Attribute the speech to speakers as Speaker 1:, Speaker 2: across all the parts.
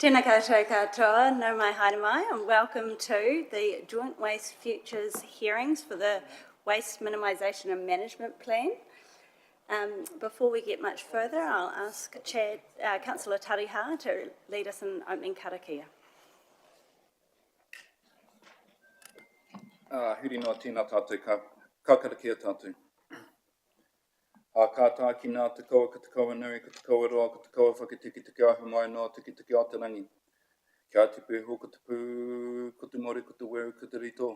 Speaker 1: Tēnā koutou katoa, nau mai haere mai, and welcome to the Joint Waste Futures hearings for the Waste Minimisation and Management Plan. Before we get much further, I'll ask Councillor Tariha to lead us in opening karakia.
Speaker 2: Huri no tēnā tātou ka karakia tātou. Ka tā ki nā te koa, ka te koa nui, ka te koa roa, ka te koa whakatiki te kia mai no tiki te kia te rangi. Kia te pūho, ko te pū, ko te more, ko te weru, ko te rito,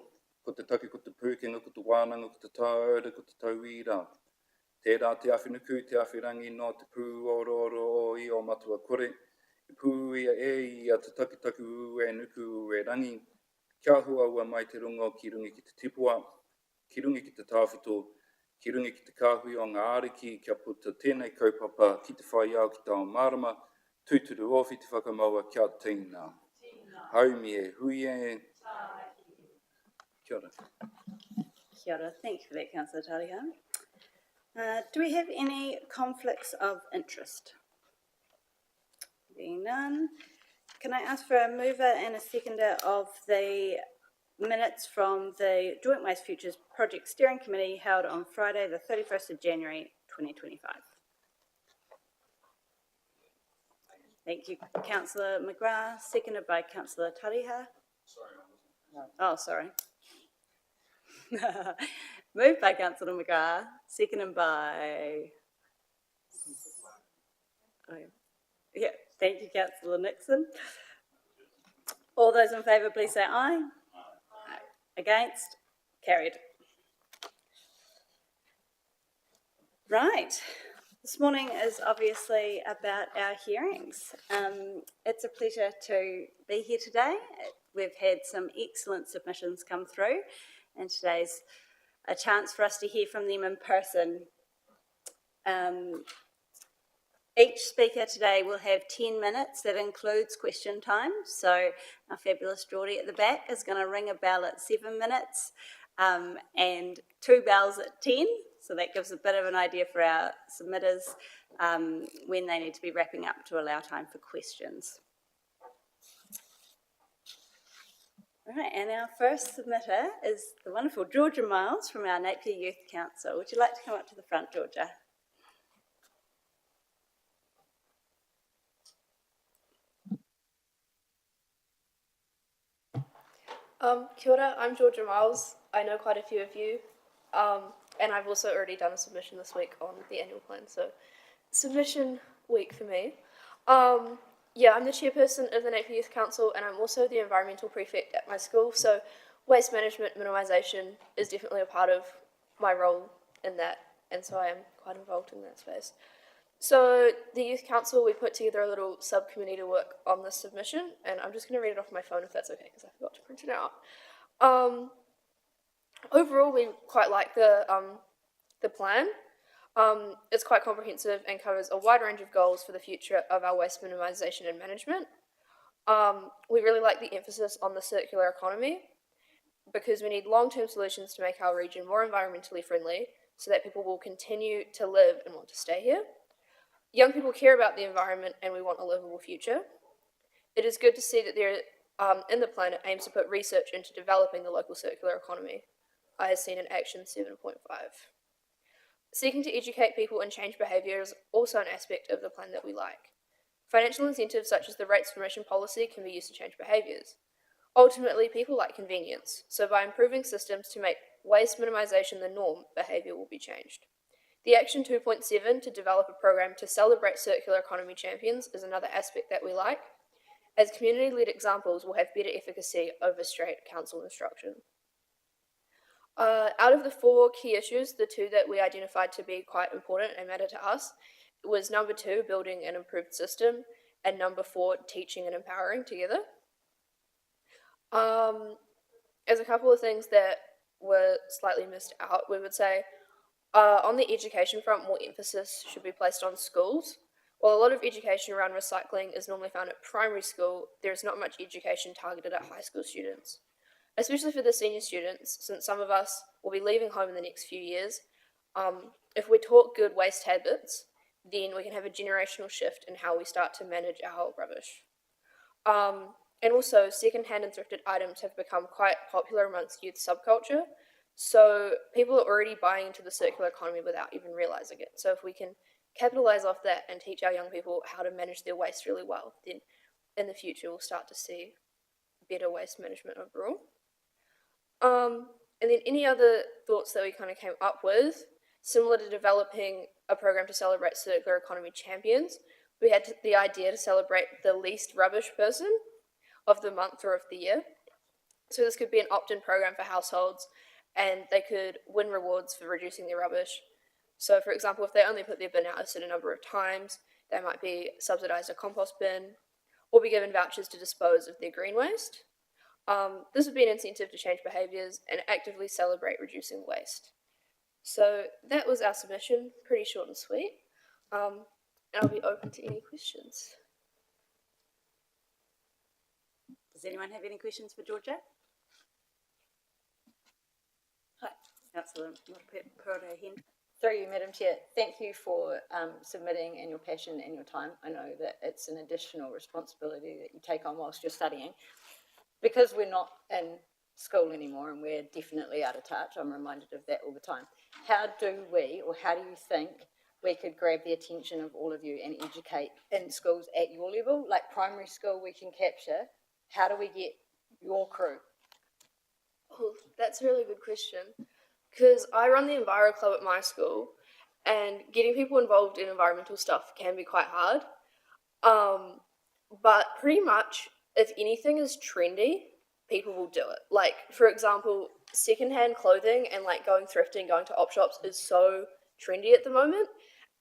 Speaker 2: ko te take, ko te pūkenga, ko te wānanga, ko te tāura, ko te tauira. Tērā te awhinuku, te awhirangi no te pū oro i o matua kore. I pū ia ia te takitaku e nuku e rangi. Kia hua ua mai te rongo ki rungi ki te tipua, ki rungi ki te tāwhito, ki rungi ki te kāhui o ngā ariki, kia puta tēnei kaupapa ki te whai au ki tāo marama, tūturu ofi te whakamaua kia tēnā. Haumi e hui e. Kia ora.
Speaker 1: Kia ora. Thank you for that, Councillor Tariha. Do we have any conflicts of interest? Being none, can I ask for a mover and a seconder of the minutes from the Joint Waste Futures Project Steering Committee held on Friday the 31st of January 2025? Thank you, Councillor McGrath, seconded by Councillor Tariha. Sorry. Moved by Councillor McGrath, seconded by... thank you, Councillor Nixon. All those in favour, please say aye. Against? Carried. Right. This morning is obviously about our hearings. It's a pleasure to be here today. We've had some excellent submissions come through, and today's a chance for us to hear from them in person. Each speaker today will have 10 minutes. That includes question time. So our fabulous Geordie at the back is going to ring a bell at 7 minutes and 2 bells at 10. So that gives a bit of an idea for our submitters when they need to be wrapping up to allow time for questions. All right, and our first submitter is the wonderful Georgia Miles from our Napier Youth Council. Would you like to come up to the front, Georgia?
Speaker 3: Kia ora, I'm Georgia Miles. I know quite a few of you, and I've also already done a submission this week on the annual plan, so submission week for me. I'm the chairperson of the Napier Youth Council, and I'm also the environmental prefect at my school, so waste management minimisation is definitely a part of my role in that, and so I am quite involved in that space. So the Youth Council, we put together a little subcommittee to work on this submission, and I'm just going to read it off my phone if that's okay, because I forgot to print it out. Overall, we quite like the plan. It's quite comprehensive and covers a wide range of goals for the future of our waste minimisation and management. We really like the emphasis on the circular economy, because we need long-term solutions to make our region more environmentally friendly so that people will continue to live and want to stay here. Young people care about the environment and we want a livable future. It is good to see that there, in the plan, it aims to put research into developing the local circular economy, as seen in Action 7.5. Seeking to educate people and change behaviour is also an aspect of the plan that we like. Financial incentives such as the rates for emission policy can be used to change behaviours. Ultimately, people like convenience, so by improving systems to make waste minimisation the norm, behaviour will be changed. The Action 2.7 to develop a program to celebrate circular economy champions is another aspect that we like, as community-led examples will have better efficacy over straight council instruction. Out of the 4 key issues, the 2 that we identified to be quite important and matter to us was number 2, building an improved system, and number 4, teaching and empowering together. As a couple of things that were slightly missed out, we would say on the education front, more emphasis should be placed on schools. While a lot of education around recycling is normally found at primary school, there is not much education targeted at high school students. Especially for the senior students, since some of us will be leaving home in the next few years, if we're taught good waste habits, then we can have a generational shift in how we start to manage our rubbish. And also, second-hand and thrifted items have become quite popular amongst youth subculture. So people are already buying into the circular economy without even realizing it. So if we can capitalize off that and teach our young people how to manage their waste really well, then in the future we'll start to see better waste management overall. And then any other thoughts that we kind of came up with, similar to developing a program to celebrate circular economy champions, we had the idea to celebrate the least rubbish person of the month or of the year. So this could be an opt-in program for households, and they could win rewards for reducing their rubbish. So for example, if they only put their bin out a certain number of times, they might be subsidised a compost bin, or be given vouchers to dispose of their green waste. This would be an incentive to change behaviours and actively celebrate reducing waste. So that was our submission, pretty short and sweet. And I'll be open to any questions.
Speaker 1: Does anyone have any questions for Georgia? Hi, Councillor Purahend.
Speaker 4: Through you, Madam Chair, thank you for submitting and your passion and your time. I know that it's an additional responsibility that you take on whilst you're studying. Because we're not in school anymore and we're definitely out of touch, I'm reminded of that all the time. How do we, or how do you think we could grab the attention of all of you and educate in schools at your level? Like primary school we can capture. How do we get your crew?
Speaker 3: Oh, that's a really good question. Because I run the Enviro Club at my school, and getting people involved in environmental stuff can be quite hard. But pretty much, if anything is trendy, people will do it. Like, for example, secondhand clothing and like going thrifting, going to op shops is so trendy at the moment.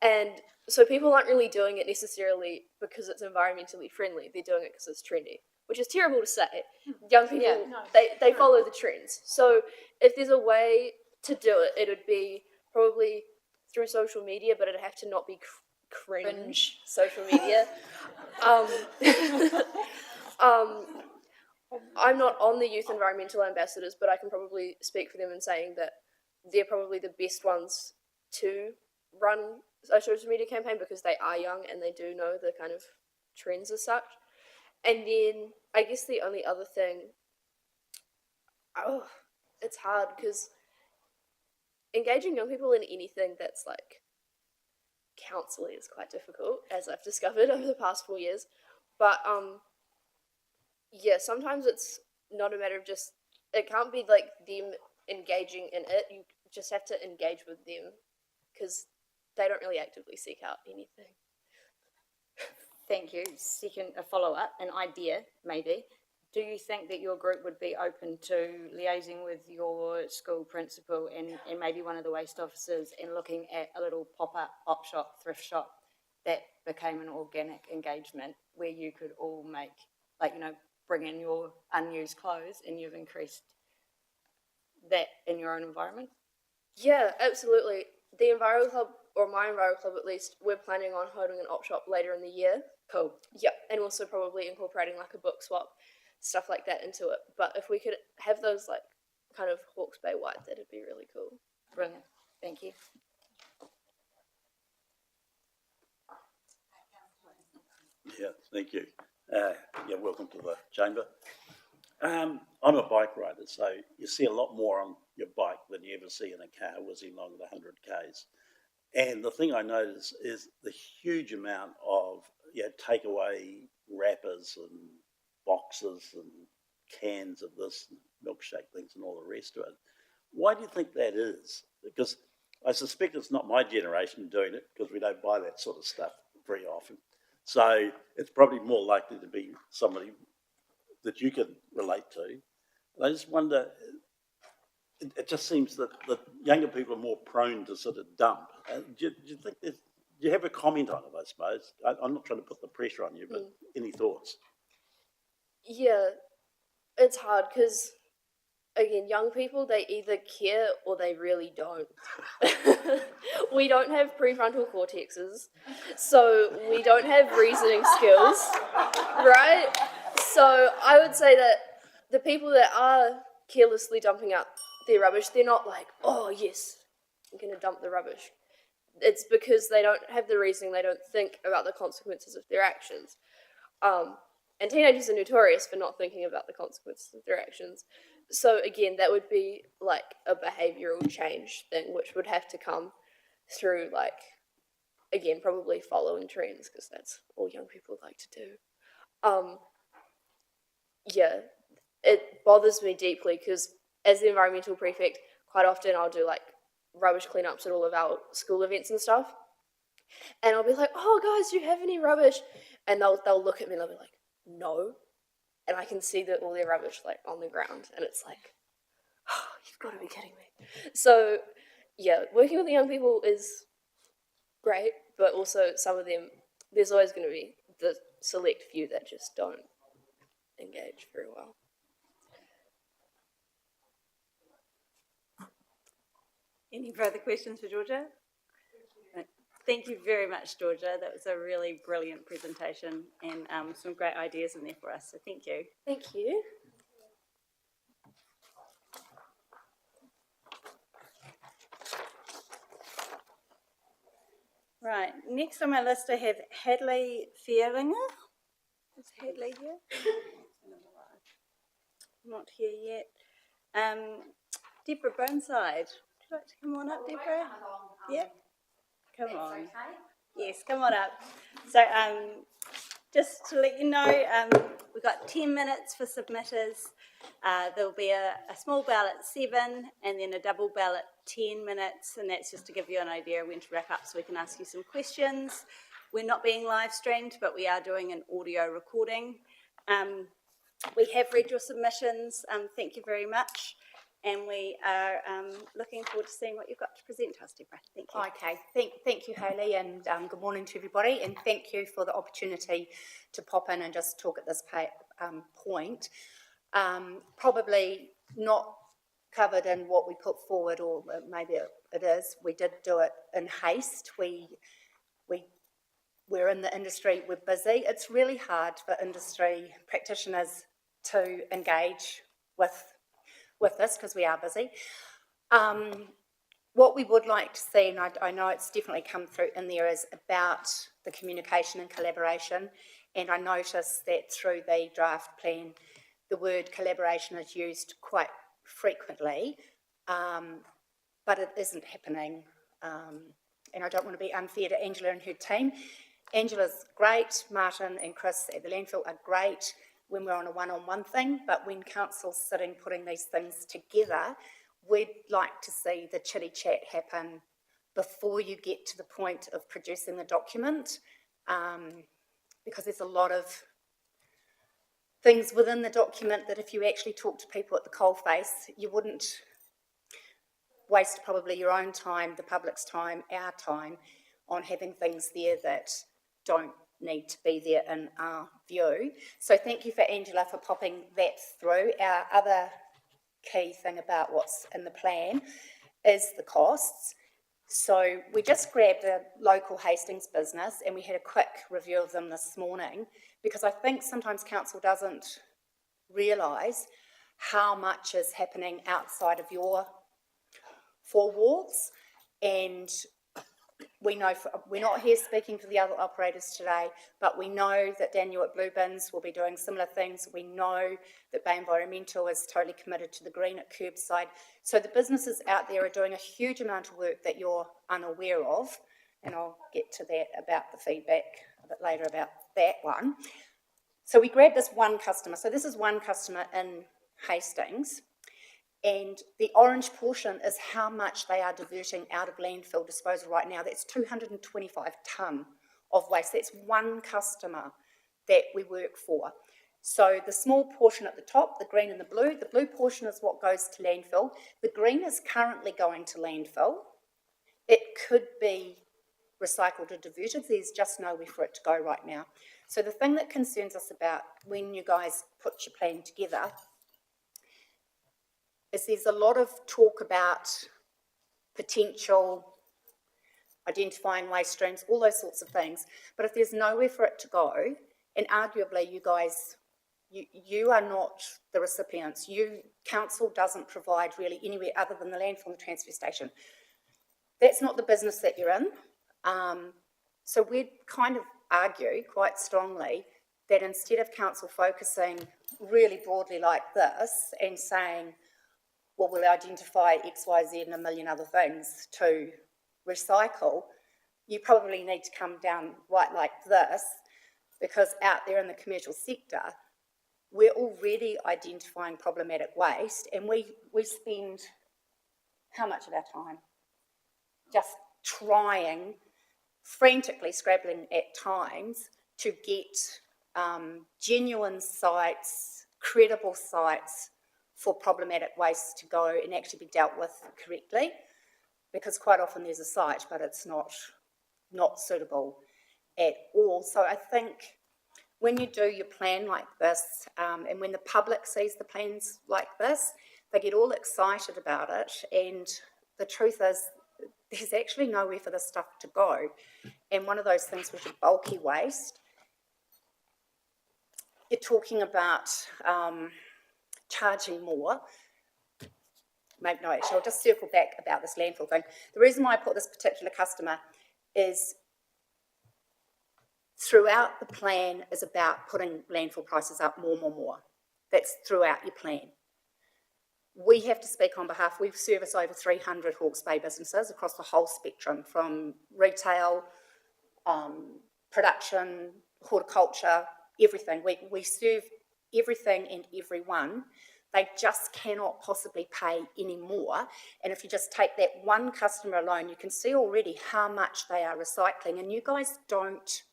Speaker 3: And so people aren't really doing it necessarily because it's environmentally friendly. They're doing it because it's trendy, which is terrible to say. Young people, they follow the trends. So if there's a way to do it, it would be probably through social media, but it'd have to not be cringe social media. I'm not on the Youth Environmental Ambassadors, but I can probably speak for them in saying that they're probably the best ones to run a social media campaign because they are young and they do know the kind of trends as such. And then I guess the only other thing, it's hard because engaging young people in anything that's like counselling is quite difficult, as I've discovered over the past 4 years. But yeah, sometimes it's not a matter of just, it can't be like them engaging in it. You just have to engage with them because they don't really actively seek out anything.
Speaker 4: Thank you. Second, a follow-up, an idea maybe. Do you think that your group would be open to liaising with your school principal and maybe one of the waste officers and looking at a little pop-up op shop, thrift shop that became an organic engagement where you could all make, like, you know, bring in your unused clothes and you've increased that in your own environment?
Speaker 3: Yeah, absolutely. The Enviro Club, or my Enviro Club at least, we're planning on holding an op shop later in the year.
Speaker 4: Cool.
Speaker 3: Yeah, and also probably incorporating like a book swap, stuff like that into it. But if we could have those like kind of Hawke's Bay white, that'd be really cool.
Speaker 4: Brilliant. Thank you.
Speaker 5: Yeah, thank you. Welcome to the chamber. I'm a bike rider, so you see a lot more on your bike than you ever see in a car whizzing along at 100 k's. And the thing I notice is the huge amount of takeaway wrappers and boxes and cans of this milkshake things and all the rest of it. Why do you think that is? Because I suspect it's not my generation doing it because we don't buy that sort of stuff very often. So it's probably more likely to be somebody that you can relate to. And I just wonder, it just seems that younger people are more prone to sort of dump. Do you think do you have a comment on it, I suppose? I'm not trying to put the pressure on you, but any thoughts?
Speaker 3: Yeah, it's hard because, again, young people, they either care or they really don't. We don't have prefrontal cortexes, so we don't have reasoning skills, right? So I would say that the people that are carelessly dumping out their rubbish, they're not like, oh yes, I'm going to dump the rubbish. It's because they don't have the reasoning, they don't think about the consequences of their actions. And teenagers are notorious for not thinking about the consequences of their actions. So again, that would be like a behavioural change thing, which would have to come through, like, again, probably following trends, because that's all young people like to do. Yeah, it bothers me deeply because as the environmental prefect, quite often I'll do like rubbish cleanups at all of our school events and stuff. And I'll be like, "Oh, guys, do you have any rubbish?" And they'll look at me and they'll be like, "No." And I can see that all their rubbish like on the ground, and it's like, "Oh, you've got to be kidding me." So yeah, working with the young people is great, but also some of them, there's always going to be the select few that just don't engage very well.
Speaker 1: Any further questions for Georgia? Thank you very much, Georgia. That was a really brilliant presentation and some great ideas in there for us, so thank you.
Speaker 3: Thank you.
Speaker 1: Right, next on my list I have Hadley Fearinger. Is Hadley here? Not here yet. Deborah Burnside. Would you like to come on up, Deborah? Yep. Come on. Yes, come on up. So just to let you know, we've got 10 minutes for submitters. There'll be a small ballot 7 and then a double ballot 10 minutes, and that's just to give you an idea when to wrap up so we can ask you some questions. We're not being live streamed, but we are doing an audio recording. We have read your submissions. Thank you very much. And we are looking forward to seeing what you've got to present to us, Deborah. Thank you.
Speaker 6: Okay, thank you, Hayley, and good morning to everybody, and thank you for the opportunity to pop in and just talk at this point. Probably not covered in what we put forward, or maybe it is. We did do it in haste. We're in the industry, we're busy. It's really hard for industry practitioners to engage with this because we are busy. What we would like to see, and I know it's definitely come through in there, is about the communication and collaboration. And I noticed that through the draft plan, the word collaboration is used quite frequently, but it isn't happening. And I don't want to be unfair to Angela and her team. Angela's great, Martin and Chris at the landfill are great when we're on a one-on-one thing, but when council's sitting putting these things together, we'd like to see the chitty chat happen before you get to the point of producing the document, because there's a lot of things within the document that if you actually talk to people at the coalface, you wouldn't waste probably your own time, the public's time, our time, on having things there that don't need to be there in our view. So thank you for Angela for popping that through. Our other key thing about what's in the plan is the costs. So we just grabbed a local Hastings business and we had a quick review of them this morning, because I think sometimes council doesn't realise how much is happening outside of your four walls. And we know, we're not here speaking for the other operators today, but we know that Daniel at Blue Bins will be doing similar things. We know that Bay Environmental is totally committed to the green at Curbside. So the businesses out there are doing a huge amount of work that you're unaware of, and I'll get to that about the feedback a bit later about that one. So we grabbed this one customer. So this is one customer in Hastings. And the orange portion is how much they are diverting out of landfill disposal right now. That's 225 tonne of waste. That's one customer that we work for. So the small portion at the top, the green and the blue portion is what goes to landfill. The green is currently going to landfill. It could be recycled or diverted. There's just nowhere for it to go right now. So the thing that concerns us about when you guys put your plan together is there's a lot of talk about potential, identifying waste streams, all those sorts of things. But if there's nowhere for it to go, and arguably you guys, you are not the recipients. Council doesn't provide really anywhere other than the landfill and the transfer station. That's not the business that you're in. So we'd kind of argue quite strongly that instead of council focusing really broadly like this and saying, well, we'll identify X, Y, Z and a million other things to recycle, you probably need to come down right like this, because out there in the commercial sector, we're already identifying problematic waste, and we spend how much of our time just trying, frantically scrabbling at times to get genuine sites, credible sites for problematic waste to go and actually be dealt with correctly, because quite often there's a site but it's not suitable at all. So I think when you do your plan like this, and when the public sees the plans like this, they get all excited about it, and the truth is there's actually nowhere for this stuff to go. And one of those things was your bulky waste. You're talking about charging more. Maybe no, actually, I'll just circle back about this landfill thing. The reason why I put this particular customer is throughout the plan is about putting landfill prices up more. That's throughout your plan. We have to speak on behalf, we service over 300 Hawke's Bay businesses across the whole spectrum, from retail, production, horticulture, everything. We serve everything and everyone. They just cannot possibly pay any more. And if you just take that one customer alone, you can see already how much they are recycling. And you guys don't,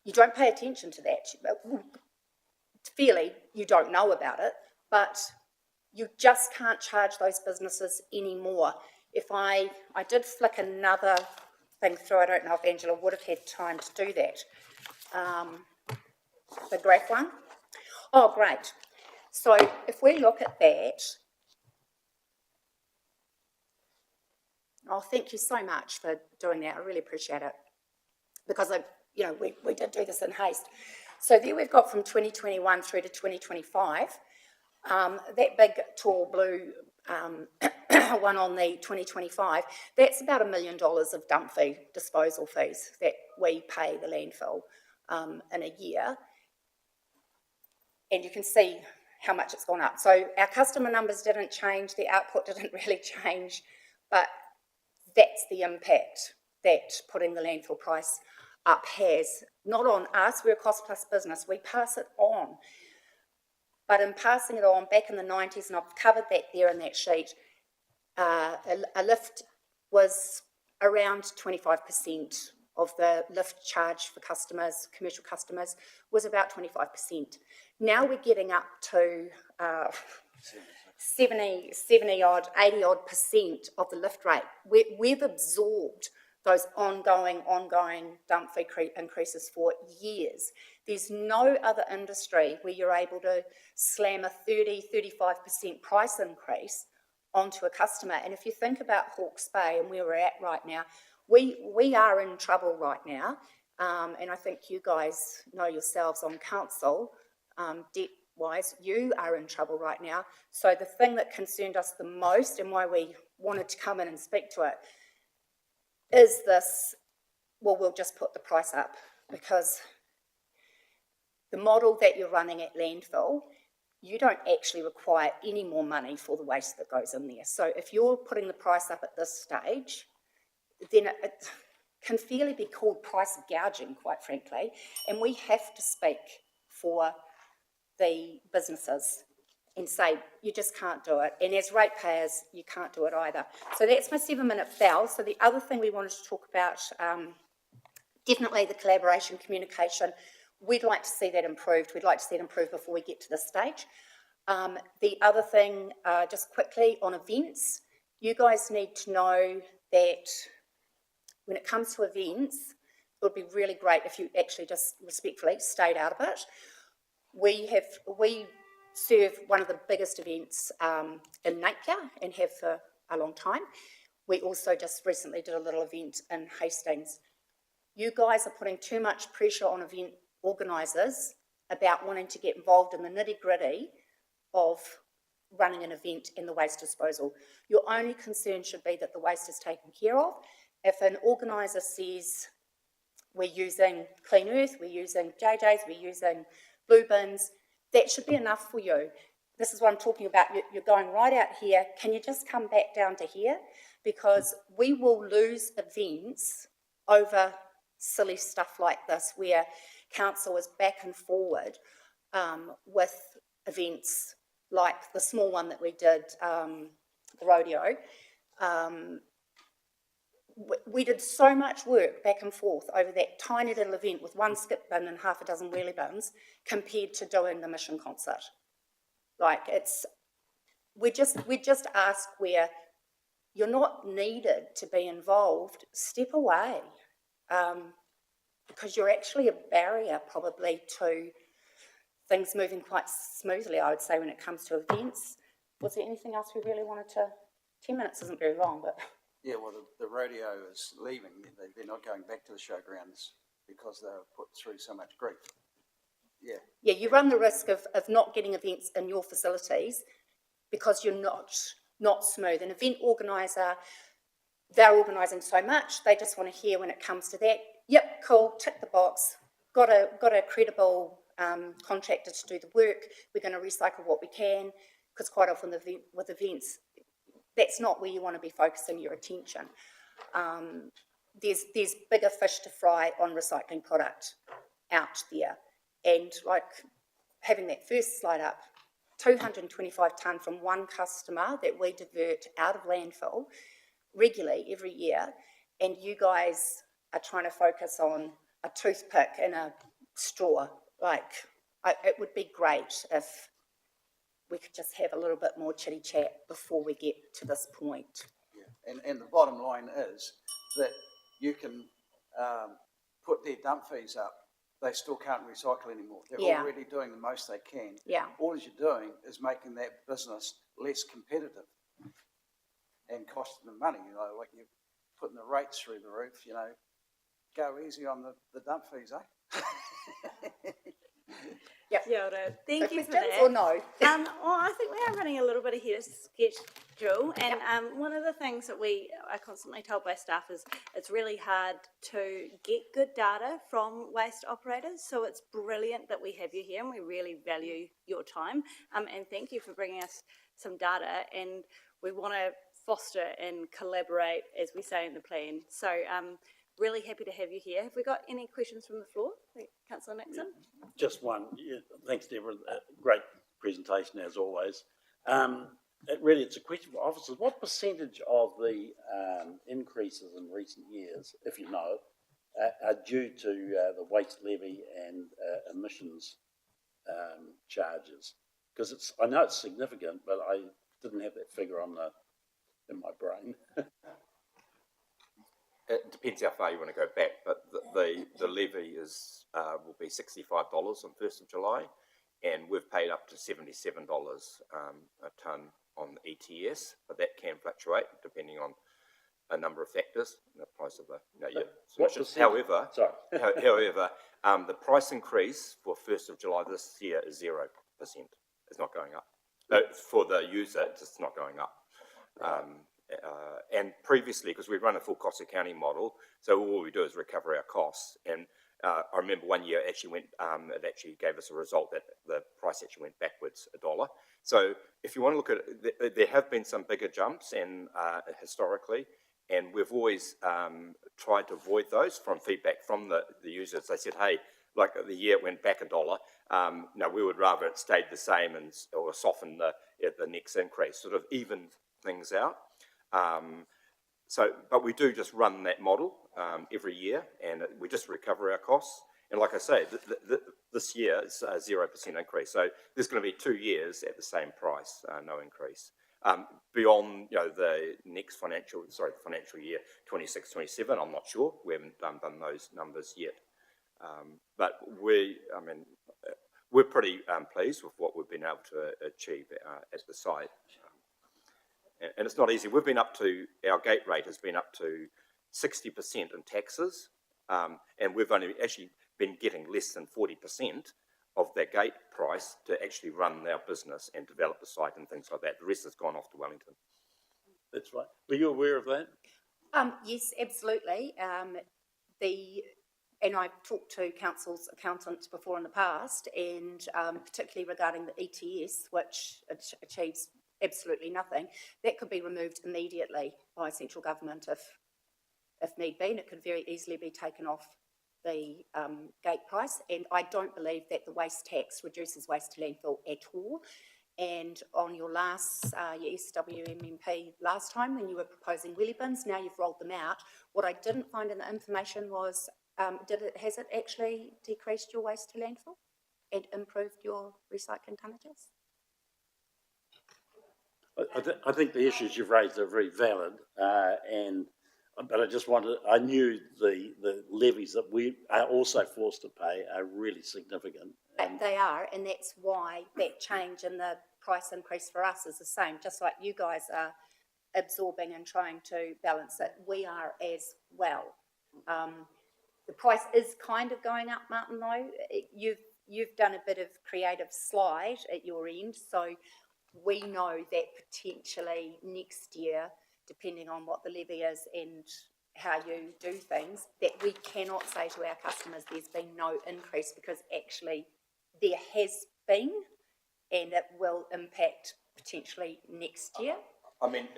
Speaker 6: you don't pay attention to that. Fairly, you don't know about it, but you just can't charge those businesses anymore. If I did flick another thing through, I don't know if Angela would have had time to do that. The graph one. Oh, great. So if we look at that, oh, thank you so much for doing that. I really appreciate it, because we did do this in haste. So there we've got from 2021 through to 2025, that big tall blue one on the 2025, that's about $1 million of dump fee, disposal fees that we pay the landfill in a year. And you can see how much it's gone up. So our customer numbers didn't change, the output didn't really change, but that's the impact that putting the landfill price up has. Not on us, we're a cost plus business, we pass it on. But in passing it on, back in the 90s, and I've covered that there in that sheet, a lift was around 25% of the lift charge for customers, commercial customers, was about 25%. Now we're getting up to 70 odd, 80 odd % of the lift rate. We've absorbed those ongoing dump fee increases for years. There's no other industry where you're able to slam a 30-35% price increase onto a customer. And if you think about Hawke's Bay and where we're at right now, we are in trouble right now. And I think you guys know yourselves on council, debt-wise, you are in trouble right now. So the thing that concerned us the most and why we wanted to come in and speak to it is this, well, we'll just put the price up, because the model that you're running at landfill, you don't actually require any more money for the waste that goes in there. So if you're putting the price up at this stage, then it can fairly be called price gouging, quite frankly, and we have to speak for the businesses and say, you just can't do it. And as ratepayers, you can't do it either. So that's my 7-minute bell. So the other thing we wanted to talk about, definitely the collaboration, communication. We'd like to see that improved. We'd like to see it improved before we get to this stage. The other thing, just quickly on events, you guys need to know that when it comes to events, it would be really great if you actually just respectfully stayed out of it. We serve one of the biggest events in Napier and have for a long time. We also just recently did a little event in Hastings. You guys are putting too much pressure on event organisers about wanting to get involved in the nitty-gritty of running an event and the waste disposal. Your only concern should be that the waste is taken care of. If an organiser says, we're using Clean Earth, we're using JJ's, we're using Blue Bins. That should be enough for you. This is what I'm talking about. You're going right out here. Can you just come back down to here? Because we will lose events over silly stuff like this, where council is back and forward with events like the small one that we did, the rodeo. We did so much work back and forth over that tiny little event with one skip bin and half a dozen wheelie bins compared to doing the Mission concert. Like, we just ask where you're not needed to be involved, step away, because you're actually a barrier probably to things moving quite smoothly, I would say, when it comes to events. Was there anything else we really wanted to? 10 minutes isn't very long, but...
Speaker 7: Yeah, well, the rodeo is leaving. They're not going back to the showgrounds because they were put through so much grief. Yeah.
Speaker 6: Yeah, you run the risk of not getting events in your facilities because you're not smooth. An event organiser, they're organising so much, they just want to hear when it comes to that, yep, cool, tick the box, got a credible contractor to do the work, we're going to recycle what we can, because quite often with events, that's not where you want to be focusing your attention. There's bigger fish to fry on recycling product out there. And like having that first slide up, 225 tonne from one customer that we divert out of landfill regularly every year, and you guys are trying to focus on a toothpick and a straw. Like, it would be great if we could just have a little bit more chitty chat before we get to this point.
Speaker 7: Yeah. And the bottom line is that you can put their dump fees up. They still can't recycle anymore. They're
Speaker 6: Yeah.
Speaker 7: already doing the most they can.
Speaker 6: Yeah.
Speaker 7: All you're doing is making that business less competitive and costing them money. You know, like you're putting the rates through the roof, you know. Go easy on the dump fees, eh?
Speaker 1: Kia ora. Thank you for
Speaker 6: Questions
Speaker 1: that.
Speaker 6: or no?
Speaker 1: Well, I think we are running a little bit ahead of schedule, and one of the things that I constantly told by staff is it's really hard to get good data from waste operators, so it's brilliant that we have you here, and we really value your time, and thank you for bringing us some data, and we want to foster and collaborate, as we say in the plan. So really happy to have you here. Have we got any questions from the floor? Councillor Nixon?
Speaker 5: Just one. Yeah, thanks, Deborah. Great presentation as always. It's a question for officers. What percentage of the increases in recent years, if you know, are due to the waste levy and emissions charges? Because I know it's significant, but I didn't have that figure in my brain.
Speaker 8: It depends how far you want to go back, but the levy will be $65 on 1st of July, and we've paid up to $77 a tonne on the ETS, but that can fluctuate depending on a number of factors, the price of However, the price increase for 1st of July this year is 0%. It's not going up. For the user, it's not going up. And previously, because we run a full cost accounting model, so all we do is recover our costs. And I remember one year it actually gave us a result that the price actually went backwards $1. So if you want to look at it, there have been some bigger jumps and historically, and we've always tried to avoid those from feedback from the users. They said, hey, like the year it went back $1, no, we would rather it stayed the same or soften the next increase, sort of even things out. But we do just run that model every year, and we just recover our costs. And like I say, this year it's a 0% increase. So there's going to be 2 years at the same price, no increase. Beyond the financial year 26-27, I'm not sure. We haven't done those numbers yet. But we're pretty pleased with what we've been able to achieve at the site. And it's not easy. Our gate rate has been up to 60% in taxes, and we've only actually been getting less than 40% of their gate price to actually run our business and develop the site and things like that. The rest has gone off to Wellington.
Speaker 5: That's right. Were you aware of that?
Speaker 6: Yes, absolutely. and I've talked to council's accountants before in the past, and particularly regarding the ETS, which achieves absolutely nothing, that could be removed immediately by central government if need be, and it could very easily be taken off the gate price. And I don't believe that the waste tax reduces waste to landfill at all. And on your last, your SWMMP last time, when you were proposing wheelie bins, now you've rolled them out. What I didn't find in the information was, has it actually decreased your waste to landfill and improved your recycling tonnages?
Speaker 5: I think the issues you've raised are very valid, but I just wanted, I knew the levies that we are also forced to pay are really significant.
Speaker 6: They are, and that's why that change in the price increase for us is the same. Just like you guys are absorbing and trying to balance it, we are as well. The price is kind of going up, Martin, though. You've done a bit of creative slide at your end, so we know that potentially next year, depending on what the levy is and how you do things, that we cannot say to our customers there's been no increase, because actually there has been, and it will impact potentially next year.
Speaker 8: I mean,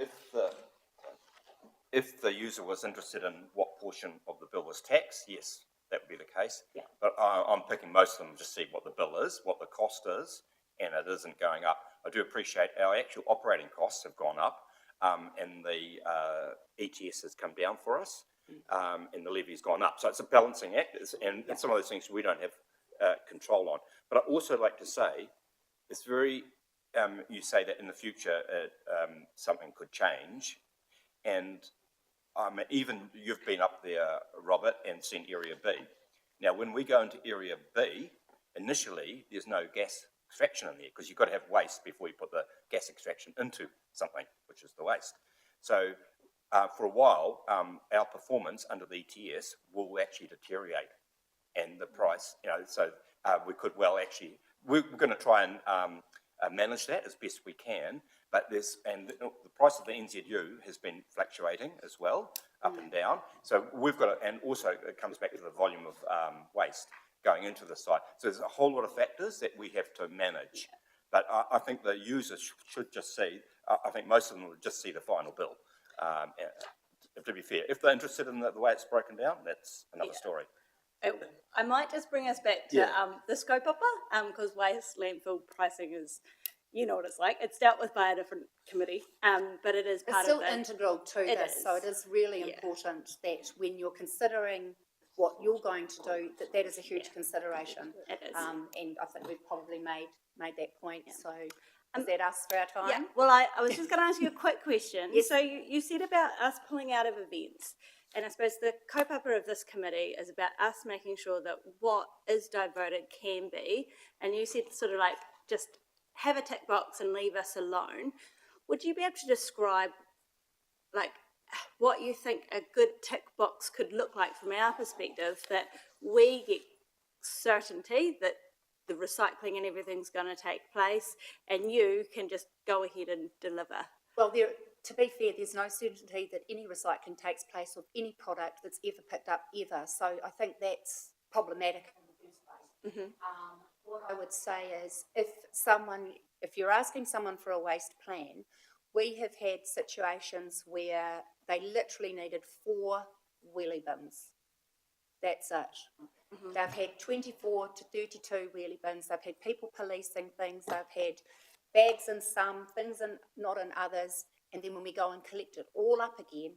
Speaker 8: if the user was interested in what portion of the bill was taxed, yes, that would be the case.
Speaker 6: Yeah.
Speaker 8: But I'm picking most of them to see what the bill is, what the cost is, and it isn't going up. I do appreciate our actual operating costs have gone up, and the ETS has come down for us, and the levy's gone up. So it's a balancing act, and some of those things we don't have control on. But I'd also like to say, it's very, you say that in the future something could change, and even you've been up there, Robert, and seen Area B. Now, when we go into Area B, initially there's no gas extraction in there, because you've got to have waste before you put the gas extraction into something, which is the waste. So for a while, our performance under the ETS will actually deteriorate, and the price, so we could actually, we're going to try and manage that as best we can, but the price of the NZU has been fluctuating as well, up and down. So we've got to, and also it comes back to the volume of waste going into the site. So there's a whole lot of factors that we have to manage. But I think the users should just see, I think most of them will just see the final bill. To be fair, if they're interested in the way it's broken down, that's another story.
Speaker 1: I might just bring us back to the scope upper, because waste landfill pricing is, you know what it's like. It's dealt with by a different committee, but it is part
Speaker 6: It's still
Speaker 1: of the...
Speaker 6: integral to this, so it is really important that when you're considering what you're going to do, that is a huge consideration.
Speaker 1: It is.
Speaker 6: And I think we've probably made that point. So is that us for our time?
Speaker 1: Yeah, well, I was just going to ask you a quick question.
Speaker 6: Yes.
Speaker 1: So you said about us pulling out of events, and I suppose the kaupapa of this committee is about us making sure that what is diverted can be, and you said sort of like just have a tick box and leave us alone. Would you be able to describe like what you think a good tick box could look like from our perspective, that we get certainty that the recycling and everything's going to take place, and you can just go ahead and deliver?
Speaker 6: Well, to be fair, there's no certainty that any recycling takes place of any product that's ever picked up ever. So I think that's problematic in the first place.
Speaker 1: Mm-hmm.
Speaker 6: What I would say is if you're asking someone for a waste plan, we have had situations where they literally needed 4 wheelie bins. That's it. Mm-hmm. They've had 24 to 32 wheelie bins. They've had people policing things. They've had bags in some, things in, not in others. And then when we go and collect it all up again,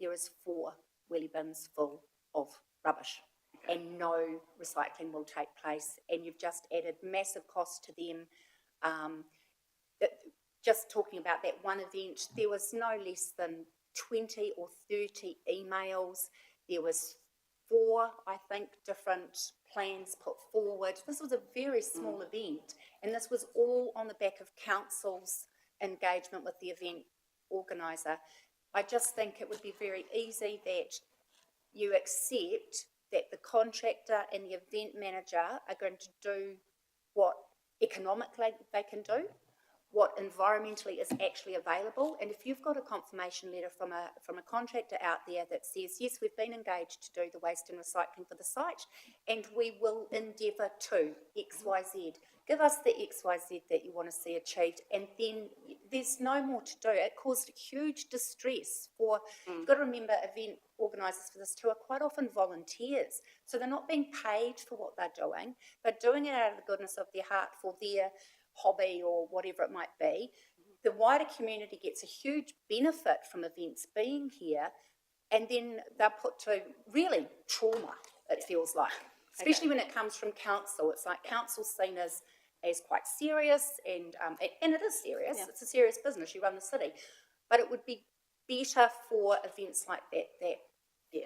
Speaker 6: there is 4 wheelie bins full of rubbish. Okay. And no recycling will take place. And you've just added massive cost to them. Just talking about that one event, there was no less than 20 or 30 emails. There was 4, I think, different plans put forward. This was a very small event, and this was all on the back of council's engagement with the event organiser. I just think it would be very easy that you accept that the contractor and the event manager are going to do what economically they can do. what environmentally is actually available. And if you've got a confirmation letter from a contractor out there that says, yes, we've been engaged to do the waste and recycling for the site, and we will endeavour to X, Y, Z. Give us the X, Y, Z that you want to see achieved, and then there's no more to do. It caused huge distress for, you've got to remember, event organisers for this too are quite often volunteers. So they're not being paid for what they're doing. They're doing it out of the goodness of their heart for their hobby or whatever it might be. The wider community gets a huge benefit from events being here, and then they're put to really trauma, it feels like. Especially when it comes from council. It's like council's seen as quite serious, and it is serious. Yeah. It's a serious business. You run the city. But it would be better for events like that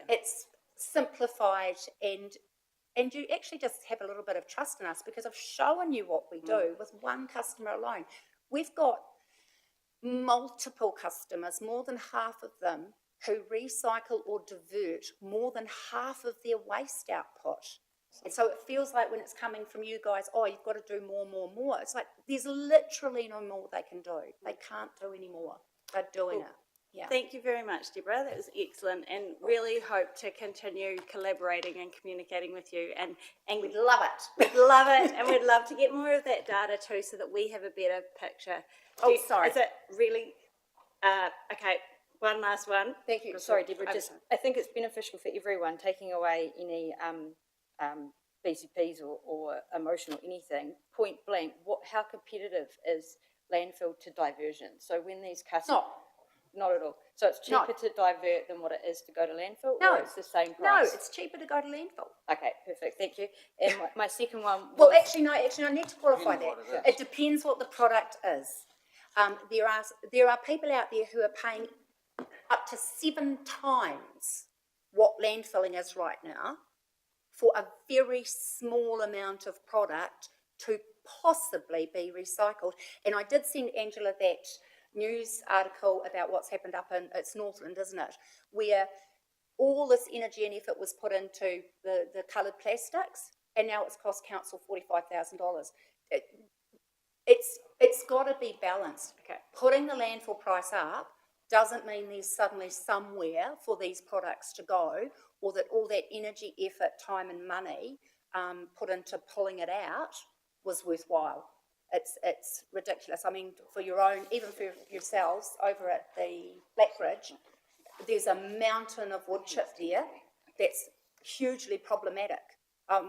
Speaker 6: it's simplified, and you actually just have a little bit of trust in us, because I've shown you what we do with one customer alone. We've got multiple customers, more than half of them, who recycle or divert more than half of their waste output. And so it feels like when it's coming from you guys, oh, you've got to do more. It's like there's literally no more they can do. They can't do any more. They're doing it. Yeah.
Speaker 1: Thank you very much, Deborah. That was excellent, and really hope to continue collaborating and communicating with you. And
Speaker 6: We'd love it.
Speaker 1: We'd love it, and we'd love to get more of that data too, so that we have a better picture.
Speaker 6: Sorry.
Speaker 1: Is it really? Okay, one last one.
Speaker 4: Thank you. Sorry, Deborah. I think it's beneficial for everyone, taking away any BCPs or emotional anything. Point blank, how competitive is landfill to diversion? So when these customers, not at all. So it's cheaper to divert than what it is to go to landfill.
Speaker 6: No,
Speaker 4: or it's the same price.
Speaker 6: No, it's cheaper to go to landfill.
Speaker 4: Okay, perfect. Thank you. And my second one.
Speaker 6: Well, actually, I need to qualify that. It depends what the product is. There are people out there who are paying up to 7 times what landfilling is right now for a very small amount of product to possibly be recycled. And I did send Angela that news article about what's happened up in, it's Northland, isn't it, where all this energy and effort was put into the coloured plastics, and now it's cost council $45,000. It's got to be balanced. Okay. Putting the landfill price up doesn't mean there's suddenly somewhere for these products to go, or that all that energy, effort, time and money put into pulling it out was worthwhile. It's ridiculous. I mean, for your own, even for yourselves over at the Blackridge, there's a mountain of wood chip there that's hugely problematic.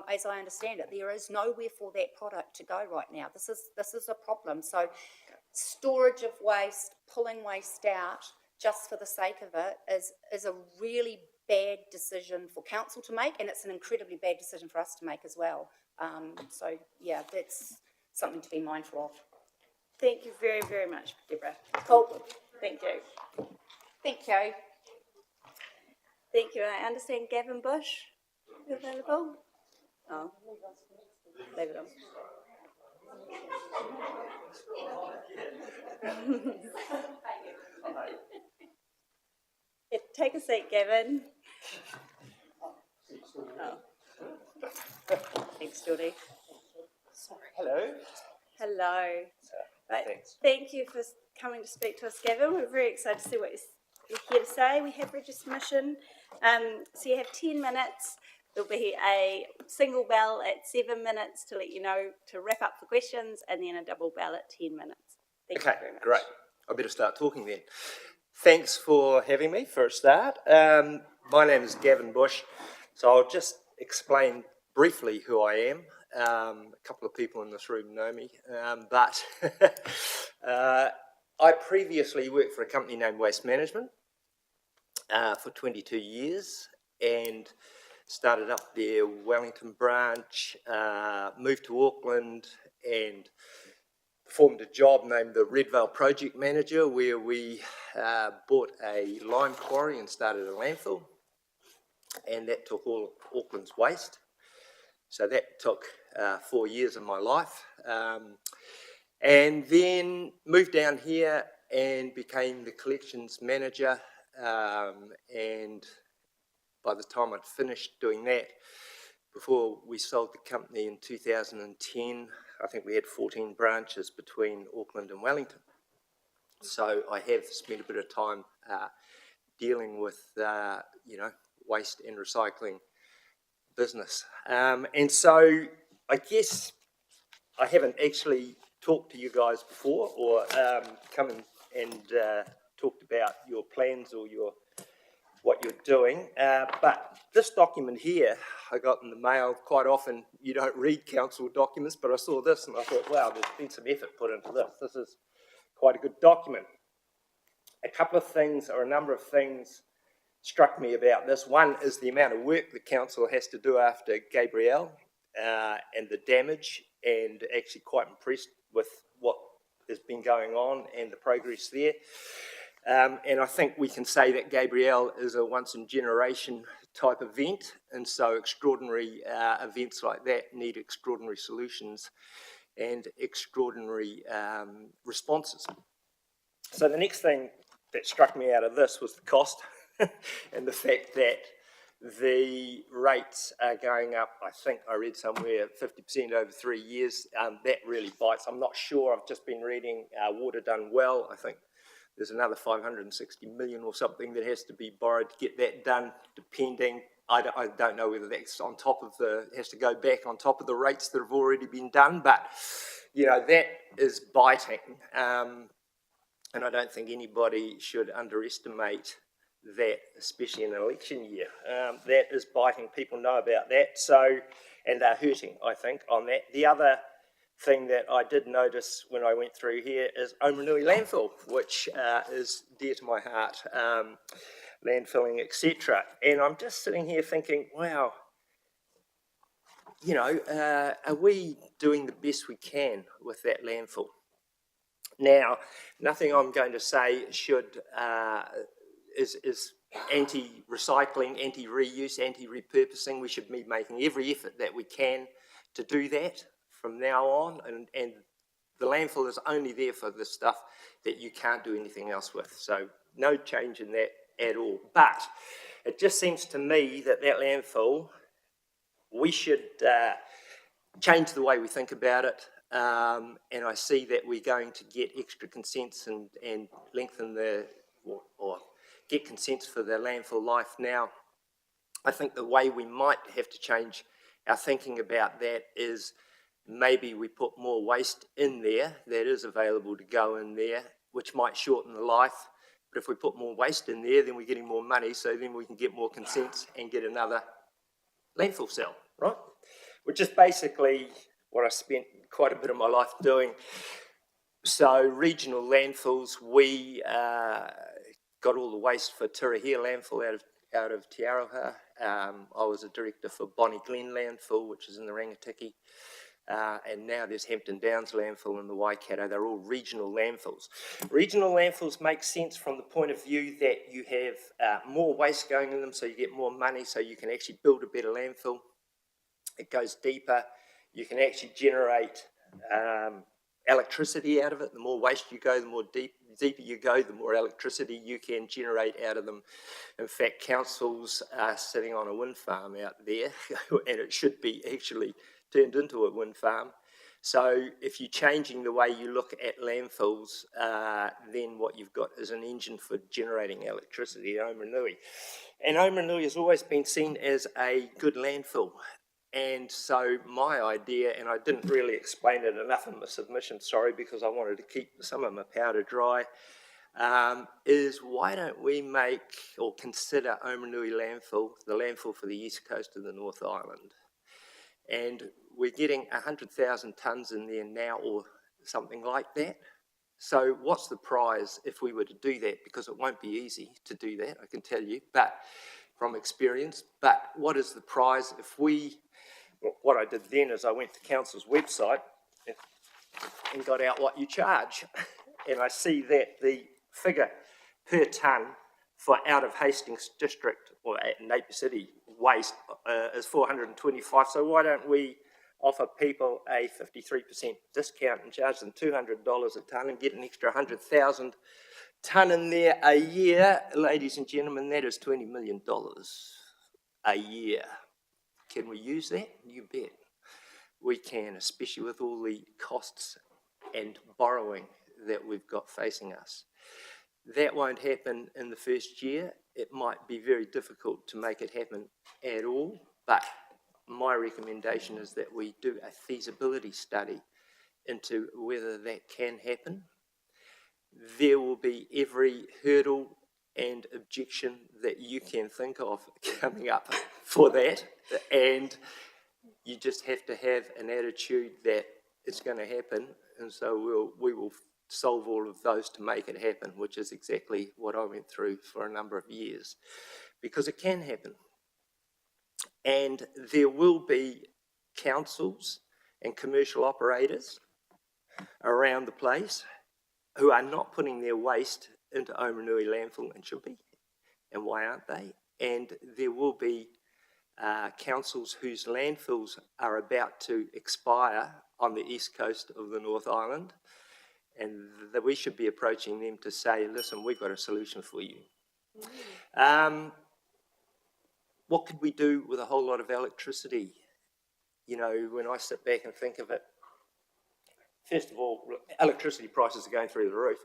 Speaker 6: As I understand it, there is nowhere for that product to go right now. This is a problem. So storage of waste, pulling waste out just for the sake of it is a really bad decision for council to make, and it's an incredibly bad decision for us to make as well. So yeah, that's something to be mindful of.
Speaker 1: Thank you very, very much, Deborah.
Speaker 6: Cool.
Speaker 1: Thank you.
Speaker 6: Thank you.
Speaker 1: Thank you. I understand Gavin Bush is available. Oh, leave it on. Yeah, take a seat, Gavin. Oh. Thanks, Geordie.
Speaker 9: Hello.
Speaker 1: Hello. Right.
Speaker 9: Thanks.
Speaker 1: Thank you for coming to speak to us, Gavin. We're very excited to see what you're here to say. We have read your submission. So you have 10 minutes. There'll be a single bell at 7 minutes to let you know to wrap up the questions, and then a double bell at 10 minutes. Thank you very much.
Speaker 9: Great. I better start talking then. Thanks for having me for a start. My name is Gavin Bush, so I'll just explain briefly who I am. A couple of people in this room know me, but I previously worked for a company named Waste Management for 22 years, and started up their Wellington branch, moved to Auckland, and performed a job named the Redvale Project Manager, where we bought a lime quarry and started a landfill, and that took all of Auckland's waste. So that took 4 years of my life, and then moved down here and became the collections manager, and by the time I'd finished doing that, before we sold the company in 2010, I think we had 14 branches between Auckland and Wellington. So I have spent a bit of time dealing with, waste and recycling business. And so I guess I haven't actually talked to you guys before or come and talked about your plans or what you're doing. But this document here I got in the mail. Quite often you don't read council documents, but I saw this and I thought, wow, there's been some effort put into this. This is quite a good document. A couple of things, or a number of things, struck me about this. One is the amount of work the council has to do after Gabrielle and the damage, and actually quite impressed with what has been going on and the progress there. And I think we can say that Gabrielle is a once-in-generation type event, and so extraordinary events like that need extraordinary solutions and extraordinary responses. So the next thing that struck me out of this was the cost and the fact that the rates are going up. I think I read somewhere 50% over 3 years. That really bites. I'm not sure. I've just been reading Water Done Well. I think there's another 560 million or something that has to be borrowed to get that done, depending. I don't know whether that's on top of has to go back on top of the rates that have already been done, but, that is biting. And I don't think anybody should underestimate that, especially in an election year. That is biting. People know about that, and they're hurting, I think, on that. The other thing that I did notice when I went through here is Omarunui landfill, which is dear to my heart, landfilling, etc. And I'm just sitting here thinking, wow, are we doing the best we can with that landfill? Now, nothing I'm going to say is anti-recycling, anti-reuse, anti-repurposing. We should be making every effort that we can to do that from now on, and the landfill is only there for the stuff that you can't do anything else with. So no change in that at all. But it just seems to me that landfill, we should change the way we think about it. And I see that we're going to get extra consents and lengthen or get consents for the landfill life now. I think the way we might have to change our thinking about that is maybe we put more waste in there that is available to go in there, which might shorten the life. But if we put more waste in there, then we're getting more money, so then we can get more consents and get another landfill cell, right? Which is basically what I spent quite a bit of my life doing. So regional landfills, we got all the waste for Turahia landfill out of Te Aroha. I was a director for Bonnie Glen landfill, which is in the Rangitikei. And now there's Hampton Downs landfill in the Waikato. They're all regional landfills. Regional landfills make sense from the point of view that you have more waste going in them, so you get more money, so you can actually build a better landfill. It goes deeper. You can actually generate electricity out of it. The more waste you go, the more deeper you go, the more electricity you can generate out of them. In fact, councils are sitting on a wind farm out there, and it should be actually turned into a wind farm. So if you're changing the way you look at landfills, then what you've got is an engine for generating electricity at Omarunui. And Omarunui has always been seen as a good landfill. And so my idea, and I didn't really explain it enough in my submission, sorry, because I wanted to keep some of my powder dry, is why don't we make or consider Omarunui landfill the landfill for the east coast of the North Island? And we're getting 100,000 tonnes in there now or something like that. So what's the prize if we were to do that? Because it won't be easy to do that, I can tell you, but from experience. But what is the prize if what I did then is I went to council's website and got out what you charge. And I see that the figure per tonne for out of Hastings district or at Napier City waste is 425. So why don't we offer people a 53% discount and charge them $200 a tonne and get an extra 100,000 tonne in there a year? Ladies and gentlemen, that is $20 million a year. Can we use that? You bet. we can, especially with all the costs and borrowing that we've got facing us. That won't happen in the first year. It might be very difficult to make it happen at all, but my recommendation is that we do a feasibility study into whether that can happen. There will be every hurdle and objection that you can think of coming up for that, and you just have to have an attitude that it's going to happen, and so we will solve all of those to make it happen, which is exactly what I went through for a number of years, because it can happen. And there will be councils and commercial operators around the place who are not putting their waste into Oranui landfill and should be. And why aren't they? And there will be councils whose landfills are about to expire on the east coast of the North Island, and that we should be approaching them to say, listen, we've got a solution for you. What could we do with a whole lot of electricity? You know, when I sit back and think of it, first of all, electricity prices are going through the roof.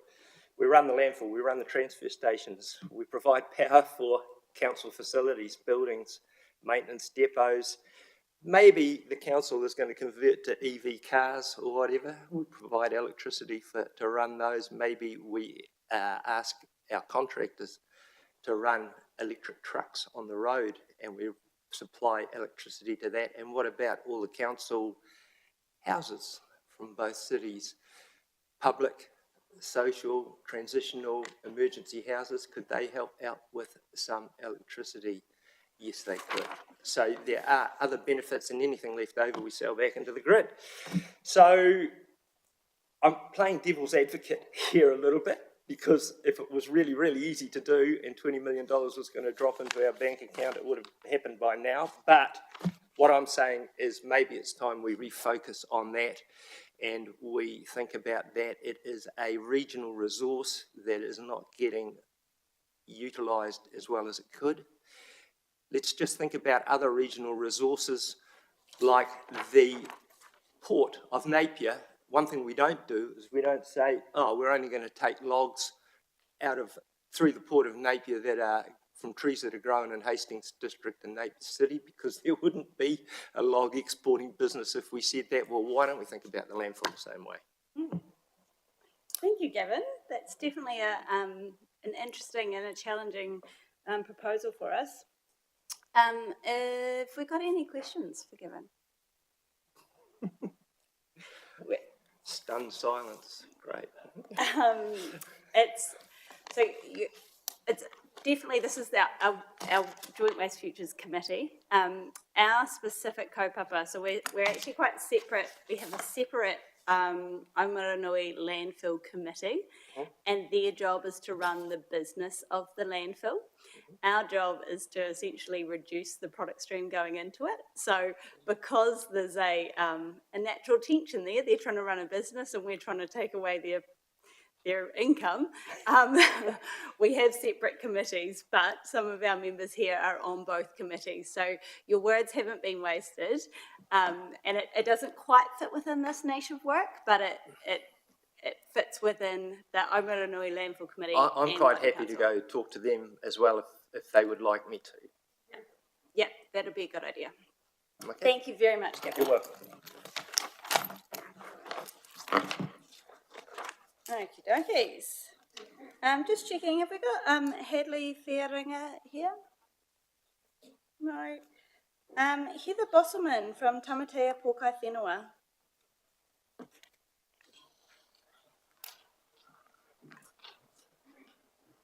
Speaker 9: We run the landfill, we run the transfer stations, we provide power for council facilities, buildings, maintenance depots. Maybe the council is going to convert to EV cars or whatever. We provide electricity to run those. Maybe we ask our contractors to run electric trucks on the road and we supply electricity to that. And what about all the council houses from both cities? Public, social, transitional, emergency houses, could they help out with some electricity? Yes, they could. So there are other benefits, and anything left over we sell back into the grid. So I'm playing devil's advocate here a little bit, because if it was really, really easy to do and $20 million was going to drop into our bank account, it would have happened by now. But what I'm saying is maybe it's time we refocus on that and we think about that. It is a regional resource that is not getting utilised as well as it could. Let's just think about other regional resources like the Port of Napier. One thing we don't do is we don't say, oh, we're only going to take logs through the Port of Napier that are from trees that are grown in Hastings District and Napier City, because there wouldn't be a log exporting business if we said that. Well, why don't we think about the landfill the same way?
Speaker 1: Thank you, Gavin. That's definitely an interesting and a challenging proposal for us. Have we got any questions for Gavin?
Speaker 9: Stunned silence, great.
Speaker 1: It's definitely, this is our Joint Waste Futures Committee. Our specific kaupapa, so we're actually quite separate. We have a separate Oamaranui Landfill Committee, and their job is to run the business of the landfill. Our job is to essentially reduce the product stream going into it. So because there's a natural tension there, they're trying to run a business and we're trying to take away their income. We have separate committees, but some of our members here are on both committees. So your words haven't been wasted, and it doesn't quite fit within this niche of work, but it fits within the Oamaranui Landfill Committee.
Speaker 9: I'm quite happy to go talk to them as well if they would like me to.
Speaker 1: Yeah, that'd be a good idea.
Speaker 9: Okay.
Speaker 1: Thank you very much, Gavin.
Speaker 9: You're welcome.
Speaker 1: Okie dokies. Just checking, have we got Hadley Whiaringa here? No. Heather Bosselman from Tamatea Pōkai Whenua.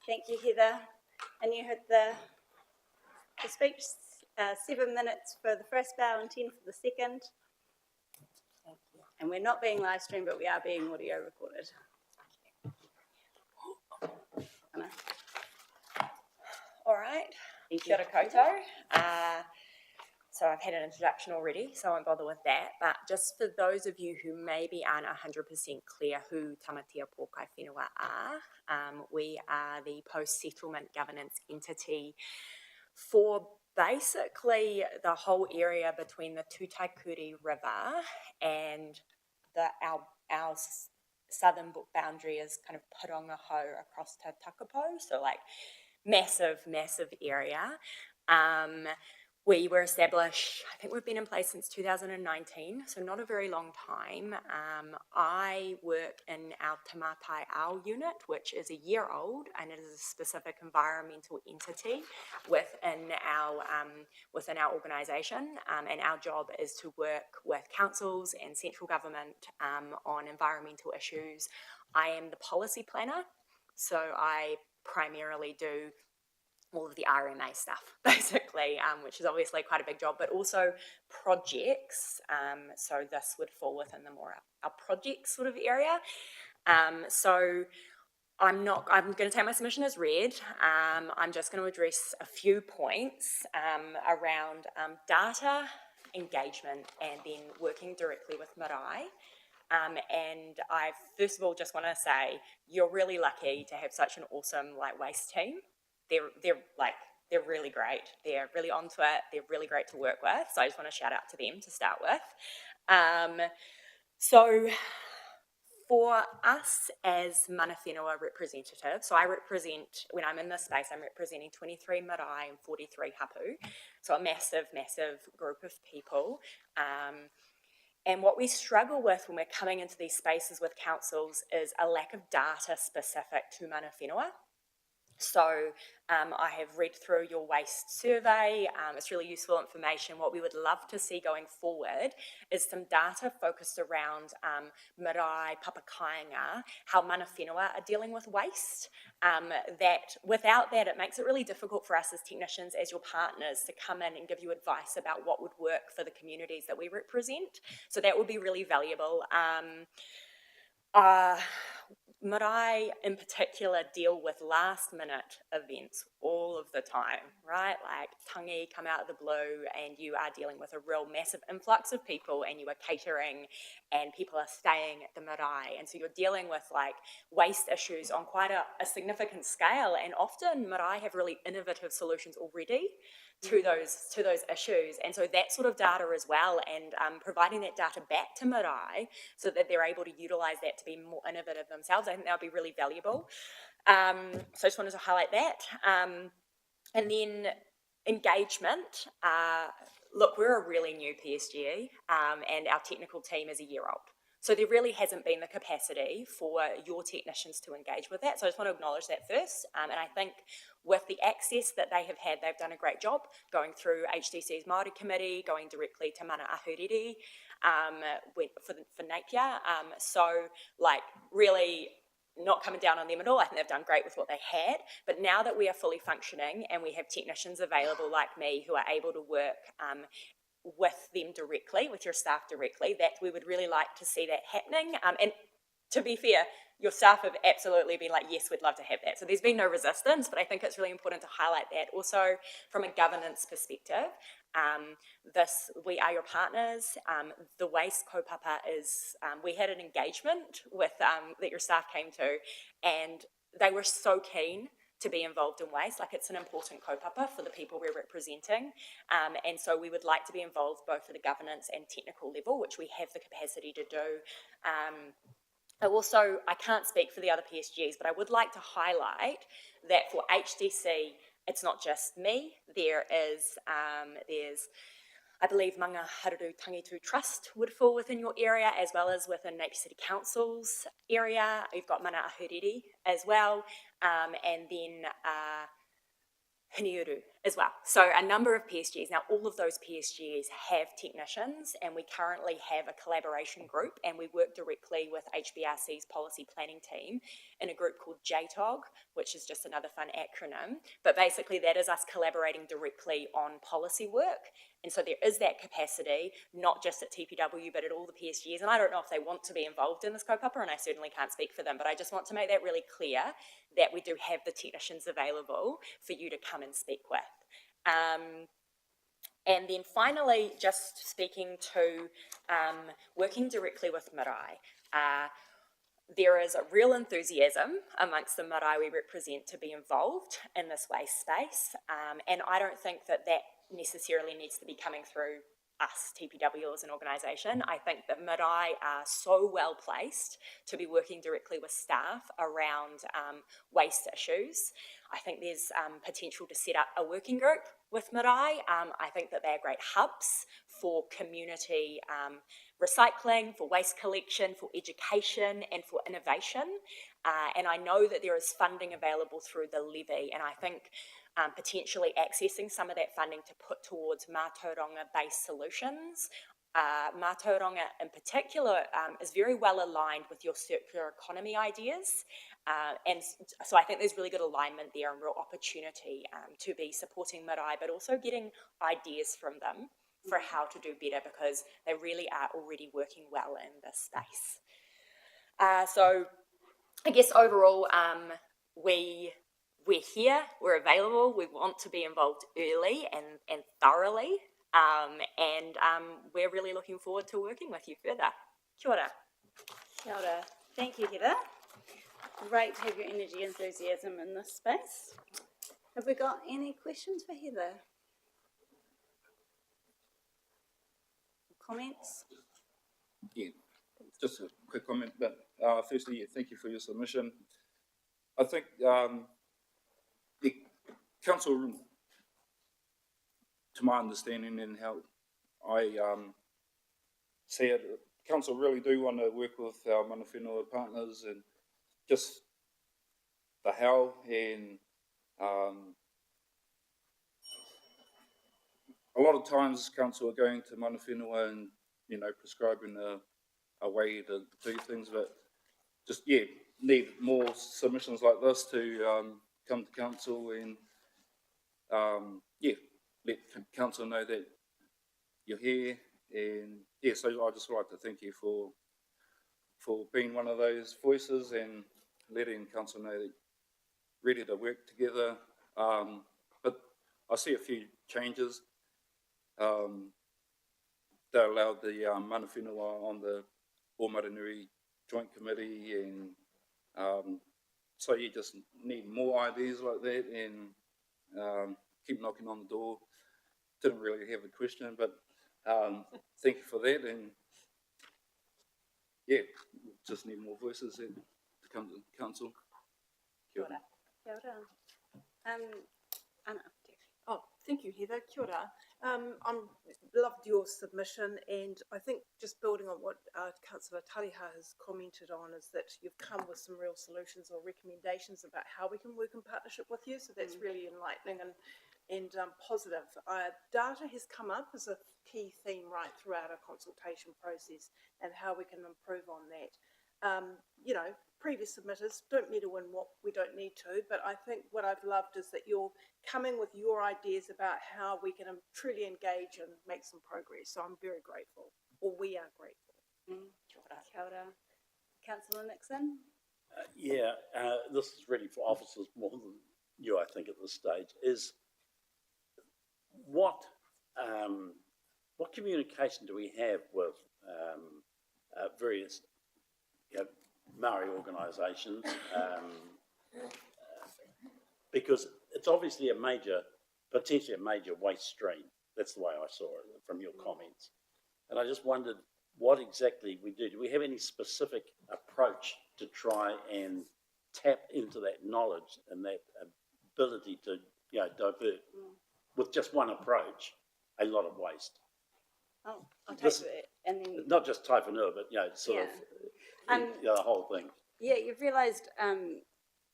Speaker 1: Thank you, Heather. And you heard the speech, 7 minutes for the first bell and 10 for the second. And we're not being live streamed, but we are being audio recorded.
Speaker 10: All right,
Speaker 1: Kia
Speaker 10: kia ora koutou. So I've had an introduction already, so I won't bother with that. But just for those of you who maybe aren't 100% clear who Tamatea Pōkai Whenua are, we are the post-settlement governance entity for basically the whole area between the Tutaikuri River and our southern boundary is kind of Parongaho across to Takapo, so like massive area. We were established, I think we've been in place since 2019, so not a very long time. I work in our Tamatai Ao unit, which is a year old, and it is a specific environmental entity within our organisation. And our job is to work with councils and central government on environmental issues. I am the policy planner, so I primarily do all of the RMA stuff, basically, which is obviously quite a big job, but also projects. So this would fall within the more our project sort of area. So I'm going to take my submission as read. I'm just going to address a few points around data engagement and then working directly with Marae. And I first of all just want to say you're really lucky to have such an awesome waste team. They're really great. They're really onto it. They're really great to work with. So I just want to shout out to them to start with. So for us as Mana Whenua representatives, so I represent, when I'm in this space, I'm representing 23 marae and 43 hapu. So a massive group of people. And what we struggle with when we're coming into these spaces with councils is a lack of data specific to Mana Whenua. So I have read through your waste survey. It's really useful information. What we would love to see going forward is some data focused around marae, papakainga, how Mana Whenua are dealing with waste. That without that, it makes it really difficult for us as technicians, as your partners, to come in and give you advice about what would work for the communities that we represent. So that would be really valuable. Marae in particular deal with last minute events all of the time, right? Like tangi come out of the blue and you are dealing with a real massive influx of people and you are catering and people are staying at the marae. And so you're dealing with waste issues on quite a significant scale, and often marae have really innovative solutions already to those issues. And so that sort of data as well, and providing that data back to marae so that they're able to utilise that to be more innovative themselves, I think that would be really valuable. So I just wanted to highlight that. And then engagement. Look, we're a really new PSG, and our technical team is a year old. So there really hasn't been the capacity for your technicians to engage with that. So I just want to acknowledge that first. And I think with the access that they have had, they've done a great job going through HDC's Māori committee, going directly to Mana Ahuriri for Napier. So really not coming down on them at all. I think they've done great with what they had. But now that we are fully functioning and we have technicians available like me who are able to work with them directly, with your staff directly, that we would really like to see that happening. And to be fair, your staff have absolutely been like, yes, we'd love to have that. So there's been no resistance, but I think it's really important to highlight that. Also, from a governance perspective, we are your partners. The waste kaupapa is, we had an engagement with that your staff came to, and they were so keen to be involved in waste. It's an important kaupapa for the people we're representing. And so we would like to be involved both at a governance and technical level, which we have the capacity to do. I can't speak for the other PSGs, but I would like to highlight that for HDC, it's not just me. There's I believe Manga Hararu Tangitu Trust would fall within your area, as well as within Napier City Council's area. You've got Mana Ahuriri as well, and then Hiniuru as well. So a number of PSGs. Now, all of those PSGs have technicians, and we currently have a collaboration group, and we work directly with HBRC's policy planning team in a group called JTOG, which is just another fun acronym. But basically, that is us collaborating directly on policy work. And so there is that capacity, not just at TPW, but at all the PSGs. And I don't know if they want to be involved in this kaupapa, and I certainly can't speak for them, but I just want to make that really clear that we do have the technicians available for you to come and speak with. And then finally, just speaking to working directly with marae. There is a real enthusiasm amongst the marae we represent to be involved in this waste space, and I don't think that necessarily needs to be coming through us, TPW, as an organisation. I think that Marae are so well placed to be working directly with staff around waste issues. I think there's potential to set up a working group with Marae. I think that they're great hubs for community recycling, for waste collection, for education and for innovation. And I know that there is funding available through the levy, and I think potentially accessing some of that funding to put towards Mātauranga-based solutions. Mātauranga in particular is very well aligned with your circular economy ideas. And so I think there's really good alignment there and real opportunity to be supporting Marae, but also getting ideas from them for how to do better, because they really are already working well in this space. So I guess overall, we're here, we're available, we want to be involved early and thoroughly, and we're really looking forward to working with you further. Kia ora.
Speaker 1: Kia ora. Thank you, Heather. Great to have your energy and enthusiasm in this space. Have we got any questions for Heather? Comments?
Speaker 2: Yeah, just a quick comment, but firstly, thank you for your submission. I think the council, to my understanding and how I see it, council really do want to work with our mana whenua partners and just the how, and a lot of times council are going to mana whenua and, you know, prescribing a way to do things, but just, yeah, need more submissions like this to come to council and, yeah, let council know that you're here. And yeah, so I just like to thank you for being one of those voices and letting council know that ready to work together. But I see a few changes. They allowed the mana whenua on the Oamaranui Joint Committee, and so you just need more ideas like that, and keep knocking on the door. Didn't really have a question, but thank you for that, and yeah, just need more voices to come to council. Kia ora.
Speaker 1: Kia ora. Anna.
Speaker 11: Oh, thank you, Heather. Kia ora. Loved your submission, and I think just building on what Councillor Tariha has commented on is that you've come with some real solutions or recommendations about how we can work in partnership with you, so that's really enlightening and positive. Data has come up as a key theme right throughout our consultation process and how we can improve on that. You know, previous submitters don't meddle in what we don't need to, but I think what I've loved is that you're coming with your ideas about how we can truly engage and make some progress. So I'm very grateful, or we are grateful.
Speaker 1: Kia ora. Kia ora. Councillor Nixon?
Speaker 5: This is really for officers more than you, I think, at this stage, is what communication do we have with various Maori organisations, because it's obviously potentially a major waste stream. That's the way I saw it from your comments. And I just wondered what exactly we do. Do we have any specific approach to try and tap into that knowledge and that ability to, divert with just one approach a lot of waste?
Speaker 1: Oh, I'll take it. And then
Speaker 5: not just Tai Whenua, but the whole thing.
Speaker 1: Yeah, you've realised,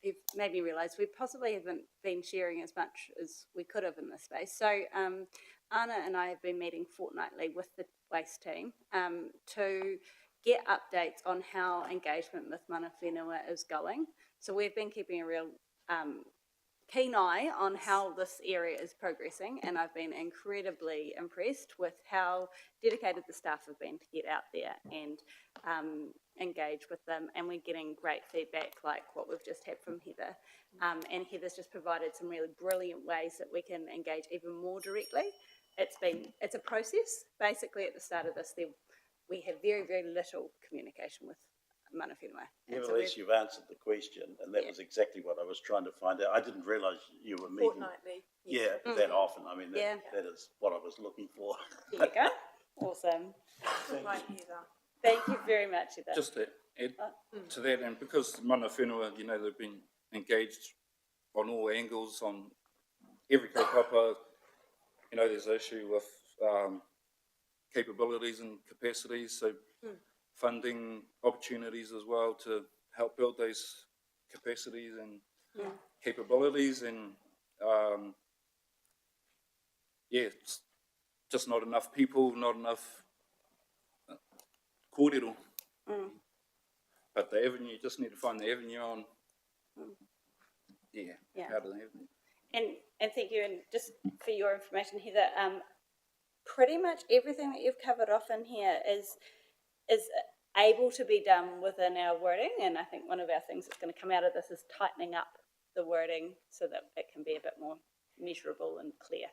Speaker 1: you've made me realise we possibly haven't been sharing as much as we could have in this space. So Anna and I have been meeting fortnightly with the waste team to get updates on how engagement with mana whenua is going. So we've been keeping a real keen eye on how this area is progressing, and I've been incredibly impressed with how dedicated the staff have been to get out there and engage with them, and we're getting great feedback like what we've just had from Heather. And Heather's just provided some really brilliant ways that we can engage even more directly. It's a process. Basically at the start of this, we have very, very little communication with mana whenua.
Speaker 5: Nevertheless, you've answered the question, and that was exactly what I was trying to find out. I didn't realise you were meeting Yeah, that often. I mean,
Speaker 1: Yeah.
Speaker 5: that is what I was looking for.
Speaker 1: There you go. Awesome.
Speaker 11: Right, Heather.
Speaker 1: Thank you very much, Heather.
Speaker 2: Just to add to that, and because mana whenua, they've been engaged on all angles, on every kaupapa, there's an issue with capabilities and capacities, so funding opportunities as well to help build those capacities and capabilities, and it's just not enough people, not enough kōrero. But the avenue, you just need to find the avenue on,
Speaker 1: Yeah.
Speaker 2: how do the avenue.
Speaker 1: And thank you, and just for your information, Heather, pretty much everything that you've covered off in here is able to be done within our wording, and I think one of our things that's going to come out of this is tightening up the wording so that it can be a bit more measurable and clear.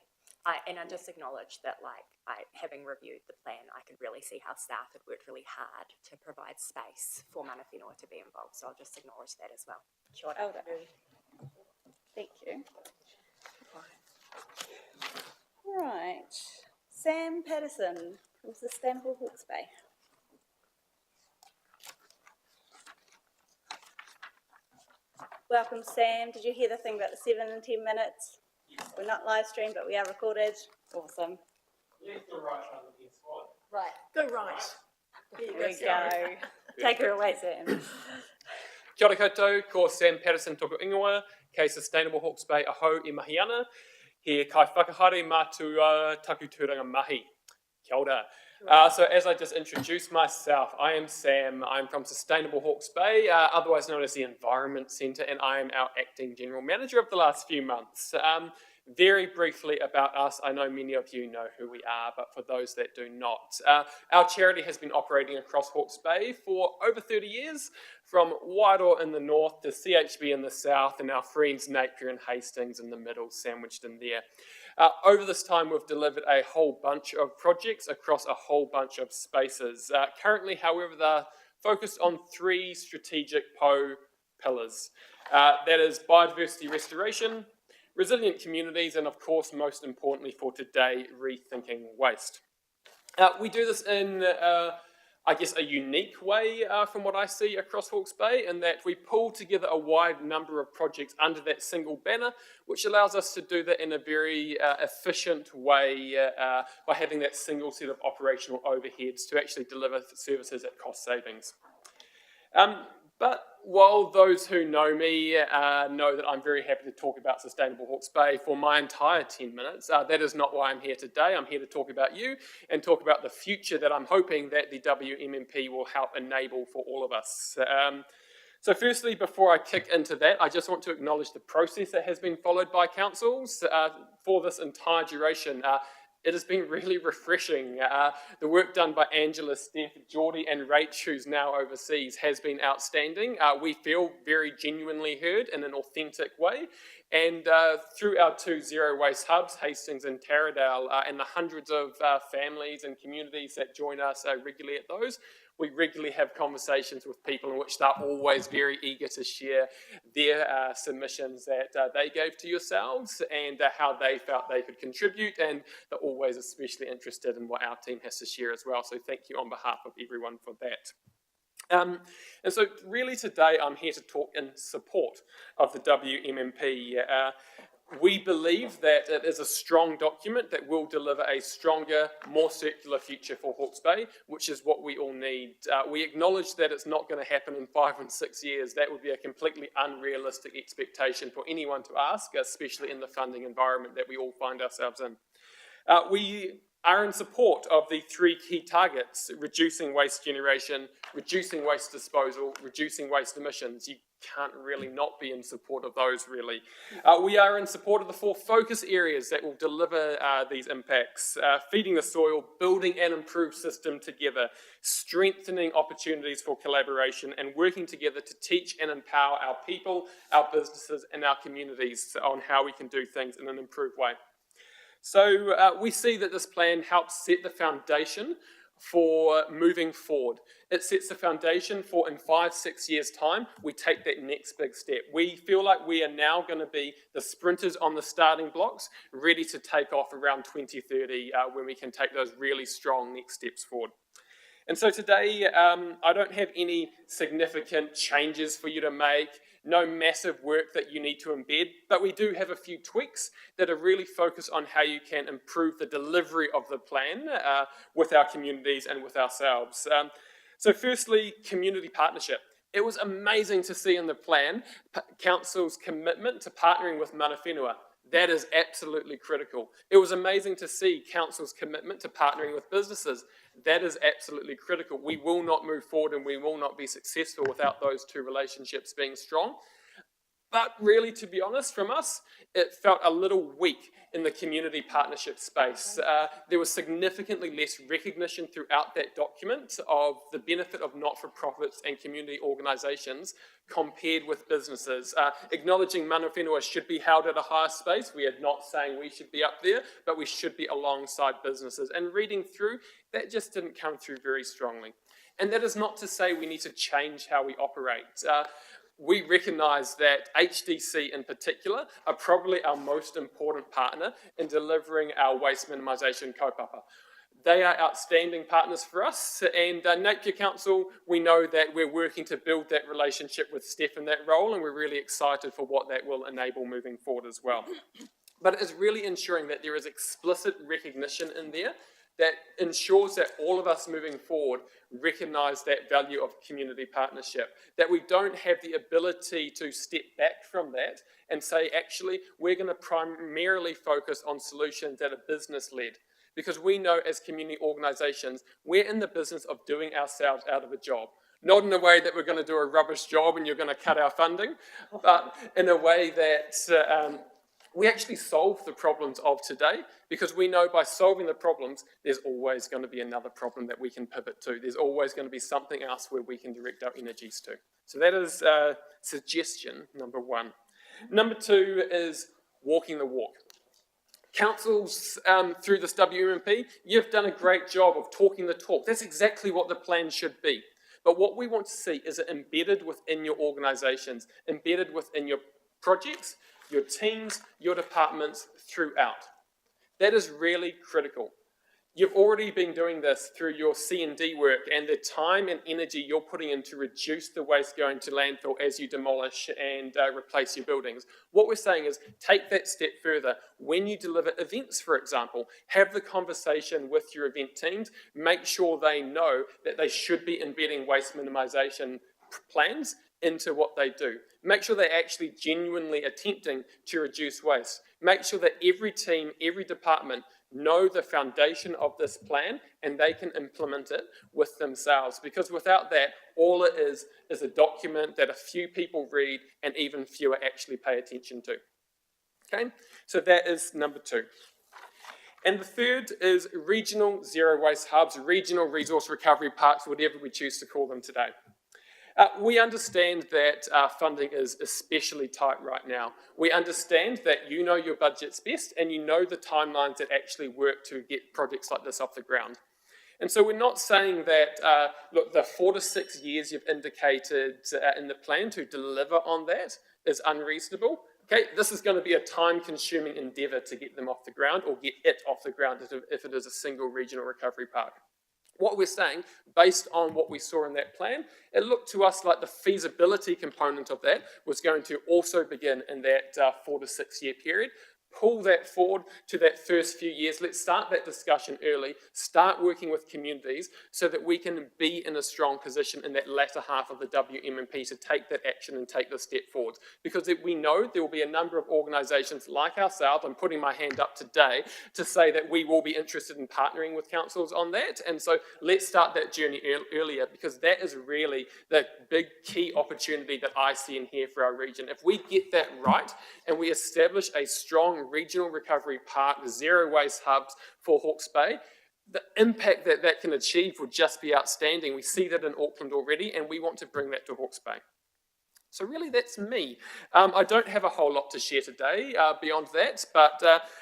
Speaker 10: And I just acknowledge that, having reviewed the plan, I could really see how staff had worked really hard to provide space for mana whenua to be involved. So I'll just acknowledge that as well. Kia ora.
Speaker 1: Oh, thank you. Right, Sam Patterson from Sustainable Hawke's Bay. Welcome, Sam. Did you hear the thing about the 7 and 10 minutes? We're not live streamed, but we are recorded. Awesome.
Speaker 11: Right, go right. There you
Speaker 1: There we go. Take her away, Sam.
Speaker 12: Kia ora koutou, ko Sam Patterson toko ingoa, kei Sustainable Hawke's Bay aho I mahi ana, he kai whakahaere mātua taku tūranga mahi. Kia ora. So as I just introduced myself, I am Sam, I'm from Sustainable Hawke's Bay, otherwise known as the Environment Centre, and I am our Acting General Manager of the last few months. Very briefly about us, I know many of you know who we are, but for those that do not, our charity has been operating across Hawke's Bay for over 30 years, from Wairoa in the north to CHB in the south, and our friends Napier and Hastings in the middle, sandwiched in there. Over this time, we've delivered a whole bunch of projects across a whole bunch of spaces. Currently, however, they're focused on 3 strategic PO pillars. That is biodiversity restoration, resilient communities, and of course, most importantly for today, rethinking waste. We do this in, I guess, a unique way from what I see across Hawke's Bay, in that we pull together a wide number of projects under that single banner, which allows us to do that in a very efficient way by having that single set of operational overheads to actually deliver services at cost savings. But while those who know me know that I'm very happy to talk about Sustainable Hawke's Bay for my entire 10 minutes, that is not why I'm here today. I'm here to talk about you and talk about the future that I'm hoping that the WMMP will help enable for all of us. So firstly, before I kick into that, I just want to acknowledge the process that has been followed by councils for this entire duration. It has been really refreshing. The work done by Angela, Steph, Geordie and Rach, who's now overseas, has been outstanding. We feel very genuinely heard in an authentic way. And through our 2 zero waste hubs, Hastings and Taradale, and the hundreds of families and communities that join us regularly at those, we regularly have conversations with people in which they're always very eager to share their submissions that they gave to yourselves and how they felt they could contribute, and they're always especially interested in what our team has to share as well. So thank you on behalf of everyone for that. And so really today I'm here to talk in support of the WMMP. We believe that it is a strong document that will deliver a stronger, more circular future for Hawke's Bay, which is what we all need. We acknowledge that it's not going to happen in 5 and 6 years. That would be a completely unrealistic expectation for anyone to ask, especially in the funding environment that we all find ourselves in. We are in support of the 3 key targets: reducing waste generation, reducing waste disposal, reducing waste emissions. You can't really not be in support of those, really. We are in support of the 4 focus areas that will deliver these impacts: feeding the soil, building an improved system together, strengthening opportunities for collaboration, and working together to teach and empower our people, our businesses, and our communities on how we can do things in an improved way. So we see that this plan helps set the foundation for moving forward. It sets the foundation for in 5-6 years' time, we take that next big step. We feel like we are now going to be the sprinters on the starting blocks, ready to take off around 2030 when we can take those really strong next steps forward. And so today, I don't have any significant changes for you to make, no massive work that you need to embed, but we do have a few tweaks that are really focused on how you can improve the delivery of the plan with our communities and with ourselves. So firstly, community partnership. It was amazing to see in the plan Council's commitment to partnering with mana whenua. That is absolutely critical. It was amazing to see Council's commitment to partnering with businesses. That is absolutely critical. We will not move forward and we will not be successful without those two relationships being strong. But really, to be honest, from us, it felt a little weak in the community partnership space. There was significantly less recognition throughout that document of the benefit of not-for-profits and community organisations compared with businesses. Acknowledging mana whenua should be held at a higher space. We are not saying we should be up there, but we should be alongside businesses. And reading through, that just didn't come through very strongly. And that is not to say we need to change how we operate. We recognise that HDC in particular are probably our most important partner in delivering our waste minimisation kaupapa. They are outstanding partners for us, and Napier Council, we know that we're working to build that relationship with Steph in that role, and we're really excited for what that will enable moving forward as well. But it is really ensuring that there is explicit recognition in there that ensures that all of us moving forward recognise that value of community partnership, that we don't have the ability to step back from that and say, actually, we're going to primarily focus on solutions that are business-led. Because we know as community organisations, we're in the business of doing ourselves out of a job. Not in a way that we're going to do a rubbish job and you're going to cut our funding, but in a way that we actually solve the problems of today, because we know by solving the problems, there's always going to be another problem that we can pivot to. There's always going to be something else where we can direct our energies to. So that is suggestion number one. Number two is walking the walk. Councils, through this WMP, you've done a great job of talking the talk. That's exactly what the plan should be. But what we want to see is it embedded within your organisations, embedded within your projects, your teams, your departments throughout. That is really critical. You've already been doing this through your C&D work and the time and energy you're putting in to reduce the waste going to landfill as you demolish and replace your buildings. What we're saying is take that step further. When you deliver events, for example, have the conversation with your event teams, make sure they know that they should be embedding waste minimisation plans into what they do. Make sure they're actually genuinely attempting to reduce waste. Make sure that every team, every department know the foundation of this plan and they can implement it with themselves. Because without that, all it is a document that a few people read and even fewer actually pay attention to. Okay, so that is number two. And the third is regional zero waste hubs, regional resource recovery parks, whatever we choose to call them today. We understand that funding is especially tight right now. We understand that you know your budgets best and you know the timelines that actually work to get projects like this off the ground. And so we're not saying that, look, the 4 to 6 years you've indicated in the plan to deliver on that is unreasonable. Okay, this is going to be a time-consuming endeavour to get them off the ground or get it off the ground if it is a single regional recovery park. What we're saying, based on what we saw in that plan, it looked to us like the feasibility component of that was going to also begin in that 4 to 6 year period. Pull that forward to that first few years. Let's start that discussion early, start working with communities so that we can be in a strong position in that latter half of the WMP to take that action and take the step forward. Because we know there will be a number of organisations like ourselves, I'm putting my hand up today, to say that we will be interested in partnering with councils on that. And so let's start that journey earlier, because that is really the big key opportunity that I see in here for our region. If we get that right and we establish a strong regional recovery park, zero waste hubs for Hawke's Bay, the impact that that can achieve would just be outstanding. We see that in Auckland already, and we want to bring that to Hawke's Bay. So really, that's me. I don't have a whole lot to share today beyond that, but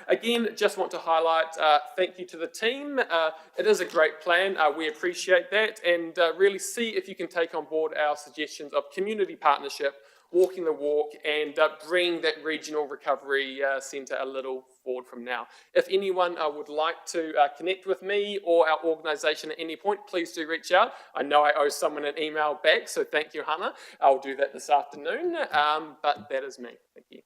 Speaker 12: again, just want to highlight thank you to the team. It is a great plan. We appreciate that, and really see if you can take on board our suggestions of community partnership, walking the walk, and bring that regional recovery centre a little forward from now. If anyone would like to connect with me or our organisation at any point, please do reach out. I know I owe someone an email back, so thank you, Hannah. I'll do that this afternoon, but that is me. Thank you.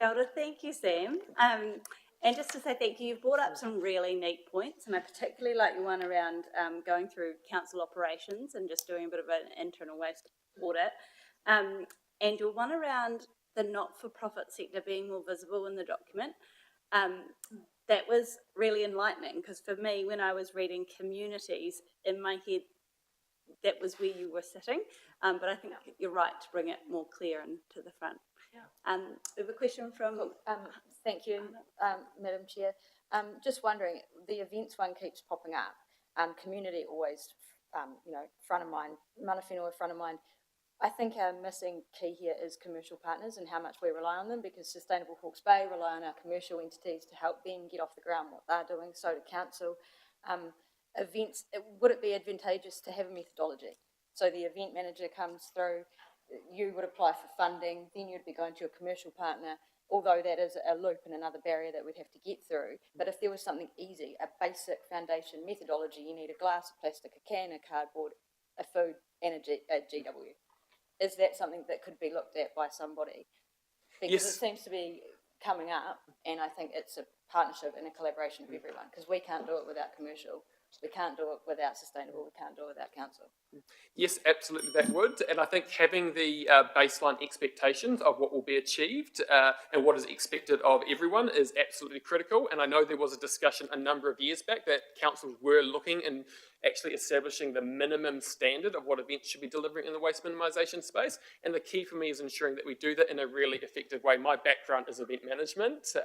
Speaker 1: Elder, thank you, Sam. And just to say thank you, you've brought up some really neat points, and I particularly like the one around going through council operations and just doing a bit of an internal waste audit. And your one around the not-for-profit sector being more visible in the document, that was really enlightening, because for me, when I was reading communities, in my head, that was where you were sitting. But I think you're right to bring it more clear and to the front. We have a question from...
Speaker 4: Thank you, Madam Chair. Just wondering, the events one keeps popping up. Community always, front of mind, mana whenua front of mind. I think our missing key here is commercial partners and how much we rely on them, because Sustainable Hawke's Bay rely on our commercial entities to help them get off the ground what they're doing, so do council. Events, would it be advantageous to have a methodology? So the event manager comes through, you would apply for funding, then you'd be going to a commercial partner, although that is a loop and another barrier that we'd have to get through. But if there was something easy, a basic foundation methodology, you need a glass, a plastic, a can, a cardboard, a food, and a GW. Is that something that could be looked at by somebody? Because
Speaker 12: Yes.
Speaker 4: it seems to be coming up, and I think it's a partnership and a collaboration of everyone, because we can't do it without commercial, we can't do it without sustainable, we can't do it without council.
Speaker 12: Yes, absolutely, that would. And I think having the baseline expectations of what will be achieved and what is expected of everyone is absolutely critical. And I know there was a discussion a number of years back that councils were looking and actually establishing the minimum standard of what events should be delivering in the waste minimisation space. And the key for me is ensuring that we do that in a really effective way. My background is event management,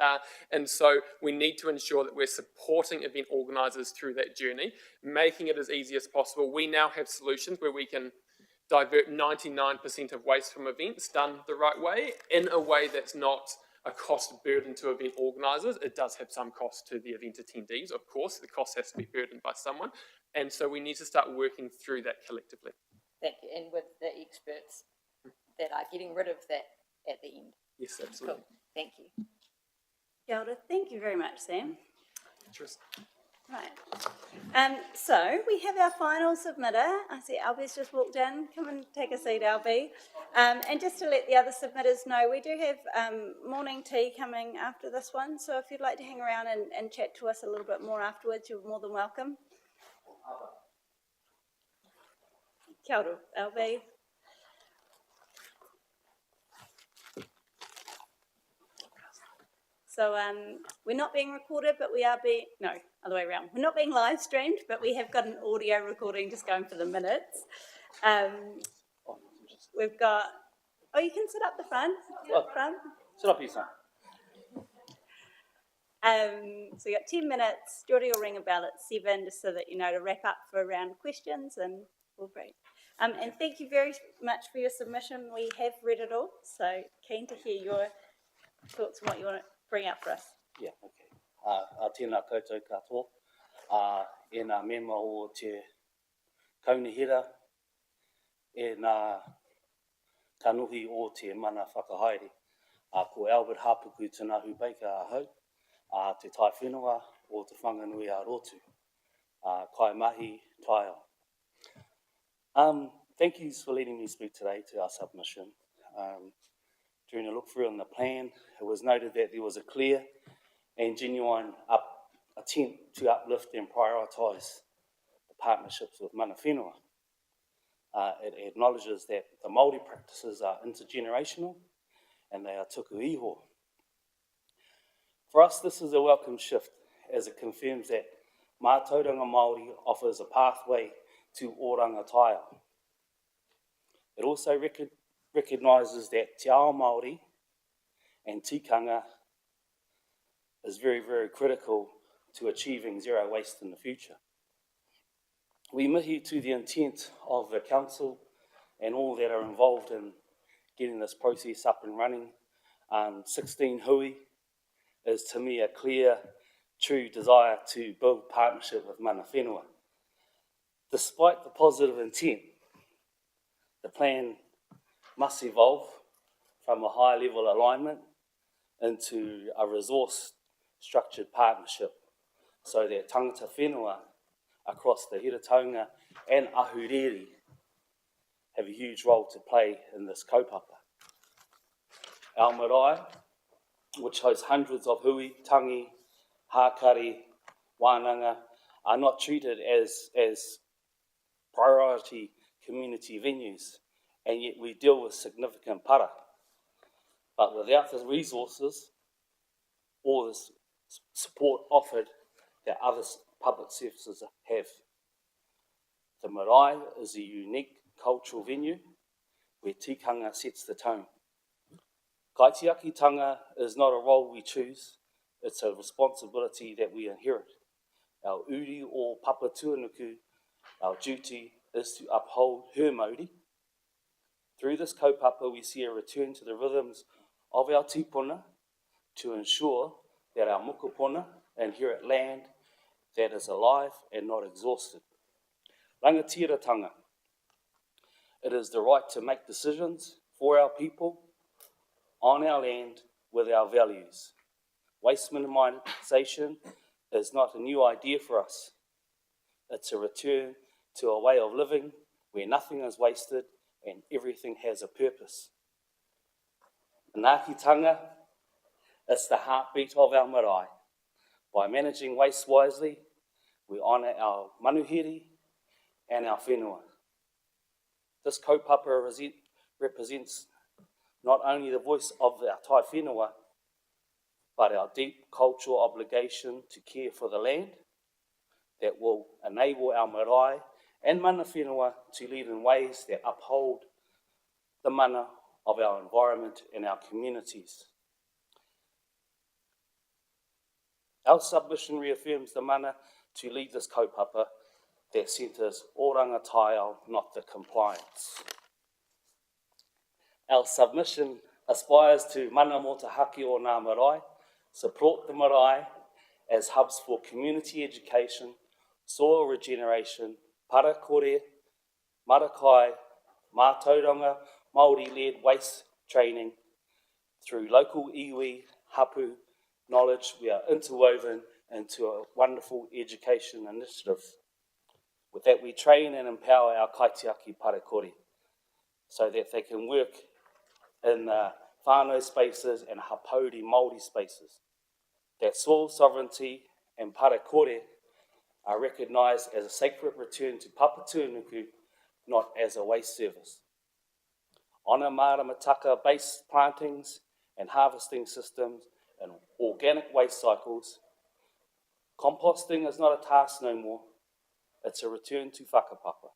Speaker 12: and so we need to ensure that we're supporting event organisers through that journey, making it as easy as possible. We now have solutions where we can divert 99% of waste from events done the right way, in a way that's not a cost burden to event organisers. It does have some cost to the event attendees, of course. The cost has to be burdened by someone. And so we need to start working through that collectively.
Speaker 4: Thank you, and with the experts that are getting rid of that at the end.
Speaker 12: Yes, absolutely.
Speaker 4: Cool. Thank you.
Speaker 1: Kia ora. Thank you very much, Sam.
Speaker 12: Interesting.
Speaker 1: Right. So we have our final submitter. I see Albie's just walked in. Come and take a seat, Albie. And just to let the other submitters know, we do have morning tea coming after this one. So if you'd like to hang around and chat to us a little bit more afterwards, you're more than welcome. Kia ora, Albie. So we're not being recorded, but we are being, no, other way around. We're not being live streamed, but we have got an audio recording just going for the minutes. We've got, oh, you can sit up the front. Sit up front.
Speaker 5: Sit up here, son.
Speaker 1: So we got 10 minutes. Geordie will ring a bell at 7, just so that you know to wrap up for a round of questions, and we'll break. And thank you very much for your submission. We have read it all, so keen to hear your thoughts on what you want to bring up for us.
Speaker 13: Yeah, okay. Tēnā koutou katoa. E nā mema o te kaunihira, e nā tanuhi o te mana whakahaere. Ko Albert Hapuku Tanahu Baker ahau, te tai whenua o te whanganui a Rotu. Kai mahi taio. Thank you for letting me speak today to our submission. During a look through on the plan, it was noted that there was a clear and genuine attempt to uplift and prioritise the partnerships with mana whenua. It acknowledges that the Māori practices are intergenerational and they are tuku iho. For us, this is a welcome shift, as it confirms that Mātauranga Māori offers a pathway to oranga taio. It also recognises that te ao Māori and tikanga is very, very critical to achieving zero waste in the future. We mihi to the intent of the council and all that are involved in getting this process up and running. 16 hui is to me a clear, true desire to build partnership with mana whenua. Despite the positive intent, the plan must evolve from a high level alignment into a resource structured partnership so that tangata whenua across the Heretaunga and Ahuriri have a huge role to play in this kaupapa. Our marae, which hosts hundreds of hui, tangi, hākari, wānanga, are not treated as priority community venues, and yet we deal with significant para. But without the resources or the support offered that other public services have. The marae is a unique cultural venue where tikanga sets the tone. Kaitiakitanga is not a role we choose, it's a responsibility that we inherit. Our uri o Papa Tuanuku, our duty is to uphold her mauri. Through this kaupapa, we see a return to the rhythms of our tipuna to ensure that our mokopuna inherit land that is alive and not exhausted. Rangatiratanga. It is the right to make decisions for our people on our land with our values. Waste minimisation is not a new idea for us. It's a return to a way of living where nothing is wasted and everything has a purpose. Anakitanga is the heartbeat of our marae. By managing waste wisely, we honour our manuhiri and our whenua. This kaupapa represents not only the voice of our tai whenua, but our deep cultural obligation to care for the land that will enable our marae and mana whenua to lead in ways that uphold the mana of our environment and our communities. Our submission reaffirms the mana to lead this kaupapa that centres oranga taiao, not the compliance. Our submission aspires to mana motahaki o ngā marae, support the marae as hubs for community education, soil regeneration, parakore, marakai, mātauranga, Māori-led waste training. Through local iwi, hapu, knowledge, we are interwoven into a wonderful education initiative. With that, we train and empower our kaitiaki parakore so that they can work in whānau spaces and hapauri Māori spaces. That soil sovereignty and parakore are recognised as a sacred return to Papa Tuanuku, not as a waste service. Honour maramataka-based plantings and harvesting systems and organic waste cycles. Composting is not a task no more, it's a return to whakapapa.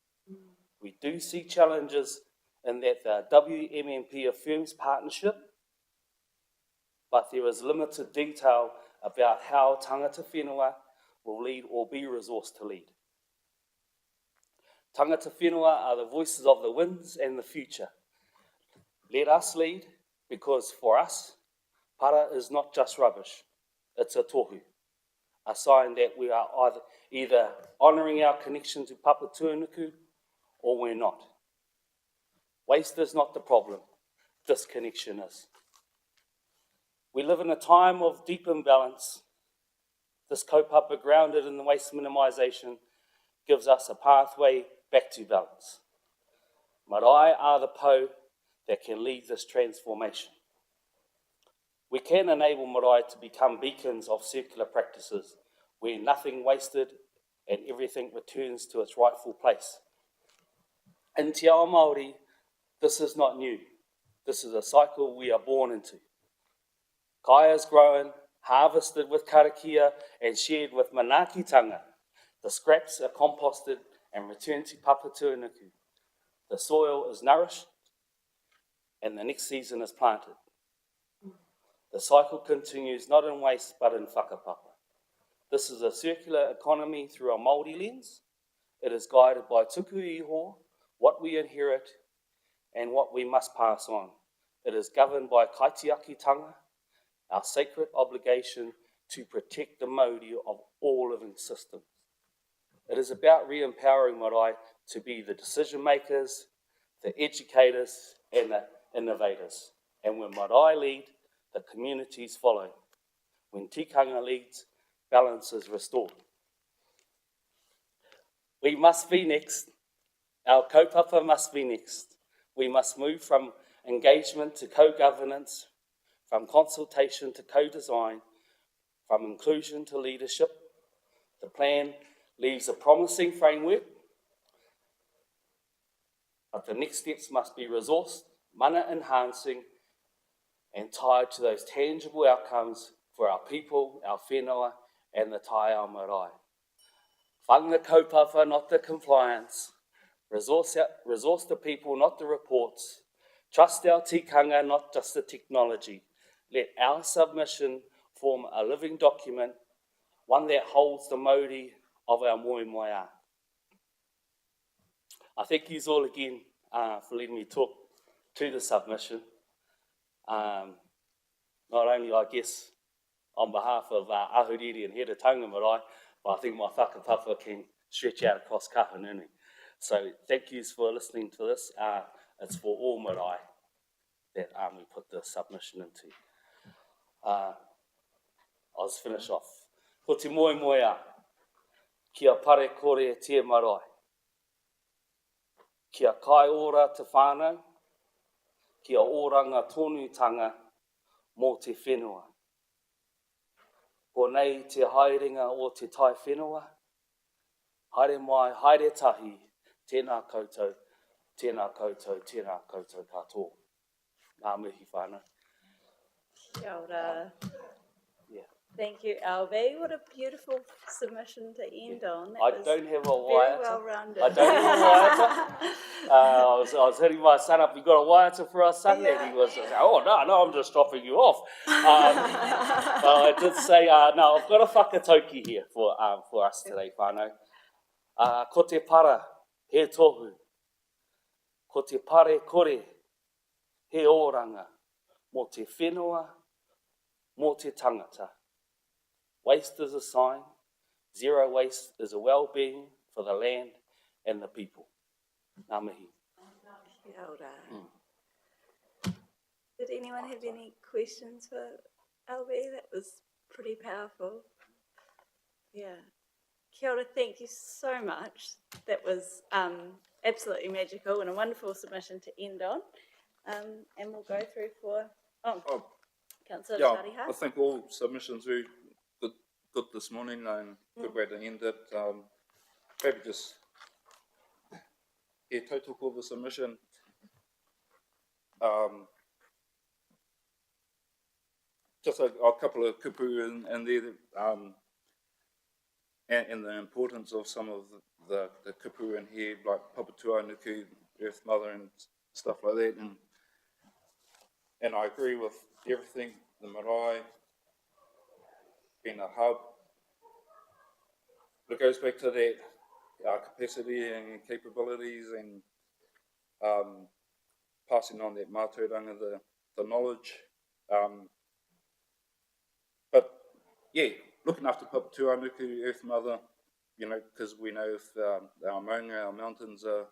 Speaker 13: We do see challenges in that the WMMP affirms partnership, but there is limited detail about how tangata whenua will lead or be resourced to lead. Tangata whenua are the voices of the winds and the future. Let us lead, because for us, para is not just rubbish, it's a tohu, a sign that we are either honouring our connection to Papa Tuanuku or we're not. Waste is not the problem, disconnection is. We live in a time of deep imbalance. This kaupapa, grounded in the waste minimisation, gives us a pathway back to balance. Marae are the po that can lead this transformation. We can enable marae to become beacons of circular practices where nothing wasted and everything returns to its rightful place. In Te Ao Māori, this is not new. This is a cycle we are born into. Kaya is grown, harvested with karakia and shared with manakitanga. The scraps are composted and returned to Papa Tuanuku. The soil is nourished and the next season is planted. The cycle continues not in waste but in whakapapa. This is a circular economy through a Māori lens. It is guided by tuku iho, what we inherit and what we must pass on. It is governed by kaitiakitanga, our sacred obligation to protect the mauri of all living systems. It is about re-empowering marae to be the decision makers, the educators, and the innovators. And when marae lead, the communities follow. When tikanga leads, balance is restored. We must be next. Our kaupapa must be next. We must move from engagement to co-governance, from consultation to co-design, from inclusion to leadership. The plan leaves a promising framework, but the next steps must be resourced, mana enhancing, and tied to those tangible outcomes for our people, our whenua, and the tai ao marae. Whanga kaupapa, not the compliance. Resource the people, not the reports. Trust our tikanga, not just the technology. Let our submission form a living document, one that holds the mauri of our moemoeā. I thank you all again for letting me talk to the submission. Not only, I guess, on behalf of Ahuriri and Heretaunga Marae, but I think my whakapapa can stretch out across Kahungunu. So thank you for listening to this. It's for all marae that we put the submission into. I'll just finish off. Ko te moe moea, kia pare kore e te marae. Kia kai ora te whānau, kia oranga tōnutanga mō te whenua. Ko nei te haerenga o te tai whenua, haere mai, haere tahi, tēnā koutou, tēnā koutou, tēnā koutou katoa. Ngā mihi whānau.
Speaker 1: Kia ora.
Speaker 13: Yeah.
Speaker 1: Thank you, Albie. What a beautiful submission to end on. That
Speaker 13: I
Speaker 1: was
Speaker 13: don't have a
Speaker 1: very
Speaker 13: waiata.
Speaker 1: well-rounded.
Speaker 13: I don't have a waiata. I was hitting my son up, you got a waiata for us Sunday?
Speaker 1: Yeah.
Speaker 13: And he was like, oh, no, I'm just dropping you off. But I did say, no, I've got a whakatauki here for us today, whānau. Ko te para, he tohu. Ko te pare kore, he oranga. Mō te whenua, mō te tangata. Waste is a sign. Zero waste is a well-being for the land and the people. Ngā mihi.
Speaker 1: Kia ora. Did anyone have any questions for Albie? That was pretty powerful. Yeah. Kia ora, thank you so much. That was absolutely magical and a wonderful submission to end on. And we'll go through for, Councillor
Speaker 2: Yeah,
Speaker 1: Tariha.
Speaker 2: I think all submissions were good this morning and good way to end it. Maybe just tautoko the submission. Just a couple of kupu in there, and the importance of some of the kupu in here, like Papatūānuku, Earth Mother and stuff like that. And I agree with everything, the marae being a hub. It goes back to that, our capacity and capabilities and passing on that mātauranga, the knowledge. But yeah, looking after Papatūānuku, Earth Mother, you know, because we know if our maunga, our mountains our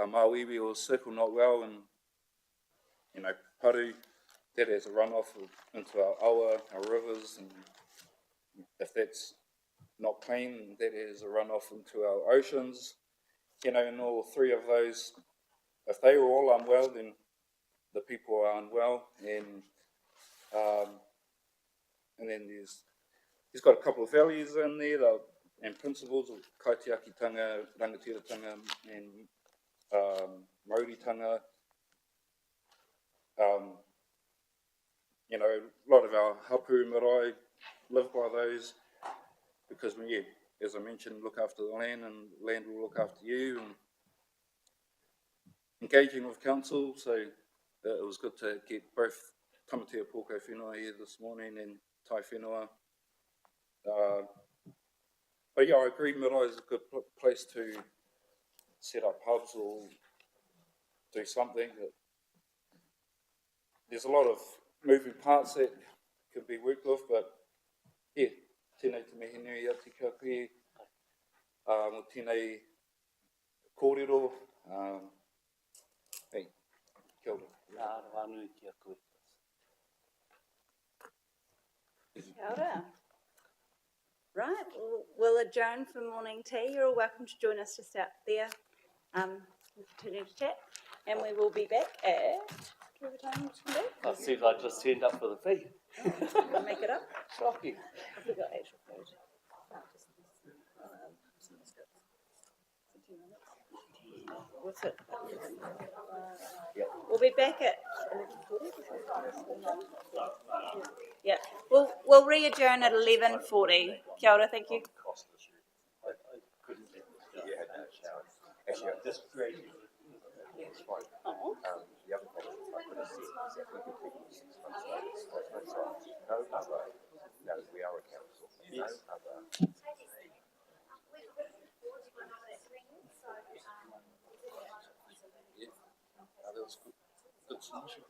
Speaker 2: mauiwi or circle not well, and you know, paru, that has a runoff into our awa, our rivers, and if that's not clean, that has a runoff into our oceans. You know, and all three of those, if they were all unwell, then the people are unwell, and then he's got a couple of values in there and principles of kaitiakitanga, rangatiratanga, and mauritanga. You know, a lot of our hapu marae live by those because, yeah, as I mentioned, look after the land and land will look after you. And engaging with council, so it was good to get both Tamatea Pōkau whenua here this morning and Tai whenua. But yeah, I agree, marae is a good place to set up hubs or do something that there's a lot of moving parts that can be worked with, but yeah, tēnei te mihi nui ati kia koe, mo tēnei kōrero, hei, kia ora.
Speaker 13: Nā rānui kia koe.
Speaker 1: Kia ora. Right, we'll adjourn for morning tea. You're all welcome to join us just out there. We'll continue to chat, and we will be back at, do you have a time to come back?
Speaker 13: I said I just turned up for the fee.
Speaker 1: We'll make it up.
Speaker 13: Shocking.
Speaker 1: Have we got actual food? What's it? We'll be back at 11:40. Yeah, we'll re-adjourn at 11:40. Kia ora, thank you.
Speaker 8: Actually, this created. It's fine. The other problem is I could have said is that we could take these 6 months no other, no, we are a council, no other.
Speaker 2: That was good solution.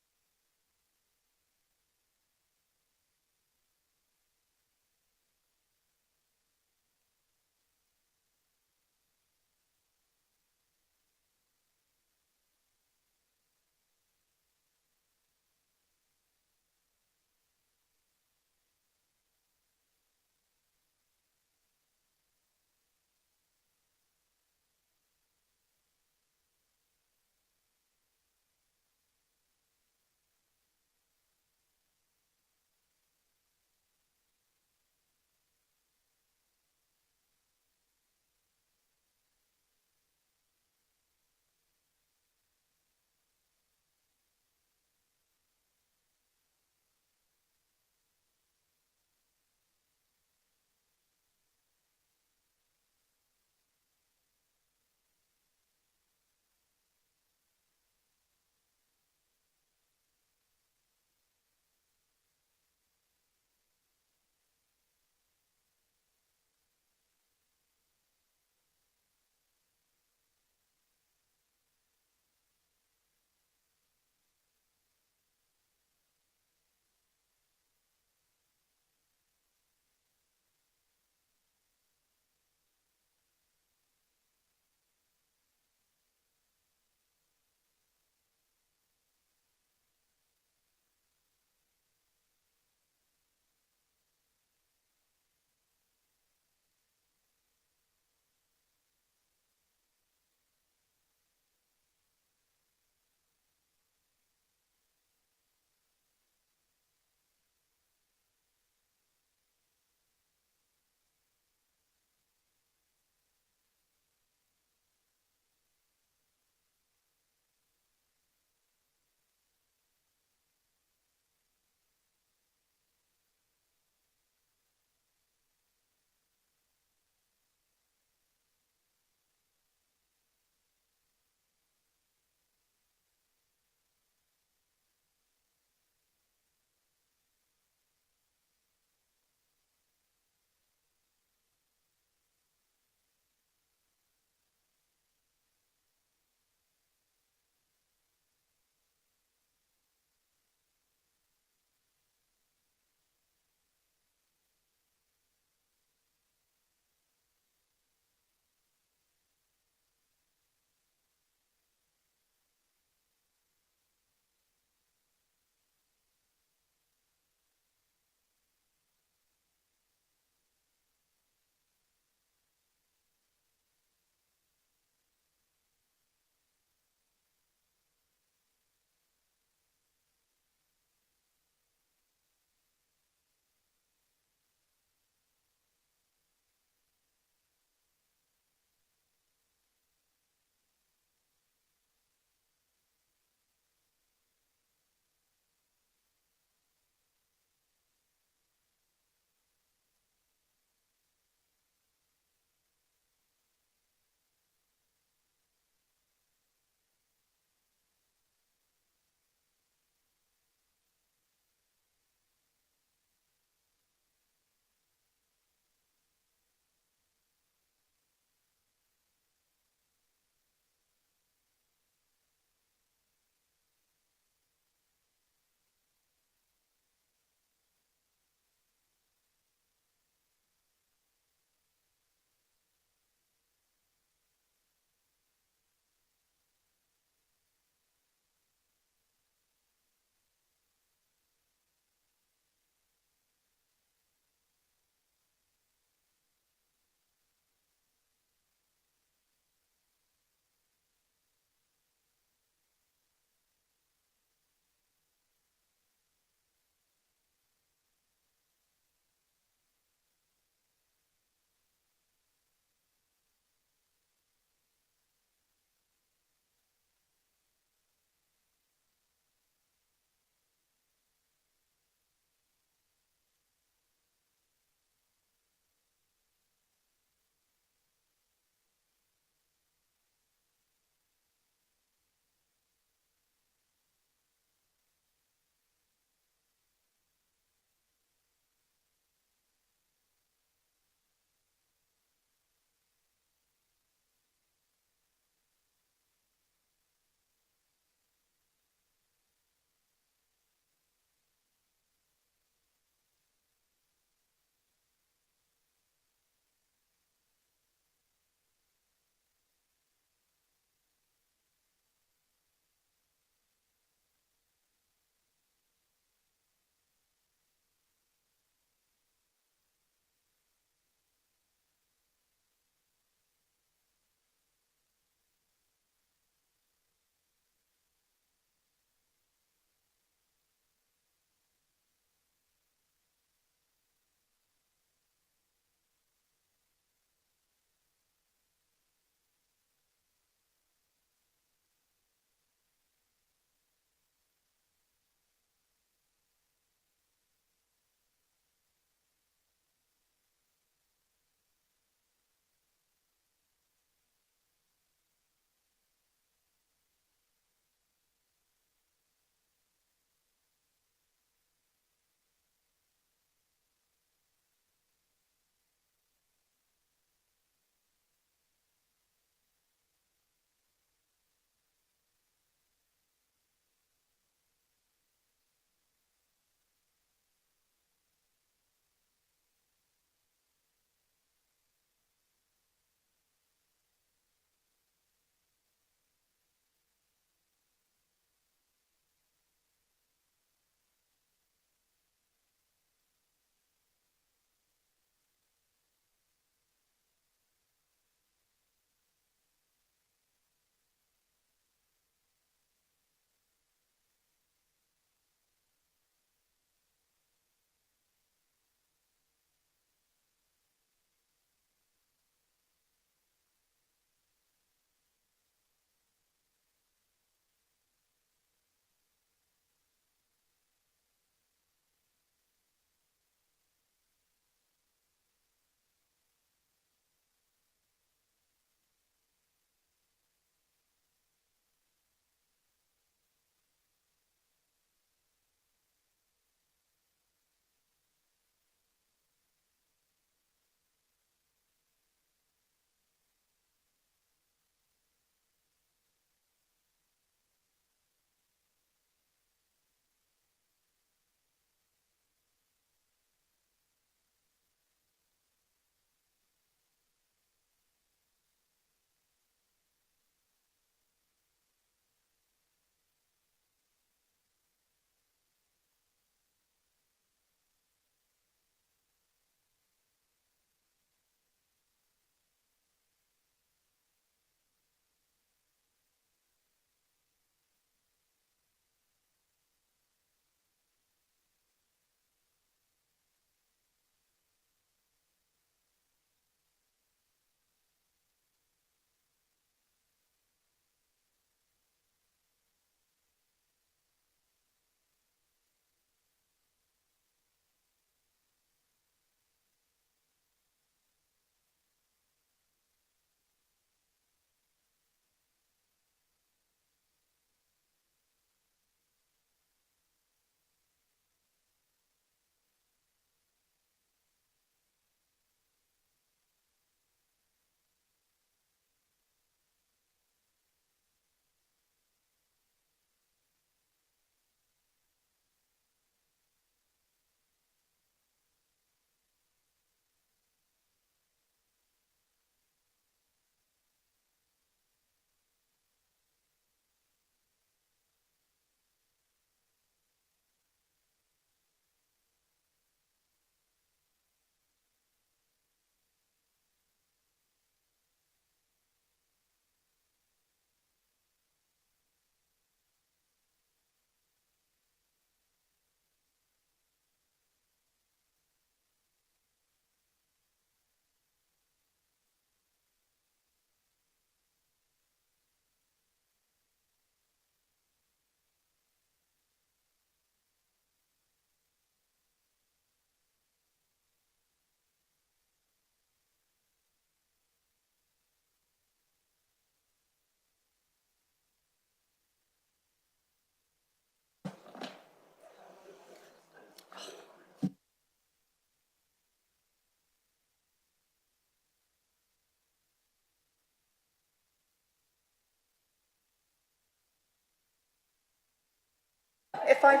Speaker 6: 5.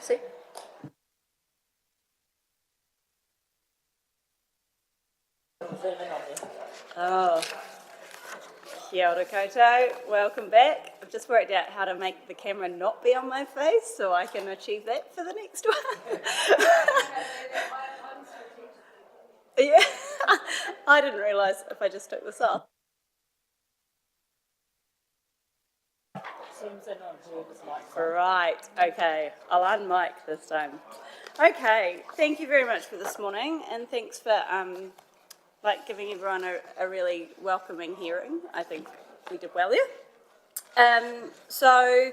Speaker 6: See?
Speaker 1: Oh, kia ora koutou, welcome back. I've just worked out how to make the camera not be on my face so I can achieve that for the next one. Yeah, I didn't realise if I just took this off. Right, okay, I'll unmic this time. Okay, thank you very much for this morning, and thanks for giving everyone a really welcoming hearing. I think we did well there. So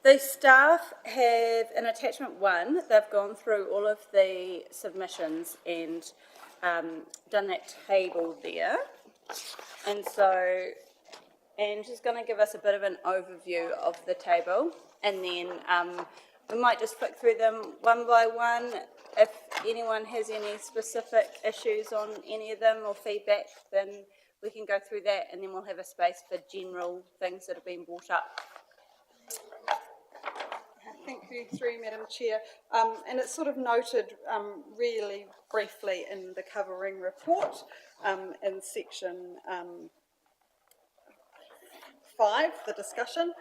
Speaker 1: the staff have, in attachment 1, they've gone through all of the submissions and done that table there. And so Angie's going to give us a bit of an overview of the table, and then we might just flick through them one by one. If anyone has any specific issues on any of them or feedback, then we can go through that, and then we'll have a space for general things that have been brought up.
Speaker 11: Thank you through, Madam Chair. And it's sort of noted really briefly in the covering report in section 5, the discussion.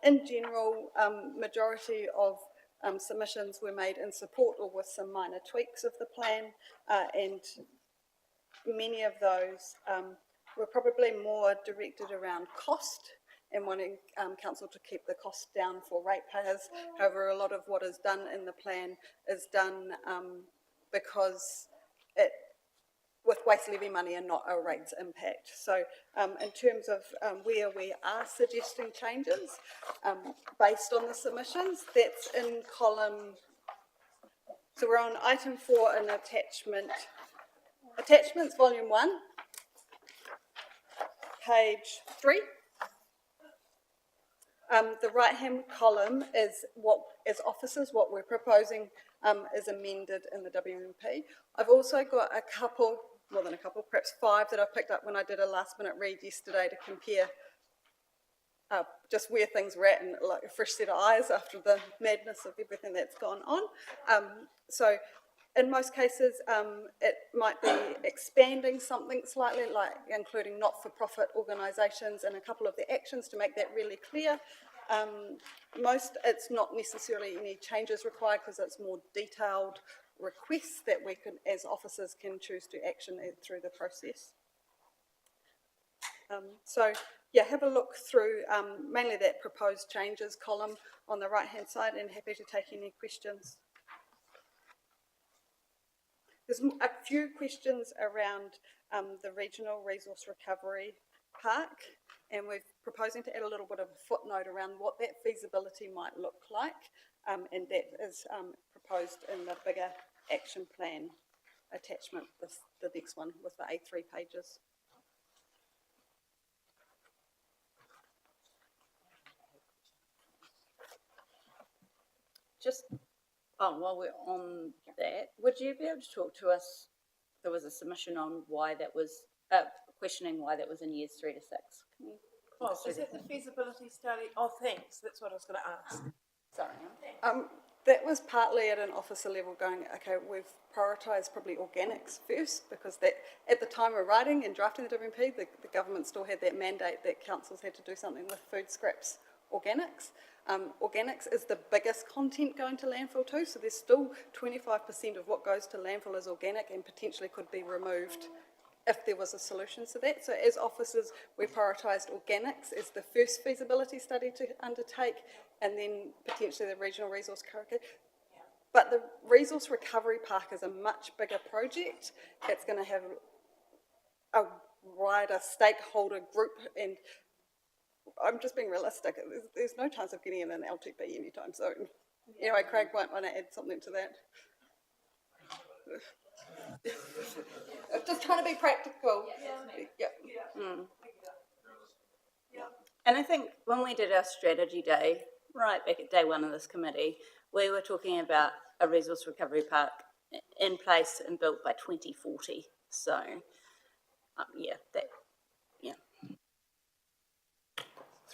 Speaker 11: In general, majority of submissions were made in support or with some minor tweaks of the plan, and many of those were probably more directed around cost and wanting council to keep the cost down for ratepayers. However, a lot of what is done in the plan is done because it with waste levy money and not a rates impact. So in terms of where we are suggesting changes based on the submissions, that's in column, so we're on item 4 in attachments volume 1, page 3. The right-hand column is what, as officers, what we're proposing is amended in the WMP. I've also got a couple, more than a couple, perhaps 5 that I picked up when I did a last-minute read yesterday to compare just where things were at and like a fresh set of eyes after the madness of everything that's gone on. So in most cases, it might be expanding something slightly, like including not-for-profit organisations and a couple of the actions to make that really clear. It's not necessarily any changes required because it's more detailed requests that we can, as officers, can choose to action through the process. So, yeah, have a look through mainly that proposed changes column on the right-hand side, and happy to take any questions. There's a few questions around the regional resource recovery park, and we're proposing to add a little bit of a footnote around what that feasibility might look like, and that is proposed in the bigger action plan attachment, the next one with the A3 pages.
Speaker 1: Just while we're on that, would you be able to talk to us? There was a submission on why that was, questioning why that was in years 3 to 6. Can you
Speaker 11: is that the feasibility study? Oh, thanks. That's what I was going to ask.
Speaker 1: Sorry.
Speaker 11: That was partly at an officer level going, okay, we've prioritised probably organics first, because that at the time of writing and drafting the WMP, the government still had that mandate that councils had to do something with food scraps organics. Organics is the biggest content going to landfill too, so there's still 25% of what goes to landfill is organic and potentially could be removed if there was a solution to that. So as officers, we prioritised organics as the first feasibility study to undertake, and then potentially the regional resource recovery. But the resource recovery park is a much bigger project. It's going to have a wider stakeholder group, and I'm just being realistic. There's no chance of getting in an LTP anytime soon. Anyway, Craig might want to add something to that. Just trying to be practical. Yeah.
Speaker 1: And I think when we did our strategy day, right back at day 1 of this committee, we were talking about a resource recovery park in place and built by 2040. So,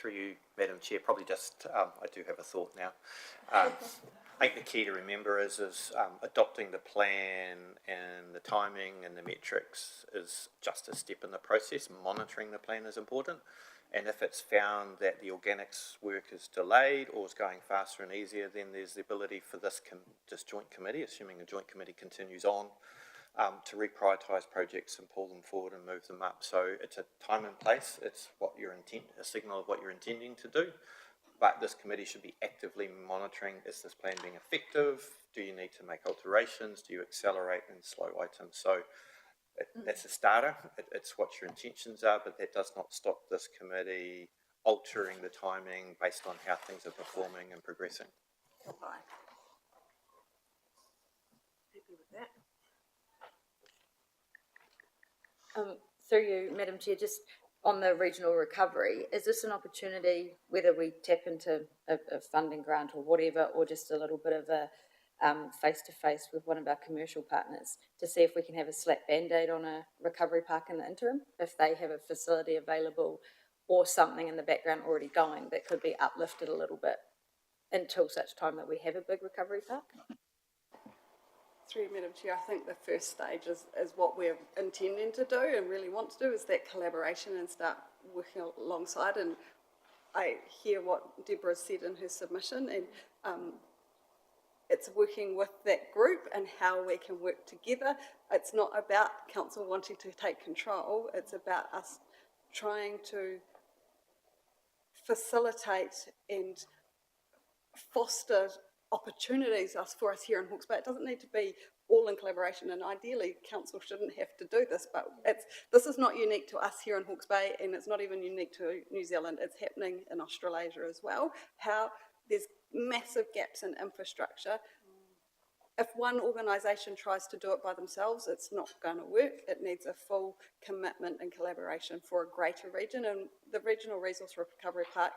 Speaker 14: through you, Madam Chair, probably just, I do have a thought now. I think the key to remember is adopting the plan and the timing and the metrics is just a step in the process. Monitoring the plan is important. And if it's found that the organics work is delayed or is going faster and easier, then there's the ability for this joint committee, assuming the joint committee continues on, to reprioritise projects and pull them forward and move them up. So it's a time and place. It's what a signal of what you're intending to do. But this committee should be actively monitoring, is this plan being effective? Do you need to make alterations? Do you accelerate and slow items? So that's a starter. It's what your intentions are, but that does not stop this committee altering the timing based on how things are performing and progressing.
Speaker 11: Happy with that.
Speaker 4: Through you, Madam Chair, just on the regional recovery, is this an opportunity, whether we tap into a funding grant or whatever, or just a little bit of a face-to-face with one of our commercial partners to see if we can have a slap band-aid on a recovery park in the interim, if they have a facility available or something in the background already going that could be uplifted a little bit until such time that we have a big recovery park?
Speaker 15: Through you, Madam Chair, I think the first stage is what we're intending to do and really want to do is that collaboration and start working alongside. And I hear what Deborah said in her submission, and it's working with that group and how we can work together. It's not about council wanting to take control, it's about us trying to facilitate and foster opportunities for us here in Hawke's Bay. It doesn't need to be all in collaboration, and ideally council shouldn't have to do this, but this is not unique to us here in Hawke's Bay, and it's not even unique to New Zealand. It's happening in Australasia as well. How there's massive gaps in infrastructure. If one organisation tries to do it by themselves, it's not going to work. It needs a full commitment and collaboration for a greater region, and the Regional Resource Recovery Park,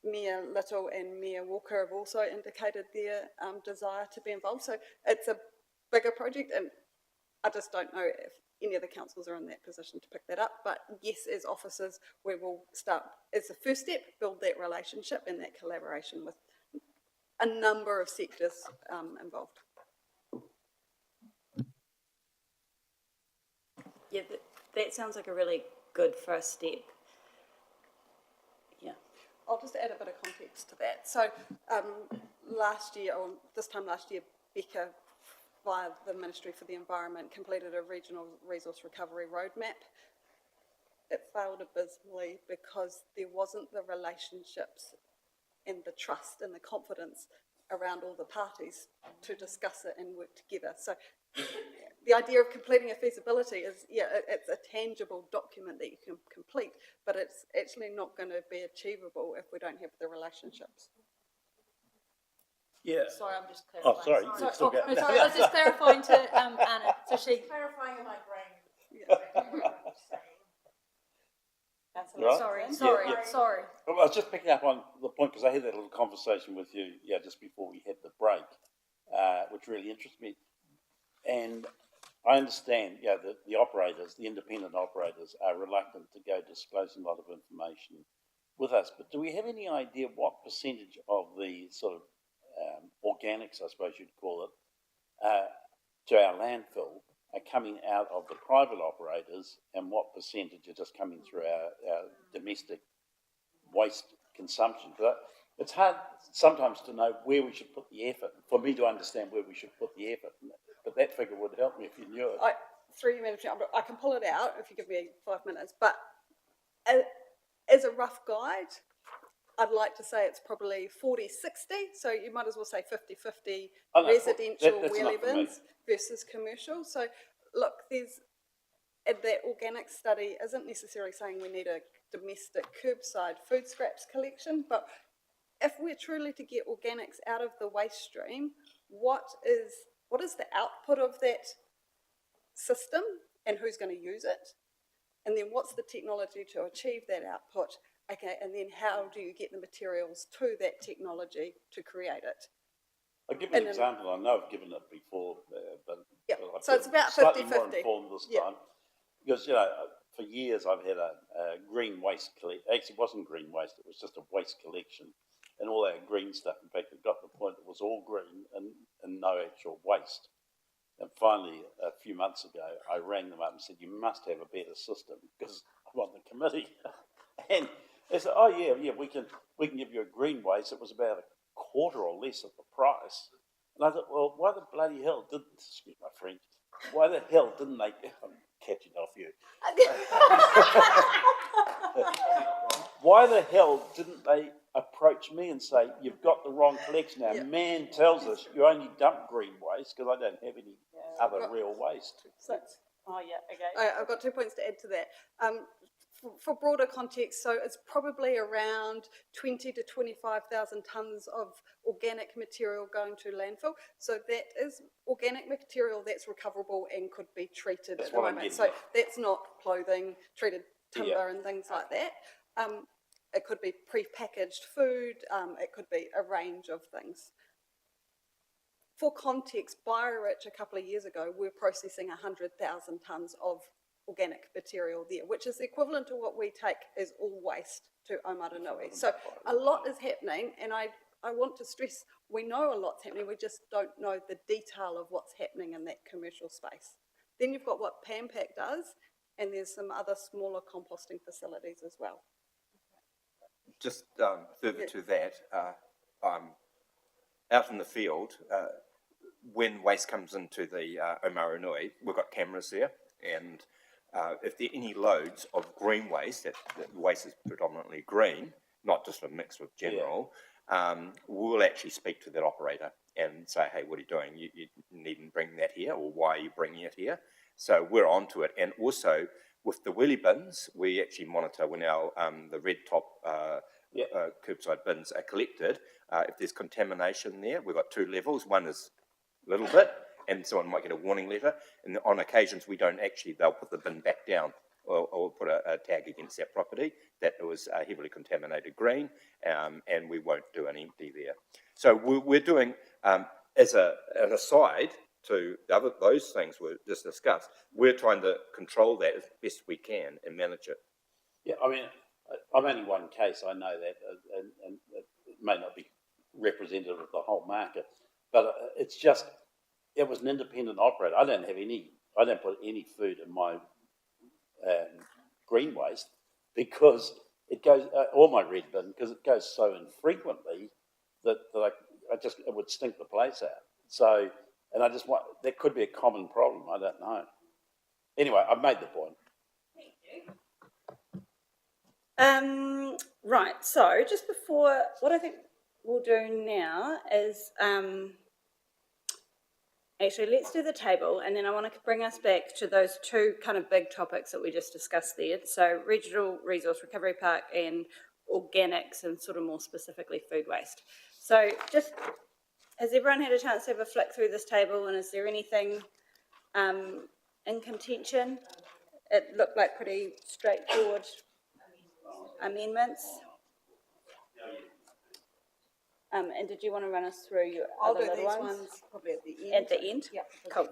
Speaker 15: Mayor Little and Mayor Walker have also indicated their desire to be involved. So it's a bigger project, and I just don't know if any of the councils are in that position to pick that up. But yes, as officers, we will start, as the first step, build that relationship and that collaboration with a number of sectors involved.
Speaker 1: Yeah, that sounds like a really good first step. Yeah.
Speaker 15: I'll just add a bit of context to that. So last year, or this time last year, Becca, via the Ministry for the Environment, completed a regional resource recovery roadmap. It failed abysmally because there wasn't the relationships and the trust and the confidence around all the parties to discuss it and work together. So the idea of completing a feasibility is, yeah, it's a tangible document that you can complete, but it's actually not going to be achievable if we don't have the relationships.
Speaker 5: Yeah.
Speaker 4: Sorry, I'm just clarifying.
Speaker 5: Oh, sorry.
Speaker 4: Sorry, I was just clarifying to Anna. So she
Speaker 11: Clarifying in my brain.
Speaker 15: Yeah.
Speaker 5: Right?
Speaker 4: Sorry.
Speaker 5: Well, I was just picking up on the point because I had that little conversation with you, just before we had the break, which really interests me. And I understand, the operators, the independent operators, are reluctant to go disclosing a lot of information with us. But do we have any idea what percentage of the sort of organics, I suppose you'd call it, to our landfill are coming out of the private operators, and what percentage are just coming through our domestic waste consumption? But it's hard sometimes to know where we should put the effort, for me to understand where we should put the effort. But that figure would help me if you knew it.
Speaker 15: I can pull it out if you give me 5 minutes, but as a rough guide, I'd like to say it's probably 40-60, so you might as well say 50-50 residential wheelie bins versus commercial. So look, that organic study isn't necessarily saying we need a domestic curbside food scraps collection, but if we're truly to get organics out of the waste stream, what is the output of that system and who's going to use it? And then what's the technology to achieve that output? Okay, and then how do you get the materials to that technology to create it?
Speaker 5: I'll give an example. I know I've given it before, but
Speaker 15: yeah.
Speaker 5: I
Speaker 15: So it's about 50-50.
Speaker 5: Slightly more informed this time. Because, for years I've had a green waste actually it wasn't green waste, it was just a waste collection. And all that green stuff, in fact, it got to the point it was all green and no actual waste. And finally, a few months ago, I rang them up and said, you must have a better system because I'm on the committee. And they said, oh yeah, we can give you a green waste. It was about a quarter or less of the price. And I thought, well, why the bloody hell didn't, excuse my French, why the hell didn't they, I'm catching off you. Why the hell didn't they approach me and say, you've got the wrong collection now? Man tells us you only dump green waste because I don't have any other real waste.
Speaker 15: So, I've got 2 points to add to that. For broader context, so it's probably around 20 to 25,000 tonnes of organic material going to landfill. So that is organic material that's recoverable and could be treated at the moment. So that's not clothing, treated timber and things like that. It could be pre-packaged food, it could be a range of things. For context, BioRich a couple of years ago, we were processing 100,000 tonnes of organic material there, which is equivalent to what we take as all waste to Omaranui. So a lot is happening, and I want to stress, we know a lot's happening, we just don't know the detail of what's happening in that commercial space. Then you've got what PAMPAC does, and there's some other smaller composting facilities as well.
Speaker 8: Just further to that, out in the field, when waste comes into the Omaranui, we've got cameras there, and if there are any loads of green waste, that waste is predominantly green, not just a mix with general, we'll actually speak to that operator and say, hey, what are you doing? You needn't bring that here, or why are you bringing it here? So we're onto it. And also, with the wheelie bins, we actually monitor when the red top curbside bins are collected. If there's contamination there, we've got two levels. One is a little bit, and someone might get a warning letter. And on occasions, they'll put the bin back down or put a tag against that property that it was heavily contaminated green, and we won't do an empty there. So we're doing, as an aside to those things we just discussed, we're trying to control that as best we can and manage it.
Speaker 5: Yeah, I mean, I'm only one case, I know that, and it may not be representative of the whole market, but it's just, it was an independent operator. I don't put any food in my green waste because it goes, or my red bin, because it goes so infrequently that it would stink the place out. So, and that could be a common problem, I don't know. Anyway, I've made the point.
Speaker 1: Right, so just before, what I think we'll do now is, actually let's do the table, and then I want to bring us back to those two kind of big topics that we just discussed there. So Regional Resource Recovery Park and organics, and sort of more specifically food waste. So just, has everyone had a chance to have a flick through this table, and is there anything in contention? It looked like pretty straightforward amendments. And did you want to run us through your other little ones?
Speaker 15: Probably at the end.
Speaker 1: At the end?
Speaker 15: Yeah.
Speaker 1: Cool.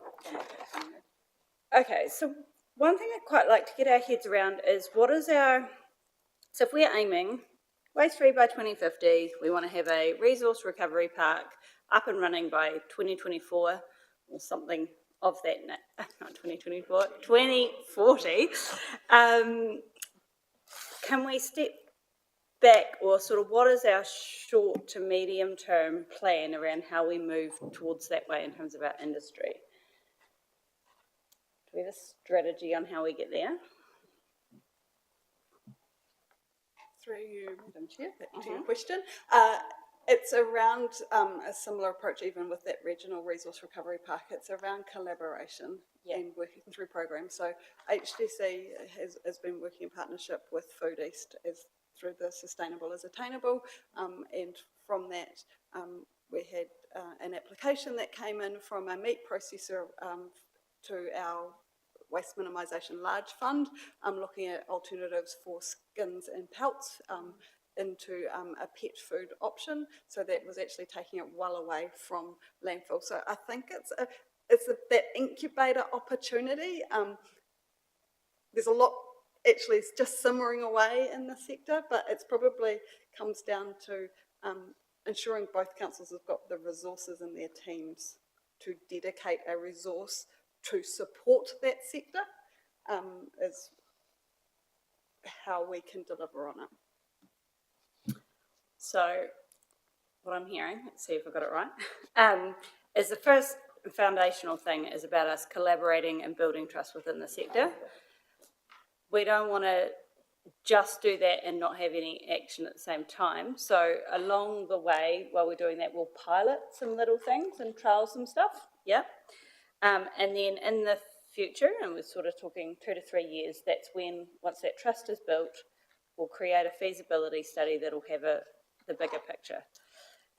Speaker 1: Okay, so one thing I'd quite like to get our heads around is what is our, so if we're aiming waste free by 2050, we want to have a resource recovery park up and running by 2024 or something of that, not 2024, 2040. Can we step back, or sort of what is our short to medium term plan around how we move towards that way in terms of our industry? Do we have a strategy on how we get there?
Speaker 15: Through you, Madam Chair, back to your question. It's around a similar approach even with that Regional Resource Recovery Park. It's around collaboration and working through programs. So HDC has been working in partnership with Food East through the Sustainable is Attainable, and from that we had an application that came in from a meat processor to our Waste Minimisation Large Fund, looking at alternatives for skins and pelts into a pet food option. So that was actually taking it well away from landfill. So I think it's that incubator opportunity. There's a lot actually is just simmering away in the sector, but it's probably comes down to ensuring both councils have got the resources in their teams to dedicate a resource to support that sector, is how we can deliver on it.
Speaker 1: So what I'm hearing, let's see if I got it right, is the first foundational thing is about us collaborating and building trust within the sector. We don't want to just do that and not have any action at the same time. So along the way, while we're doing that, we'll pilot some little things and trial some stuff. Yeah. And then in the future, and we're sort of talking 2 to 3 years, that's when, once that trust is built, we'll create a feasibility study that'll have the bigger picture.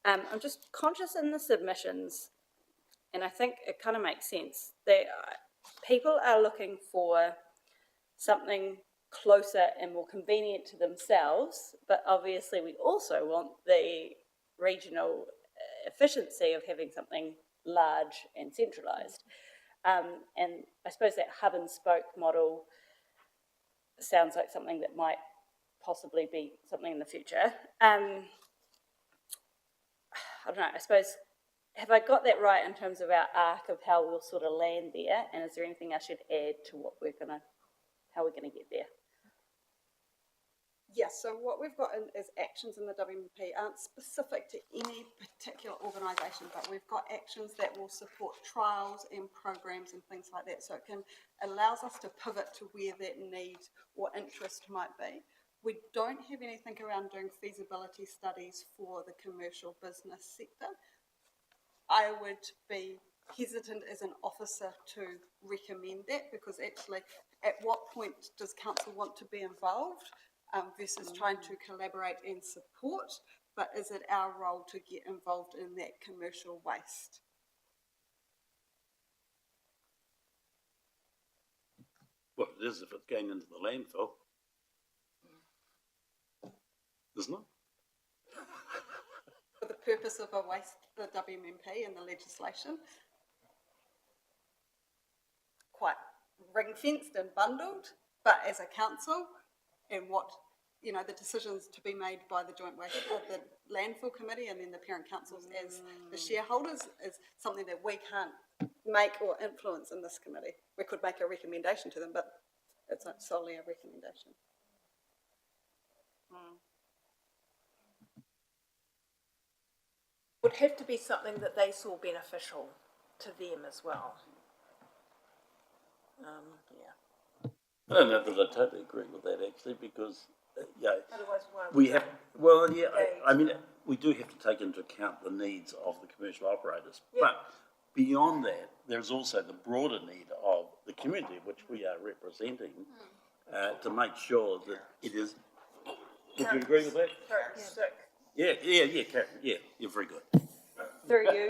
Speaker 1: I'm just conscious in the submissions, and I think it kind of makes sense, that people are looking for something closer and more convenient to themselves, but obviously we also want the regional efficiency of having something large and centralised. And I suppose that hub and spoke model sounds like something that might possibly be something in the future. I don't know, I suppose, have I got that right in terms of our arc of how we'll sort of land there? And is there anything I should add to what how we're gonna get there?
Speaker 15: Yes, so what we've got is actions in the WMP aren't specific to any particular organisation, but we've got actions that will support trials and programs and things like that. So it allows us to pivot to where that need or interest might be. We don't have anything around doing feasibility studies for the commercial business sector. I would be hesitant as an officer to recommend that, because actually at what point does council want to be involved versus trying to collaborate and support, but is it our role to get involved in that commercial waste?
Speaker 5: Well, it is if it's going into the landfill. Isn't it?
Speaker 15: For the purpose of the WMP and the legislation, quite ring-fenced and bundled, but as a council, and what, you know, the decisions to be made by the joint waste of the landfill committee and then the parent councils as the shareholders is something that we can't make or influence in this committee. We could make a recommendation to them, but it's not solely a recommendation.
Speaker 11: Would have to be something that they saw beneficial to them as well. Yeah.
Speaker 5: I don't know that I totally agree with that actually, because,
Speaker 11: Otherwise, why would
Speaker 5: we have, well, yeah,
Speaker 11: engage?
Speaker 5: I mean, we do have to take into account the needs of the commercial operators.
Speaker 11: Yeah.
Speaker 5: But beyond that, there's also the broader need of the community, which we are representing, to make sure that it is. Would you agree with that? Yeah, Karen, yeah, you're very good.
Speaker 1: Through you,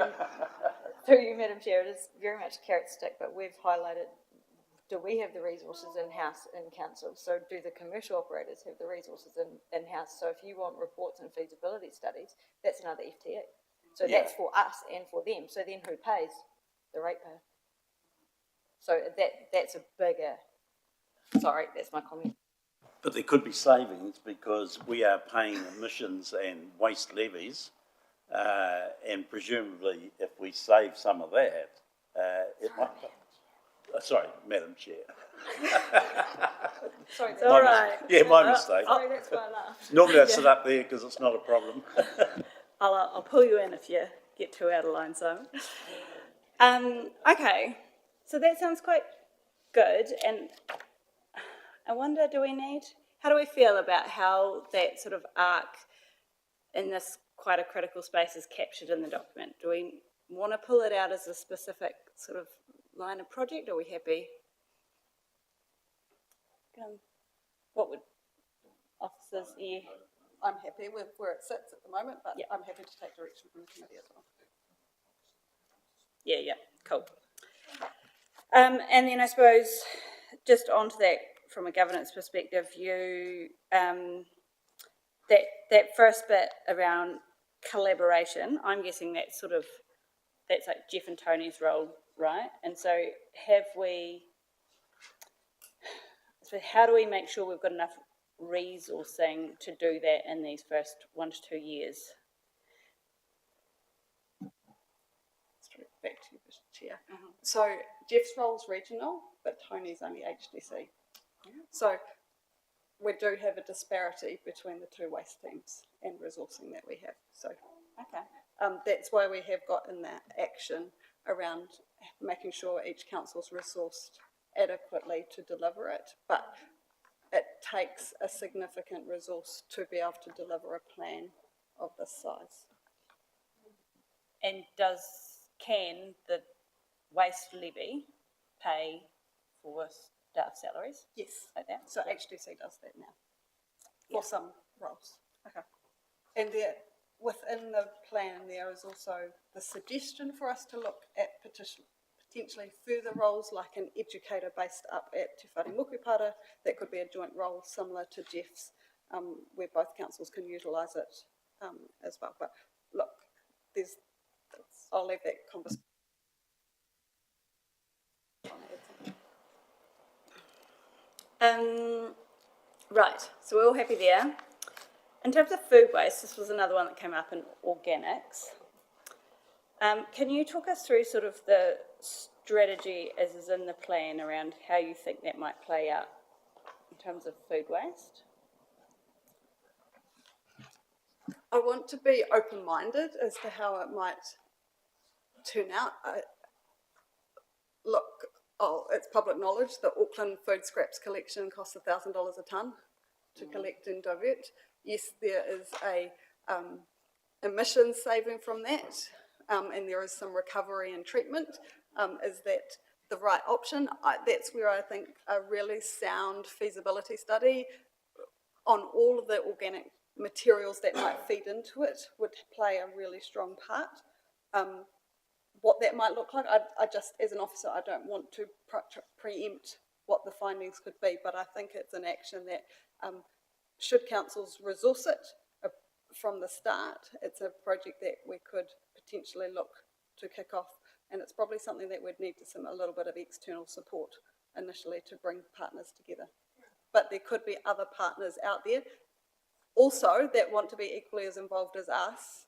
Speaker 1: Madam Chair, it is very much carrot stick, but we've highlighted, do we have the resources in-house in council? So do the commercial operators have the resources in-house? So if you want reports and feasibility studies, that's another FTE. So that's for us and for them. So then who pays? The ratepayer. So that's a bigger, sorry, that's my comment.
Speaker 5: But there could be savings because we are paying emissions and waste levies, and presumably if we save some of that, it might. Sorry, Madam Chair.
Speaker 1: Sorry, it's all right.
Speaker 5: Yeah, my mistake.
Speaker 1: Sorry, that's why I laughed.
Speaker 5: Normally I sit up there because it's not a problem.
Speaker 1: I'll pull you in if you get too out of line, Simon. Okay, so that sounds quite good, and I wonder, how do we feel about how that sort of arc in this quite a critical space is captured in the document? Do we want to pull it out as a specific sort of line of project, or are we happy? What would officers,
Speaker 15: I'm happy with where it sits at the moment, but
Speaker 1: Yeah.
Speaker 15: I'm happy to take direction from the committee as well.
Speaker 1: Yeah, cool. And then I suppose, just onto that, from a governance perspective, that first bit around collaboration, I'm guessing that's like Jeff and Tony's role, right? And so have we, I So how do we make sure we've got enough resourcing to do that in these first 1 to 2 years?
Speaker 15: Straight back to you, Mr. Chair. So Jeff's role's regional, but Tony's only HDC. So we do have a disparity between the two waste teams and resourcing that we have. So
Speaker 1: Okay.
Speaker 15: that's why we have got in that action around making sure each council's resourced adequately to deliver it. But it takes a significant resource to be able to deliver a plan of this size.
Speaker 1: And can the waste levy pay for staff salaries?
Speaker 15: Yes.
Speaker 1: Like that?
Speaker 15: So HDC does that now for some roles. Okay. And there, within the plan, there is also the suggestion for us to look at potentially further roles like an educator based up at Te Whare Mokupara. That could be a joint role similar to Jeff's, where both councils can utilise it as well. But look, I'll leave that conversation.
Speaker 1: Right, so we're all happy there. In terms of food waste, this was another one that came up in organics. Can you talk us through sort of the strategy as is in the plan around how you think that might play out in terms of food waste?
Speaker 15: I want to be open-minded as to how it might turn out. It's public knowledge that Auckland food scraps collection costs $1,000 a tonne to collect and divert. Yes, there is a emissions saving from that, and there is some recovery and treatment. Is that the right option? That's where I think a really sound feasibility study on all of the organic materials that might feed into it would play a really strong part. What that might look like, I just, as an officer, I don't want to preempt what the findings could be, but I think it's an action that should councils resource it from the start, it's a project that we could potentially look to kick off, and it's probably something that we'd need a little bit of external support initially to bring partners together. But there could be other partners out there also that want to be equally as involved as us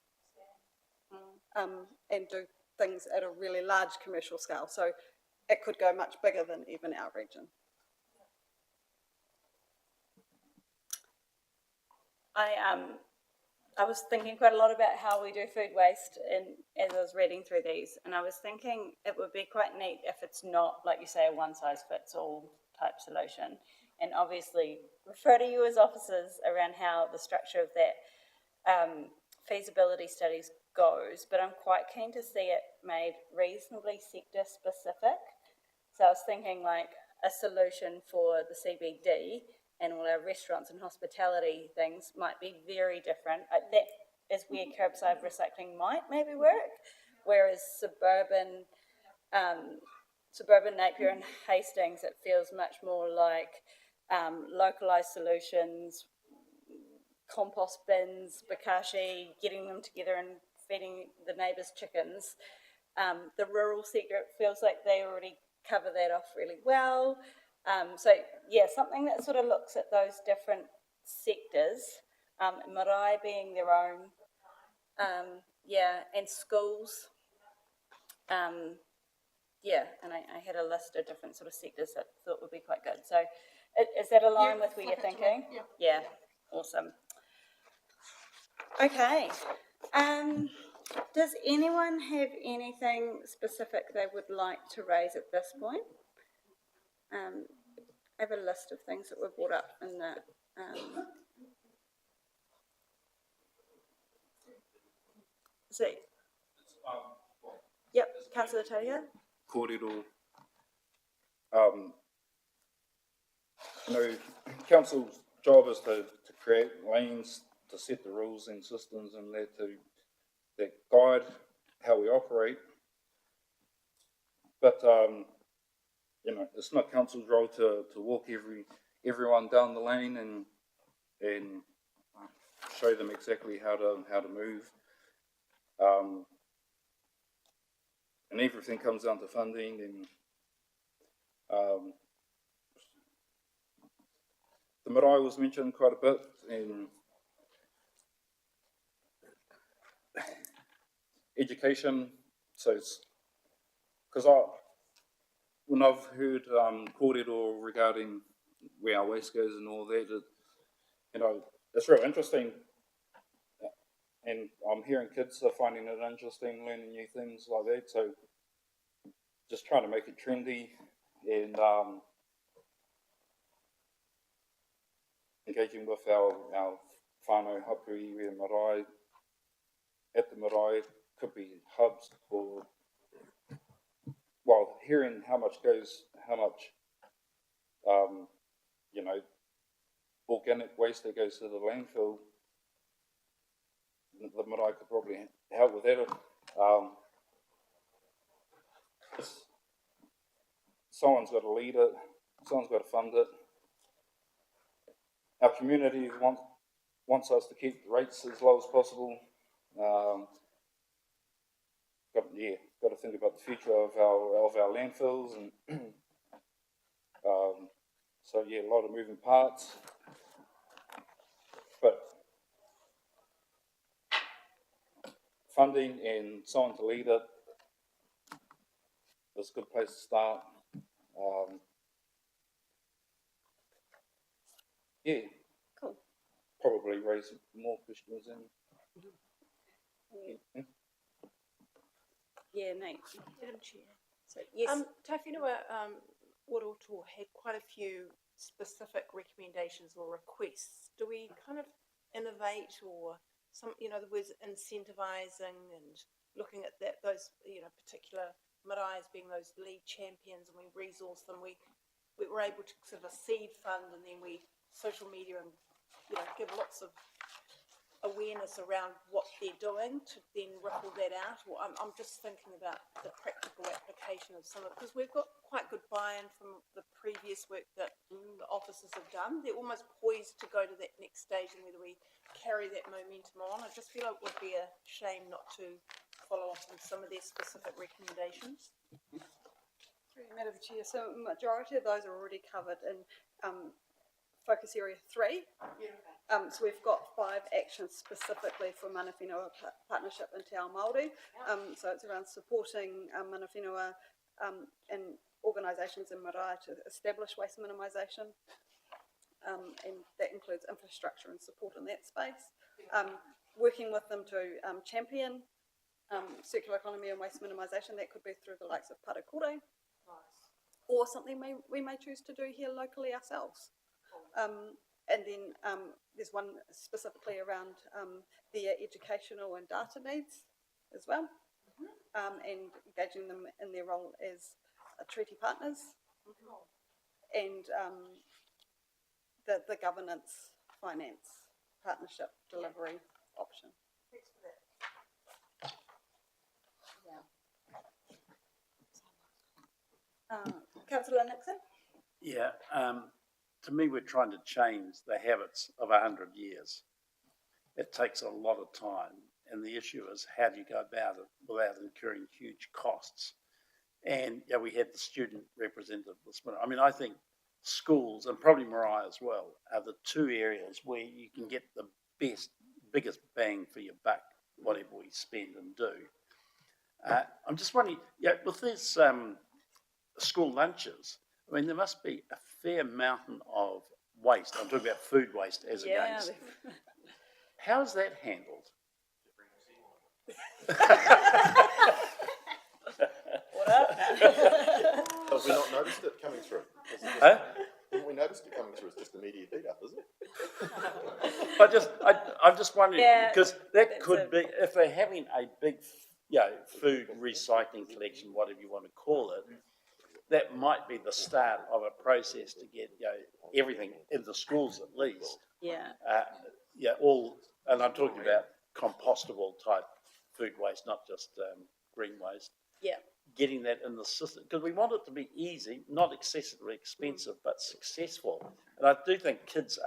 Speaker 15: and do things at a really large commercial scale. So it could go much bigger than even our region.
Speaker 1: I was thinking quite a lot about how we do food waste as I was reading through these, and I was thinking it would be quite neat if it's not, like you say, a one-size-fits-all type solution. And obviously refer to you as officers around how the structure of that feasibility studies goes, but I'm quite keen to see it made reasonably sector specific. So I was thinking like a solution for the CBD and all our restaurants and hospitality things might be very different. That is where curbside recycling might maybe work, whereas suburban Napier and Hastings, it feels much more like localised solutions, compost bins, bokashi, getting them together and feeding the neighbours' chickens. The rural sector, it feels like they already cover that off really well. So yeah, something that sort of looks at those different sectors, marae being their own, and schools. And I had a list of different sort of sectors that I thought would be quite good. So is that aligned with where you're thinking? Yeah, awesome. Okay. Does anyone have anything specific they would like to raise at this point? I have a list of things that were brought up in the yep, Councillor Talia.
Speaker 2: Kōrero. Council's job is to create lanes, to set the rules and systems and that guide how we operate. But it's not council's role to walk everyone down the lane and show them exactly how to move. And everything comes down to funding and the marae was mentioned quite a bit, and education, so it's, because when I've heard kōrero regarding where our waste goes and all that, it's real interesting, and I'm hearing kids are finding it interesting, learning new things like that, so just trying to make it trendy, and engaging with our whānau hapui where marae, at the marae, could be hubs, or, well, hearing how much, organic waste that goes to the landfill, the marae could probably help with that. Someone's got to lead it, someone's got to fund it. Our community wants us to keep the rates as low as possible. Got to think about the future of our landfills, and so yeah, a lot of moving parts. But funding and someone to lead it is a good place to start. Yeah.
Speaker 1: Cool.
Speaker 2: Probably raise more questions and.
Speaker 1: Yeah, Nate.
Speaker 11: Madam Chair.
Speaker 1: So, yes.
Speaker 11: Tai Whenua Waroto had quite a few specific recommendations or requests. Do we kind of innovate, or some, the words incentivising and looking at those particular maraes being those lead champions, and we resource them, we were able to sort of a seed fund, and then we social media and give lots of awareness around what they're doing to then ripple that out. Or I'm just thinking about the practical application of some of it, because we've got quite good buy-in from the previous work that the officers have done. They're almost poised to go to that next stage, and whether we carry that momentum on, I just feel it would be a shame not to follow up on some of their specific recommendations.
Speaker 15: Madam Chair, so majority of those are already covered in focus area 3. So we've got 5 actions specifically for mana whenua partnership in Te Ao Māori. So it's around supporting mana whenua and organisations in marae to establish waste minimisation, and that includes infrastructure and support in that space. Working with them to champion circular economy and waste minimisation. That could be through the likes of Parakore, or something we may choose to do here locally ourselves. And then there's one specifically around their educational and data needs as well, and engaging them in their role as treaty partners, and the governance, finance, partnership, delivery option.
Speaker 1: Councillor Nixon?
Speaker 5: Yeah, to me, we're trying to change the habits of 100 years. It takes a lot of time, and the issue is how do you go about it without incurring huge costs? And yeah, we had the student representative this morning. I mean, I think schools, and probably Marae as well, are the 2 areas where you can get the biggest bang for your buck, whatever we spend and do. I'm just wondering, with these school lunches, I mean, there must be a fair mountain of waste. I'm talking about food waste as against. How is that handled?
Speaker 1: What up?
Speaker 16: Have we not noticed it coming through? Haven't we noticed it coming through? It's just immediate beat up, is it?
Speaker 5: I'm just wondering, because that could be, if they're having a big, food recycling collection, whatever you want to call it, that might be the start of a process to get everything in the schools at least. And I'm talking about compostable type food waste, not just green waste. Getting that in the system, because we want it to be easy, not excessively expensive, but successful. And I do think kids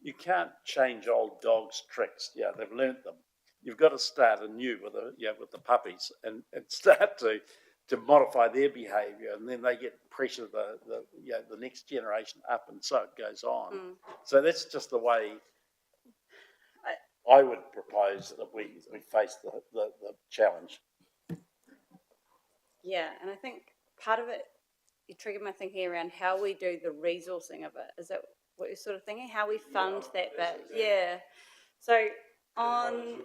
Speaker 5: you can't change old dogs' tricks. They've learnt them. You've got to start anew with the puppies and start to to modify their behaviour, and then they get pressure the next generation up, and so it goes on. So that's just the way I would propose that we face the challenge.
Speaker 1: Yeah, and I think part of it, you triggered my thinking around how we do the resourcing of it. Is that what you're sort of thinking? How we fund that bit? Yeah. So on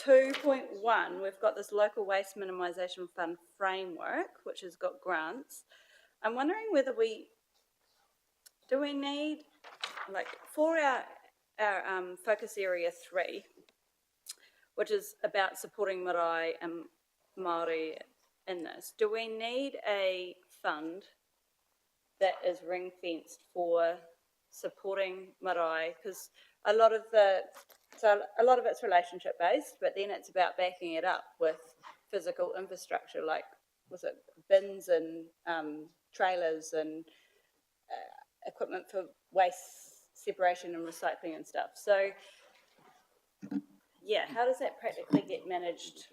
Speaker 1: 2.1, we've got this local waste minimisation fund framework, which has got grants. I'm wondering whether we need, like, for our focus area 3, which is about supporting marae and Māori in this, do we need a fund that is ring fenced for supporting marae? Because a lot of it's relationship based, but then it's about backing it up with physical infrastructure, like, was it bins and trailers and equipment for waste separation and recycling and stuff. So yeah, how does that practically get managed?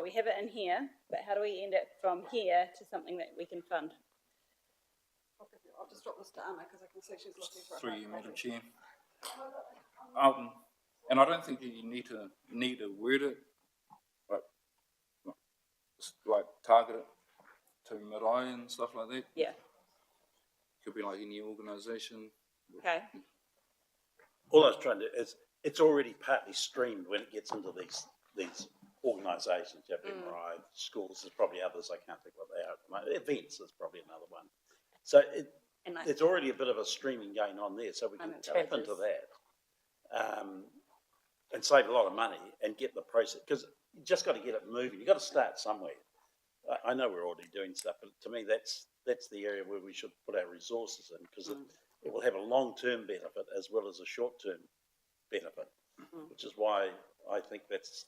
Speaker 1: We have it in here, but how do we end it from here to something that we can fund?
Speaker 15: I'll just drop this to Anna because I can see she's looking for it.
Speaker 2: Through you, Madam Chair. And I don't think you need to word it like target it to marae and stuff like that.
Speaker 1: Yeah.
Speaker 2: Could be like any organisation.
Speaker 1: Okay.
Speaker 5: All I was trying to do is, it's already partly streamed when it gets into these organisations. You have MRI, schools, there's probably others, I can't think what they are at the moment. Events is probably another one. So there's already a bit of a streaming going on there, so we can tap into that and save a lot of money and get the process, because you just got to get it moving. You've got to start somewhere. I know we're already doing stuff, but to me that's the area where we should put our resources in, because it will have a long-term benefit as well as a short-term benefit, which is why I think that's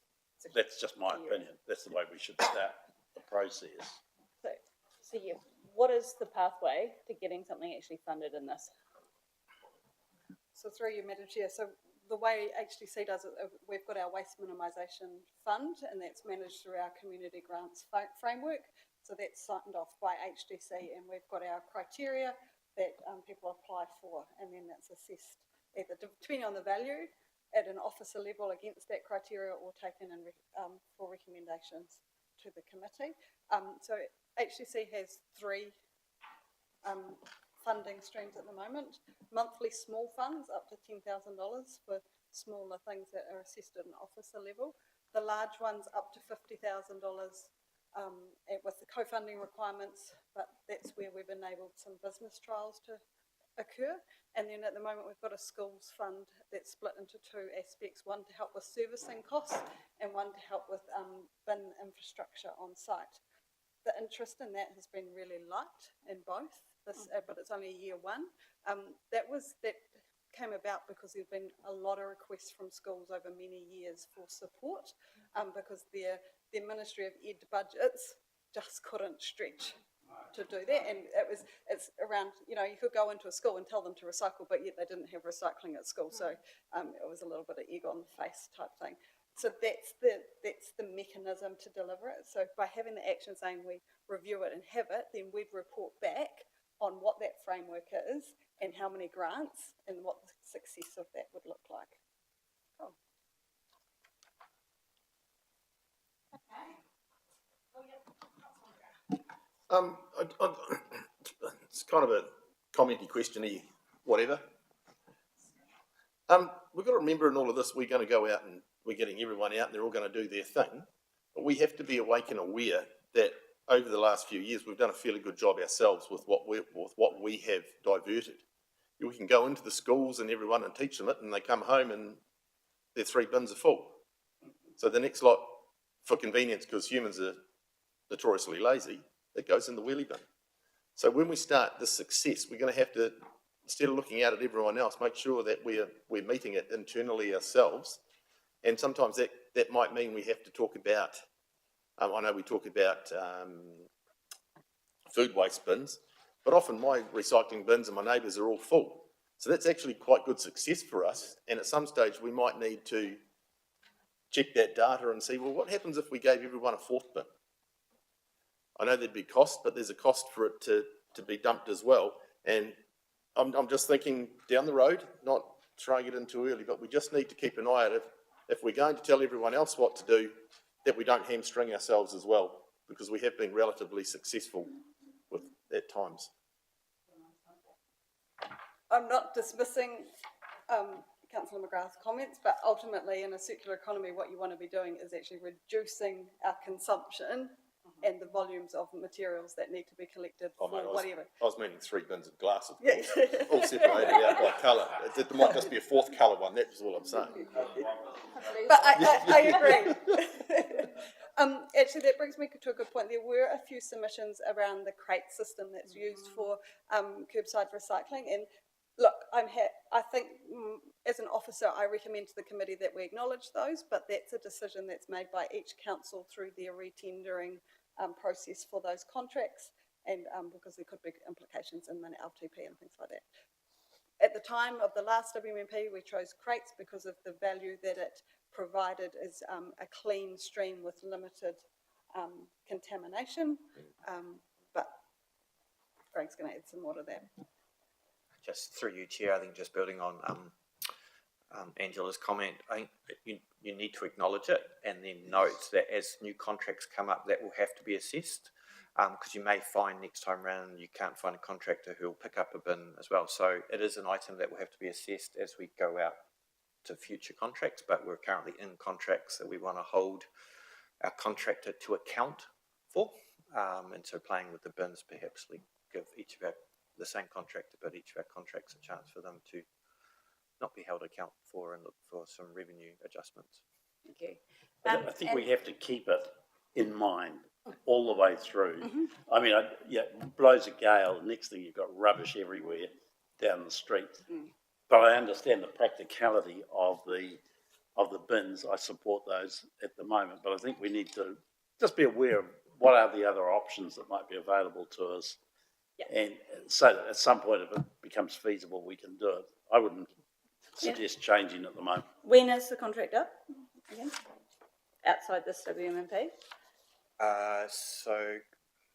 Speaker 5: just my opinion. That's the way we should start the process.
Speaker 1: So yeah, what is the pathway to getting something actually funded in this?
Speaker 15: So through you, Madam Chair, so the way HDC does it, we've got our waste minimisation fund, and that's managed through our community grants framework. So that's signed off by HDC, and we've got our criteria that people apply for, and then that's assessed either depending on the value at an officer level against that criteria, or taken in for recommendations to the committee. So HDC has 3 funding streams at the moment. Monthly small funds up to $10,000 for smaller things that are assessed at an officer level. The large ones up to $50,000 with the co-funding requirements, but that's where we've enabled some business trials to occur. And then at the moment we've got a schools fund that's split into 2 aspects, one to help with servicing costs and one to help with bin infrastructure on site. The interest in that has been really light in both, but it's only year 1. That came about because there've been a lot of requests from schools over many years for support, because their Ministry of Ed budgets just couldn't stretch to do that, and it's around, you could go into a school and tell them to recycle, but yet they didn't have recycling at school, so it was a little bit of egg on the face type thing. So that's the mechanism to deliver it. So by having the action saying we review it and have it, then we'd report back on what that framework is and how many grants and what the success of that would look like. Cool.
Speaker 16: It's kind of a commenty, questiony, whatever. We've got to remember in all of this, we're going to go out and we're getting everyone out and they're all going to do their thing. But we have to be awake and aware that over the last few years, we've done a fairly good job ourselves with what we have diverted. We can go into the schools and everyone and teach them it, and they come home and their 3 bins are full. So the next lot, for convenience, because humans are notoriously lazy, it goes in the wheelie bin. So when we start this success, we're going to have to, instead of looking out at everyone else, make sure that we're meeting it internally ourselves. And sometimes that might mean we have to talk about, I know we talk about food waste bins, but often my recycling bins and my neighbours are all full. So that's actually quite good success for us. And at some stage we might need to check that data and see, well, what happens if we gave everyone a 4th bin? I know there'd be cost, but there's a cost for it to be dumped as well. And I'm just thinking down the road, not throwing it in too early, but we just need to keep an eye at it. If we're going to tell everyone else what to do, that we don't hamstring ourselves as well, because we have been relatively successful with at times.
Speaker 15: I'm not dismissing Councillor McGrath's comments, but ultimately in a circular economy, what you want to be doing is actually reducing our consumption and the volumes of materials that need to be collected
Speaker 16: Oh, mate,
Speaker 15: for whatever.
Speaker 16: I was meaning 3 bins of glass, of
Speaker 15: Yeah.
Speaker 16: course, all separated out by colour. There might just be a fourth colour one, that's all I'm saying.
Speaker 15: But I agree. Actually, that brings me to a good point. There were a few submissions around the crate system that's used for curbside recycling. And look, I think as an officer, I recommend to the committee that we acknowledge those, but that's a decision that's made by each council through their retendering process for those contracts, and because there could be implications in the LTP and things like that. At the time of the last WMP, we chose crates because of the value that it provided as a clean stream with limited contamination. But Frank's going to add some more to that.
Speaker 14: Just through you, Chair, I think just building on Angela's comment, I think you need to acknowledge it and then note that as new contracts come up, that will have to be assessed, because you may find next time round you can't find a contractor who will pick up a bin as well. So it is an item that will have to be assessed as we go out to future contracts, but we're currently in contracts that we want to hold our contractor to account for. And so playing with the bins, perhaps we give each of the same contractor, but each of our contracts a chance for them to not be held account for and look for some revenue adjustments.
Speaker 15: Thank you.
Speaker 5: I think we have to keep it in mind all the way through. I mean, blows a gale, the next thing you've got rubbish everywhere down the street. But I understand the practicality of the bins. I support those at the moment, but I think we need to just be aware of what are the other options that might be available to us. And so that at some point, if it becomes feasible, we can do it. I wouldn't suggest changing at the moment.
Speaker 1: When is the contract up again? Outside this WMMP?
Speaker 14: So,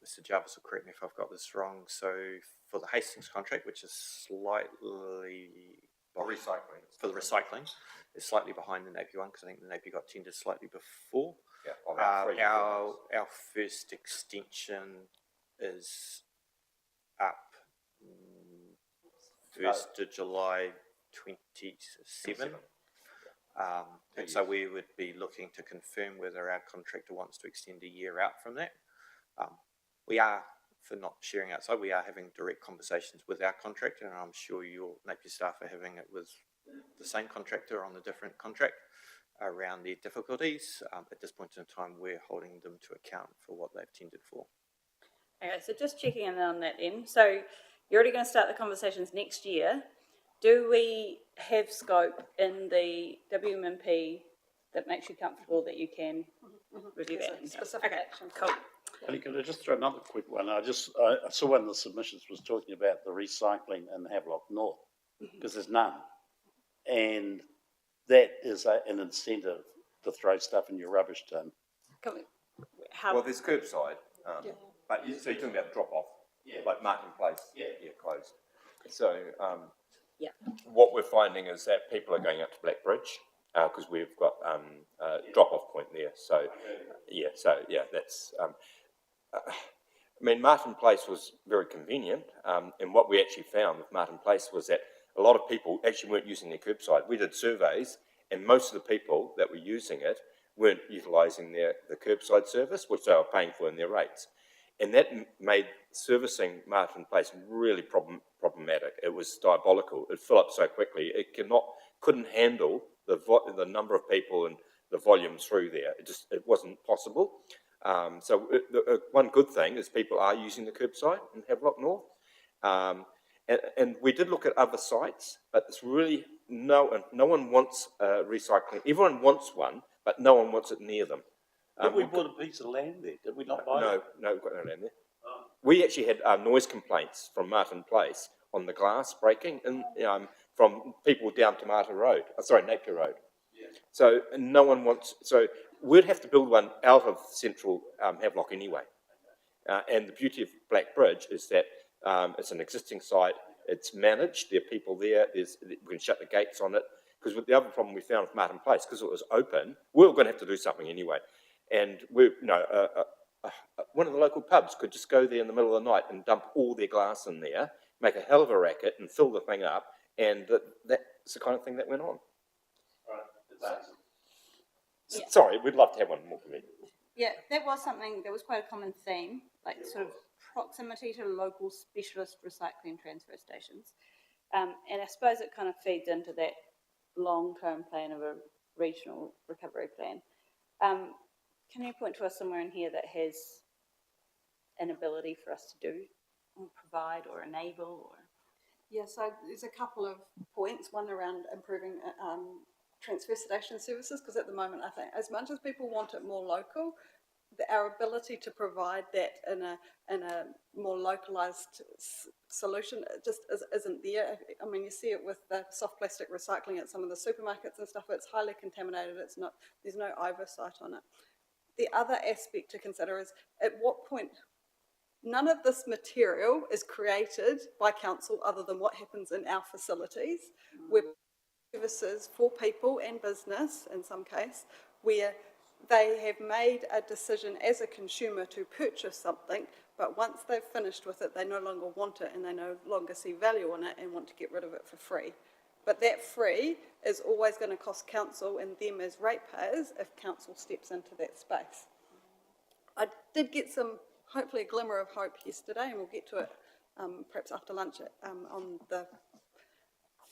Speaker 14: Mr. Jarvis will correct me if I've got this wrong. So, for the Hastings contract, which is slightly for the recycling, is slightly behind the Napier one, because I think the Napier got tendered slightly before. Our first extension is up 1st of July 27. And so we would be looking to confirm whether our contractor wants to extend a year out from that. We are, for not sharing outside, we are having direct conversations with our contractor, and I'm sure your Napier staff are having it with the same contractor on a different contract around their difficulties. At this point in time, we're holding them to account for what they've tendered for.
Speaker 1: Okay, so just checking in on that then. So you're already going to start the conversations next year. Do we have scope in the WMMP that makes you comfortable that you can review that?
Speaker 15: Specific action.
Speaker 1: Cool.
Speaker 5: And can I just throw another quick one? I saw one of the submissions was talking about the recycling in Havelock North, because there's none. And that is an incentive to throw stuff in your rubbish tin.
Speaker 8: Well, there's curbside, but so you're talking about drop-off, like Martin Place, closed. So what we're finding is that people are going up to Blackbridge because we've got a drop-off point there. So that's. I mean, Martin Place was very convenient, and what we actually found with Martin Place was that a lot of people actually weren't using their curbside. We did surveys, and most of the people that were using it weren't utilising the curbside service, which they were paying for in their rates. And that made servicing Martin Place really problematic. It was diabolical. It filled up so quickly. It couldn't handle the number of people and the volume through there. It wasn't possible. So one good thing is people are using the curbside in Havelock North. And we did look at other sites, but it's really no one wants recycling. Everyone wants one, but no one wants it near them.
Speaker 5: We bought a piece of land there, did we not buy it?
Speaker 8: No, we've got no land there. We actually had noise complaints from Martin Place on the glass breaking from people down to Napier Road. So no one wants. So we'd have to build one out of central Havelock anyway, And the beauty of Black Bridge is that it's an existing site, it's managed, there are people there, we can shut the gates on it. Because the other problem we found with Martin Place, because it was open, we were going to have to do something anyway. And one of the local pubs could just go there in the middle of the night and dump all their glass in there, make a hell of a racket and fill the thing up, and that's the kind of thing that went on.
Speaker 1: Yeah.
Speaker 8: Sorry, we'd love to have one more convenient.
Speaker 1: Yeah, that was quite a common theme, like sort of proximity to local specialist recycling transfer stations. And I suppose it kind of feeds into that long-term plan of a regional recovery plan. Can you point to us somewhere in here that has an ability for us to do, or provide, or enable, or?
Speaker 15: Yeah, so there's a couple of points, one around improving transfer station services, because at the moment I think as much as people want it more local, our ability to provide that in a more localised solution just isn't there. I mean, you see it with the soft plastic recycling at some of the supermarkets and stuff. It's highly contaminated. There's no oversight on it. The other aspect to consider is at what point none of this material is created by council other than what happens in our facilities, where services for people and business in some case, where they have made a decision as a consumer to purchase something, but once they've finished with it, they no longer want it and they no longer see value in it and want to get rid of it for free. But that free is always going to cost council and them as ratepayers if council steps into that space. I did get hopefully a glimmer of hope yesterday, and we'll get to it perhaps after lunch on the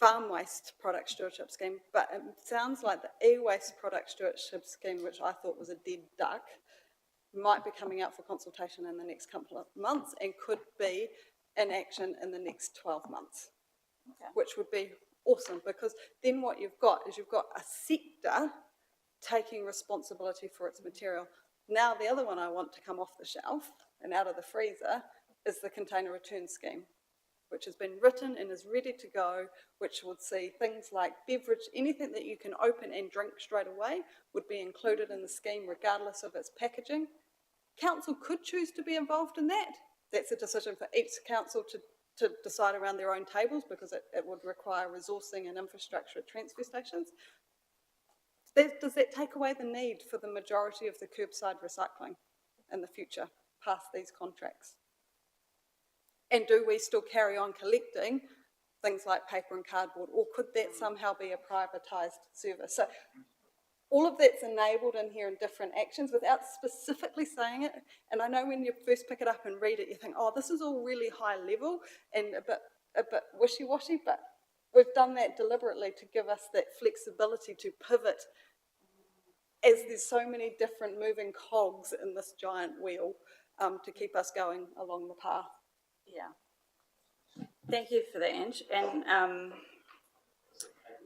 Speaker 15: farm waste product stewardship scheme, but it sounds like the e-waste product stewardship scheme, which I thought was a dead duck, might be coming out for consultation in the next couple of months and could be in action in the next 12 months, which would be awesome, because then what you've got is you've got a sector taking responsibility for its material. Now the other one I want to come off the shelf and out of the freezer is the container return scheme, which has been written and is ready to go, which would see things like beverage, anything that you can open and drink straight away would be included in the scheme regardless of its packaging. Council could choose to be involved in that. That's a decision for each council to decide around their own tables, because it would require resourcing and infrastructure at transfer stations. Does that take away the need for the majority of the curbside recycling in the future, past these contracts? And do we still carry on collecting things like paper and cardboard, or could that somehow be a privatised service? So all of that's enabled in here in different actions without specifically saying it. And I know when you first pick it up and read it, you think, oh, this is all really high level and a bit wishy-washy, but we've done that deliberately to give us that flexibility to pivot as there's so many different moving cogs in this giant wheel to keep us going along the path.
Speaker 1: Yeah. Thank you for that, Ange. And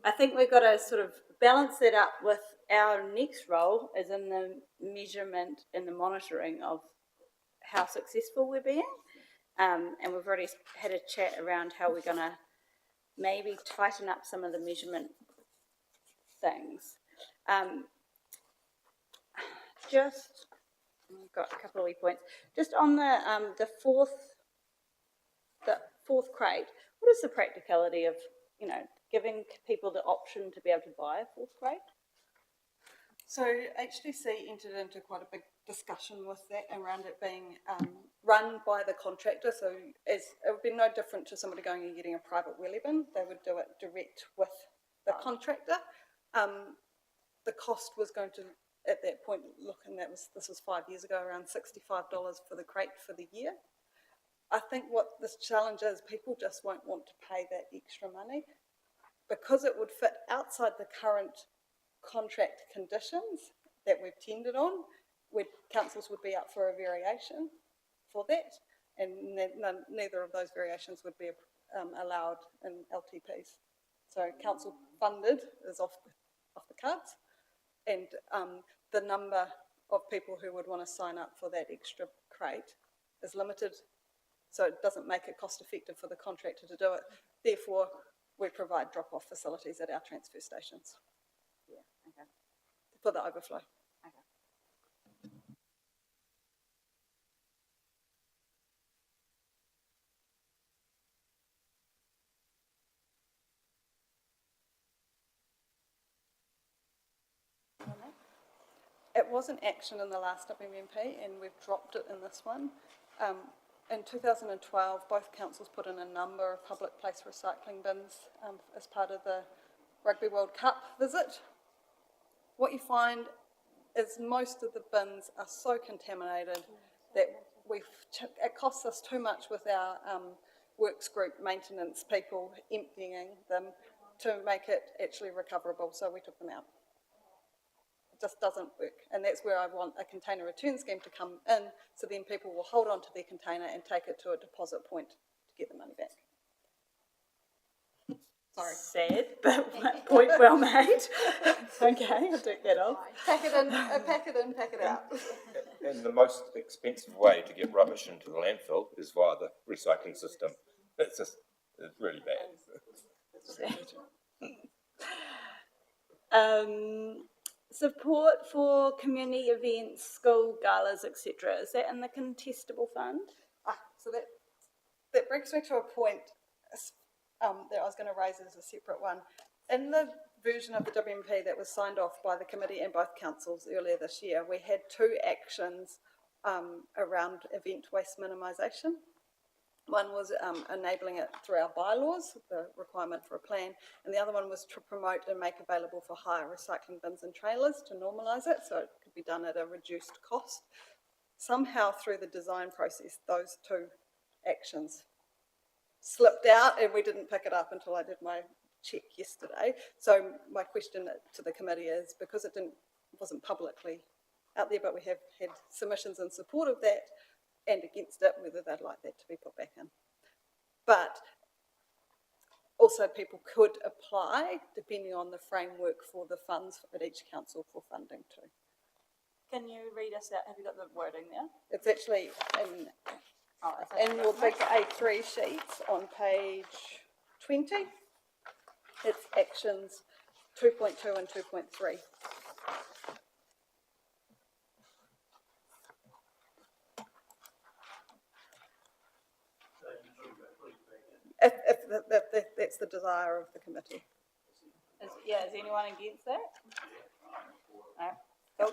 Speaker 1: I think we've got to sort of balance that up with our next role as in the measurement and the monitoring of how successful we're being. And we've already had a chat around how we're going to maybe tighten up some of the measurement things. Just, I've got a couple of wee points. Just on the fourth crate, what is the practicality of, giving people the option to be able to buy a fourth crate?
Speaker 15: So HDC entered into quite a big discussion with that around it being run by the contractor. So it would be no different to somebody going and getting a private wheelie bin. They would do it direct with the contractor. The cost was going to, at that point, this was 5 years ago, around $65 for the crate for the year. I think what this challenge is, people just won't want to pay that extra money because it would fit outside the current contract conditions that we've tendered on, where councils would be up for a variation for that, and neither of those variations would be allowed in LTPs. So council funded is off the cards, and the number of people who would want to sign up for that extra crate is limited, so it doesn't make it cost effective for the contractor to do it. Therefore, we provide drop-off facilities at our transfer stations.
Speaker 1: Yeah, okay.
Speaker 15: For the overflow.
Speaker 1: Okay.
Speaker 15: it wasn't action in the last WMP and we've dropped it in this one. In 2012, both councils put in a number of public place recycling bins as part of the Rugby World Cup visit. What you find is most of the bins are so contaminated that it costs us too much with our works group maintenance people emptying them to make it actually recoverable, so we took them out. It just doesn't work, and that's where I want a container return scheme to come in, so then people will hold on to their container and take it to a deposit point to get the money back. Sorry.
Speaker 1: Sad, but point well made. Okay, I'll take that off.
Speaker 15: Pack it in, pack it out.
Speaker 8: And the most expensive way to get rubbish into the landfill is via the recycling system. It's really bad.
Speaker 1: Support for community events, school galas, etc. Is that in the contestable fund?
Speaker 15: So that brings me to a point that I was going to raise as a separate one. In the version of the WMP that was signed off by the committee and both councils earlier this year, we had two actions around event waste minimisation. One was enabling it through our bylaws, the requirement for a plan, and the other one was to promote and make available for hire recycling bins and trailers to normalise it so it could be done at a reduced cost. Somehow through the design process, those two actions slipped out and we didn't pick it up until I did my check yesterday. So my question to the committee is, because it wasn't publicly out there, but we have had submissions in support of that and against it, whether they'd like that to be put back in. But also people could apply depending on the framework for the funds at each council for funding too.
Speaker 1: Can you read us out? Have you got the wording there?
Speaker 15: It's actually in your big A3 sheets on page 20. It's actions 2.2 and 2.3. If that's the desire of the committee.
Speaker 1: Is anyone against that? No. Cool.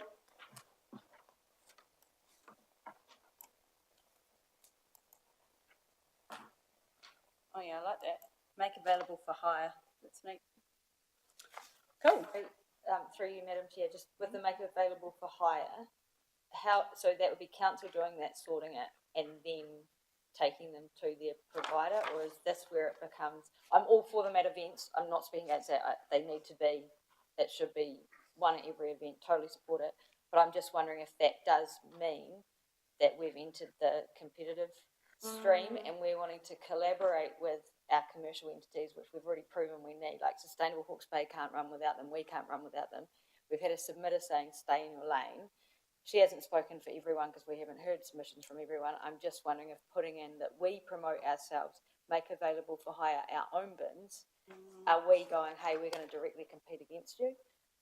Speaker 1: Oh yeah, I like that. Make available for hire. That's neat. Cool.
Speaker 4: Through you, Madam Chair, just with the make available for hire, so that would be council doing that, sorting it, and then taking them to their provider, or is this where it becomes, I'm all for them at events, I'm not speaking against that, they need to be, that should be one at every event, totally support it, but I'm just wondering if that does mean that we've entered the competitive stream and we're wanting to collaborate with our commercial entities, which we've already proven we need, like Sustainable Hawke's Bay can't run without them, we can't run without them. We've had a submitter saying stay in your lane. She hasn't spoken for everyone because we haven't heard submissions from everyone. I'm just wondering if putting in that we promote ourselves, make available for hire our own bins, are we going, hey, we're going to directly compete against you?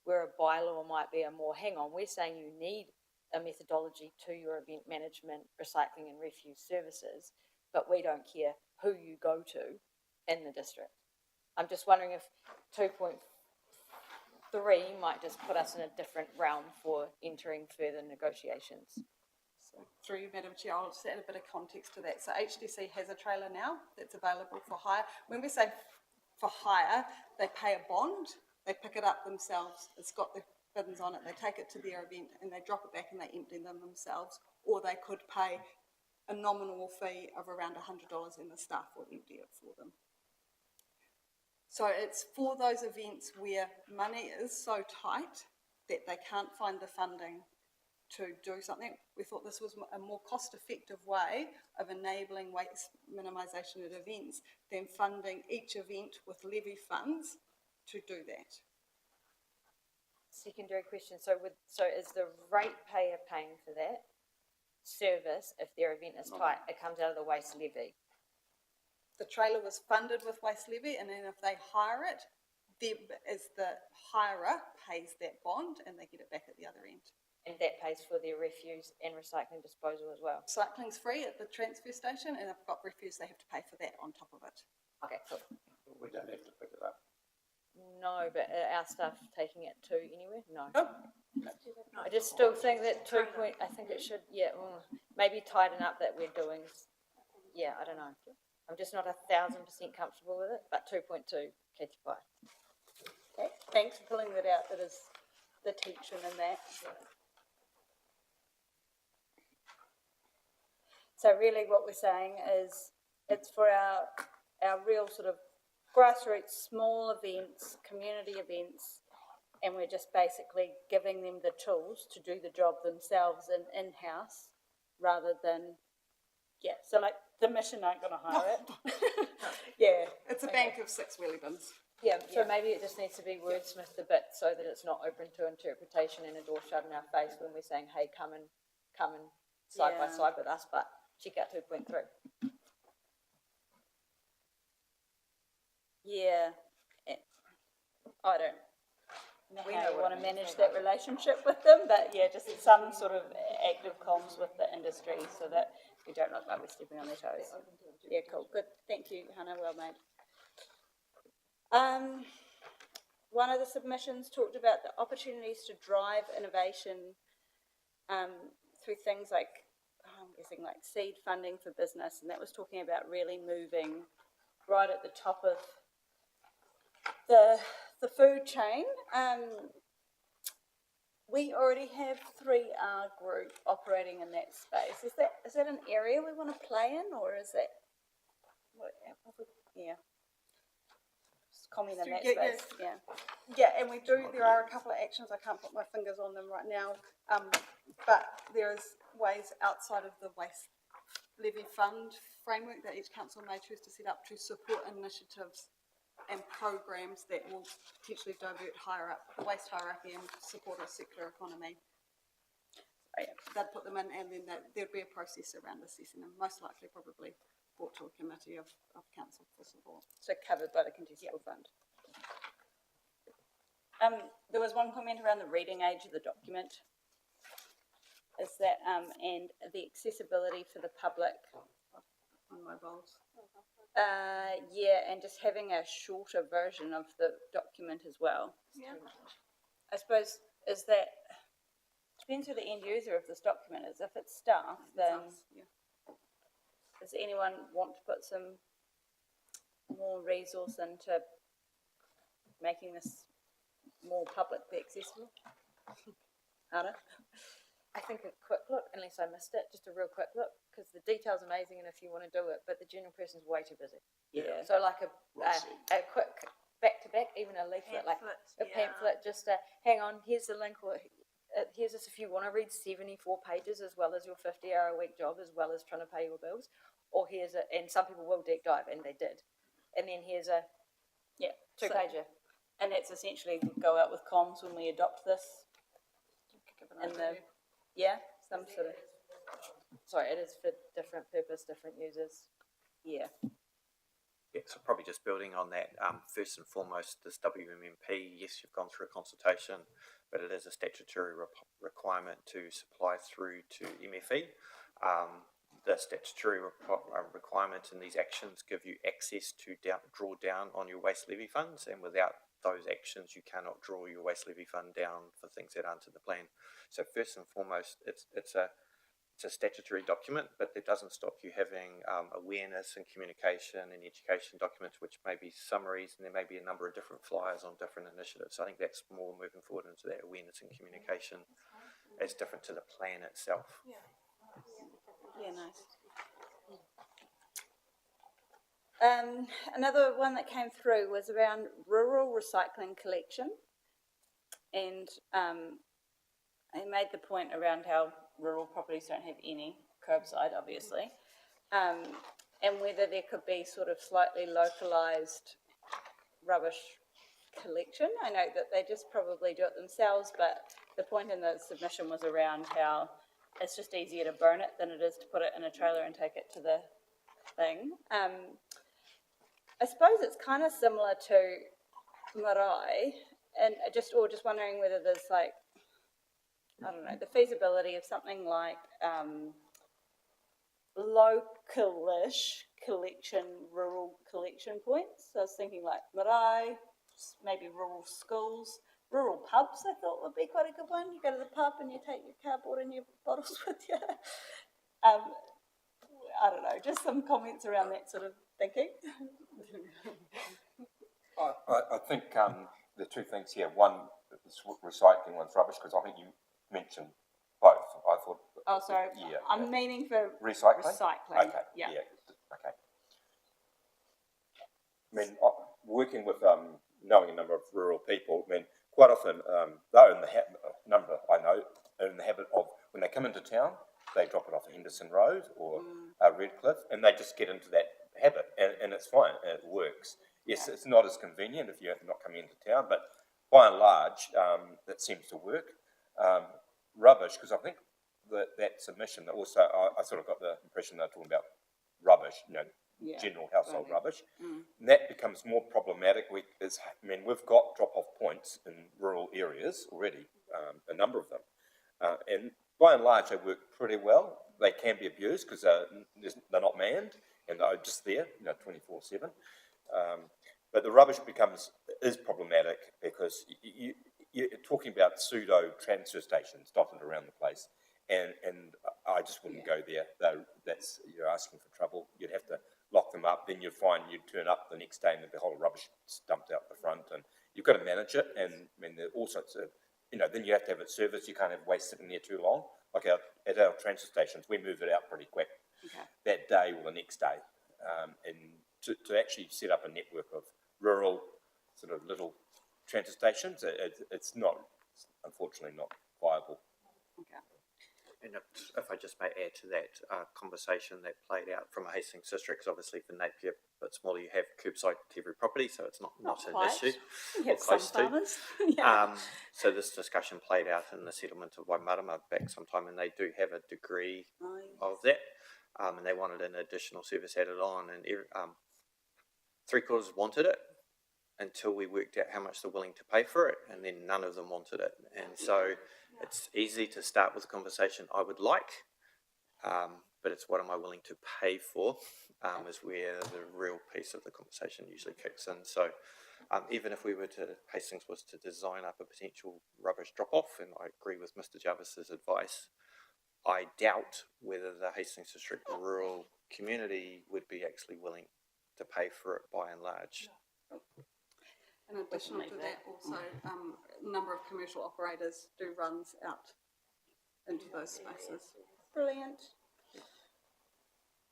Speaker 4: Where a bylaw might be a more, hang on, we're saying you need a methodology to your event management, recycling and refuse services, but we don't care who you go to in the district. I'm just wondering if 2.3 might just put us in a different realm for entering further negotiations.
Speaker 15: So through you, Madam Chair, I'll just add a bit of context to that. So HDC has a trailer now that's available for hire. When we say for hire, they pay a bond, they pick it up themselves, it's got the bins on it, they take it to their event and they drop it back and they empty them themselves, or they could pay a nominal fee of around $100 and the staff will empty it for them. So it's for those events where money is so tight that they can't find the funding to do something. We thought this was a more cost-effective way of enabling waste minimisation at events than funding each event with levy funds to do that.
Speaker 4: Secondary question, so is the ratepayer paying for that service if their event is tight? It comes out of the waste levy.
Speaker 15: The trailer was funded with waste levy, and then if they hire it, the hirer pays that bond and they get it back at the other end.
Speaker 4: And that pays for their refuse and recycling disposal as well?
Speaker 15: Recycling's free at the transfer station, and if they've got refuse, they have to pay for that on top of it.
Speaker 4: Okay, cool.
Speaker 2: We don't have to pick it up.
Speaker 4: No, but are our staff taking it to anywhere? No.
Speaker 15: Nope.
Speaker 4: I just still think that I think it should, maybe tighten up that we're doing, I don't know. I'm just not 1,000% comfortable with it, but 2.2, Katie Pye.
Speaker 1: Okay, thanks for pulling that out, that is the tension in that. So really what we're saying is it's for our real sort of grassroots, small events, community events, and we're just basically giving them the tools to do the job themselves in-house rather than, so like the mission ain't gonna hire it. Yeah.
Speaker 15: It's a bank of 6 wheelie bins.
Speaker 4: So maybe it just needs to be wordsmithed a bit so that it's not open to interpretation and a door shut in our face when we're saying, hey, come and side by side with us, but check out 2.3.
Speaker 1: Yeah. I don't know how you want to manage that relationship with them, but just some sort of active comms with the industry so that we don't look like we're stepping on their toes. Yeah, cool. Good. Thank you, Hannah. Well made. One of the submissions talked about the opportunities to drive innovation through things like, I'm guessing like seed funding for business, and that was talking about really moving right at the top of the food chain. We already have 3R Group operating in that space. Is that an area we want to play in, or is that comment in that space?
Speaker 15: Yeah, and there are a couple of actions, I can't put my fingers on them right now, but there is ways outside of the waste levy fund framework that each council may choose to set up to support initiatives and programs that will potentially divert higher up the waste hierarchy and support a circular economy. They'd put them in, and then there'd be a process around assessing them, most likely probably brought to a committee of council for support.
Speaker 1: So covered by the contestable fund. There was one comment around the reading age of the document. Is that and the accessibility for the public
Speaker 15: On mobiles.
Speaker 1: and just having a shorter version of the document as well.
Speaker 15: Yeah.
Speaker 1: I suppose depends who the end user of this document is. If it's staff, then does anyone want to put some more resource into making this more publicly accessible? Hannah?
Speaker 3: I think a quick look, unless I missed it, just a real quick look, because the detail's amazing and if you want to do it, but the general person's way too busy.
Speaker 1: Yeah.
Speaker 3: So like a quick back-to-back, even a leaflet, like a pamphlet, just hang on, here's the link, or here's this if you want to read 74 pages as well as your 50-hour-a-week job, as well as trying to pay your bills, or and some people will deep dive, and they did. And then here's a two-pager.
Speaker 1: And that's essentially go out with comms when we adopt this. And some sort of.
Speaker 3: Sorry, it is for different purpose, different users.
Speaker 1: Yeah.
Speaker 14: Yeah, so probably just building on that, first and foremost, this WMMP, yes, you've gone through a consultation, but it is a statutory requirement to supply through to MFE. The statutory requirement in these actions give you access to draw down on your waste levy funds, and without those actions, you cannot draw your waste levy fund down for things that aren't in the plan. So first and foremost, it's a statutory document, but it doesn't stop you having awareness and communication and education documents, which may be summaries, and there may be a number of different flyers on different initiatives. So I think that's more moving forward into that awareness and communication as different to the plan itself.
Speaker 1: Yeah, nice. Another one that came through was around rural recycling collection, and I made the point around how rural properties don't have any curbside, obviously, and whether there could be sort of slightly localised rubbish collection. I know that they just probably do it themselves, but the point in the submission was around how it's just easier to burn it than it is to put it in a trailer and take it to the thing. I suppose it's kind of similar to marae, and just wondering whether there's like, I don't know, the feasibility of something like localish collection, rural collection points. So I was thinking like marae, maybe rural schools, rural pubs, I thought would be quite a good one. You go to the pub and you take your cardboard and your bottles with you. I don't know, just some comments around that sort of thinking.
Speaker 8: I think the two things here, one is recycling, one's rubbish, because I think you mentioned both. I thought.
Speaker 1: Oh, sorry.
Speaker 8: Yeah.
Speaker 1: I'm meaning for
Speaker 8: Recycling?
Speaker 1: recycling.
Speaker 8: Okay.
Speaker 1: Yeah.
Speaker 8: Okay. I mean, working with knowing a number of rural people, I mean, quite often they're in the number I know are in the habit of when they come into town, they drop it off at Henderson Road or Redcliffe, and they just get into that habit, and it's fine, it works. Yes, it's not as convenient if you're not coming into town, but by and large, that seems to work. Rubbish, because I think that submission, that also, I sort of got the impression they're talking about rubbish, general household rubbish. And that becomes more problematic. We've got drop-off points in rural areas already, a number of them. And by and large, they work pretty well. They can be abused because they're not manned and they're just there, 24/7. But the rubbish is problematic because you're talking about pseudo transfer stations dotted around the place, and I just wouldn't go there. You're asking for trouble. You'd have to lock them up. Then you'd find you'd turn up the next day and the whole rubbish dumped out the front, and you've got to manage it. And I mean, there are all sorts of, then you have to have it serviced. You can't have waste sitting there too long. Like at our transfer stations, we move it out pretty quick that day or the next day, and to actually set up a network of rural sort of little transfer stations, it's unfortunately not viable.
Speaker 14: And if I just may add to that conversation that played out from a Hastings district, 'cause obviously for Napier, but smaller, you have curbside to every property, so it's not an issue.
Speaker 1: We have some farmers.
Speaker 14: So this discussion played out in the settlement of Waimarama back sometime, and they do have a degree of that, and they wanted an additional service added on, and 3/4 wanted it until we worked out how much they're willing to pay for it, and then none of them wanted it. And so it's easy to start with a conversation, I would like, but it's what am I willing to pay for, is where the real piece of the conversation usually kicks in. So even if Hastings was to design up a potential rubbish drop-off, and I agree with Mr. Jarvis's advice, I doubt whether the Hastings District rural community would be actually willing to pay for it by and large.
Speaker 15: In addition to that, also, a number of commercial operators do runs out into those spaces.
Speaker 1: Brilliant.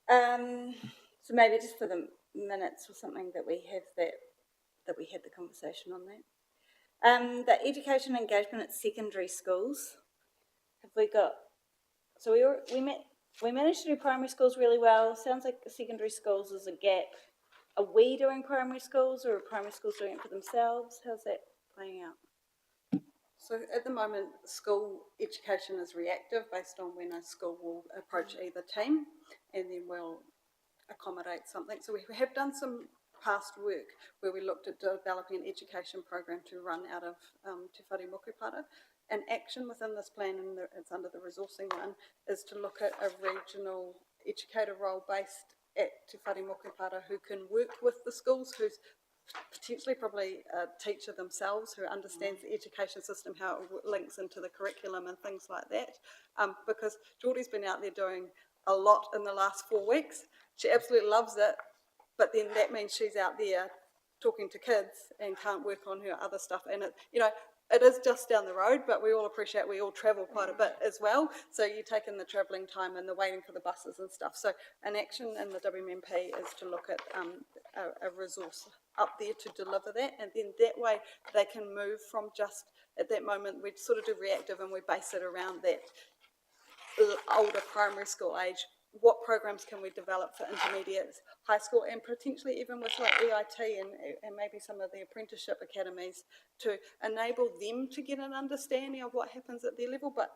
Speaker 1: So maybe just for the minutes or something that we have that we had the conversation on that. The education engagement at secondary schools. Have we got? So we managed to do primary schools really well. Sounds like secondary schools is a gap. Are we doing primary schools, or are primary schools doing it for themselves? How's that playing out?
Speaker 15: So at the moment, school education is reactive based on when a school will approach either team, and then we'll accommodate something. So we have done some past work where we looked at developing an education program to run out of Te Whare Mokopara. An action within this plan, and it's under the resourcing one, is to look at a regional educator role based at Te Whare Mokopara who can work with the schools, who's potentially probably a teacher themselves, who understands the education system, how it links into the curriculum and things like that. Because Geordie's been out there doing a lot in the last 4 weeks. She absolutely loves it, but then that means she's out there talking to kids and can't work on her other stuff. And it is just down the road, but we all appreciate we all travel quite a bit as well. So you take in the travelling time and the waiting for the buses and stuff. So an action in the WMP is to look at a resource up there to deliver that. And then that way they can move from just, at that moment, we sort of do reactive and we base it around that older primary school age. What programs can we develop for intermediates, high school, and potentially even with like EIT and maybe some of the apprenticeship academies to enable them to get an understanding of what happens at their level. But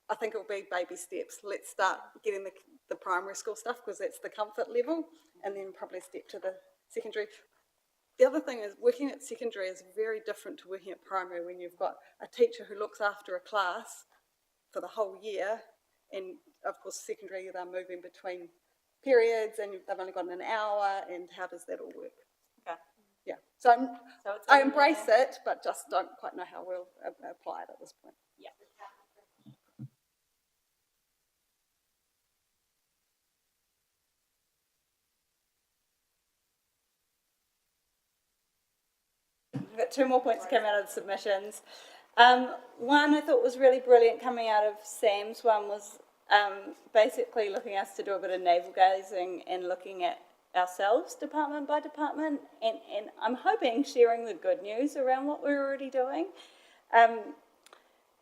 Speaker 15: I think it will be baby steps. Let's start getting the primary school stuff because that's the comfort level, and then probably step to the secondary. The other thing is working at secondary is very different to working at primary when you've got a teacher who looks after a class for the whole year. And of course, secondary, they're moving between periods and they've only got an hour, and how does that all work?
Speaker 1: Okay.
Speaker 15: Yeah. So
Speaker 1: So it's
Speaker 15: I
Speaker 1: in
Speaker 15: embrace
Speaker 1: there.
Speaker 15: it, but just don't quite know how we'll apply it at this point.
Speaker 1: Yeah. We've got two more points coming out of the submissions. One I thought was really brilliant coming out of Sam's one was basically looking us to do a bit of navel gazing and looking at ourselves department by department, and I'm hoping sharing the good news around what we're already doing.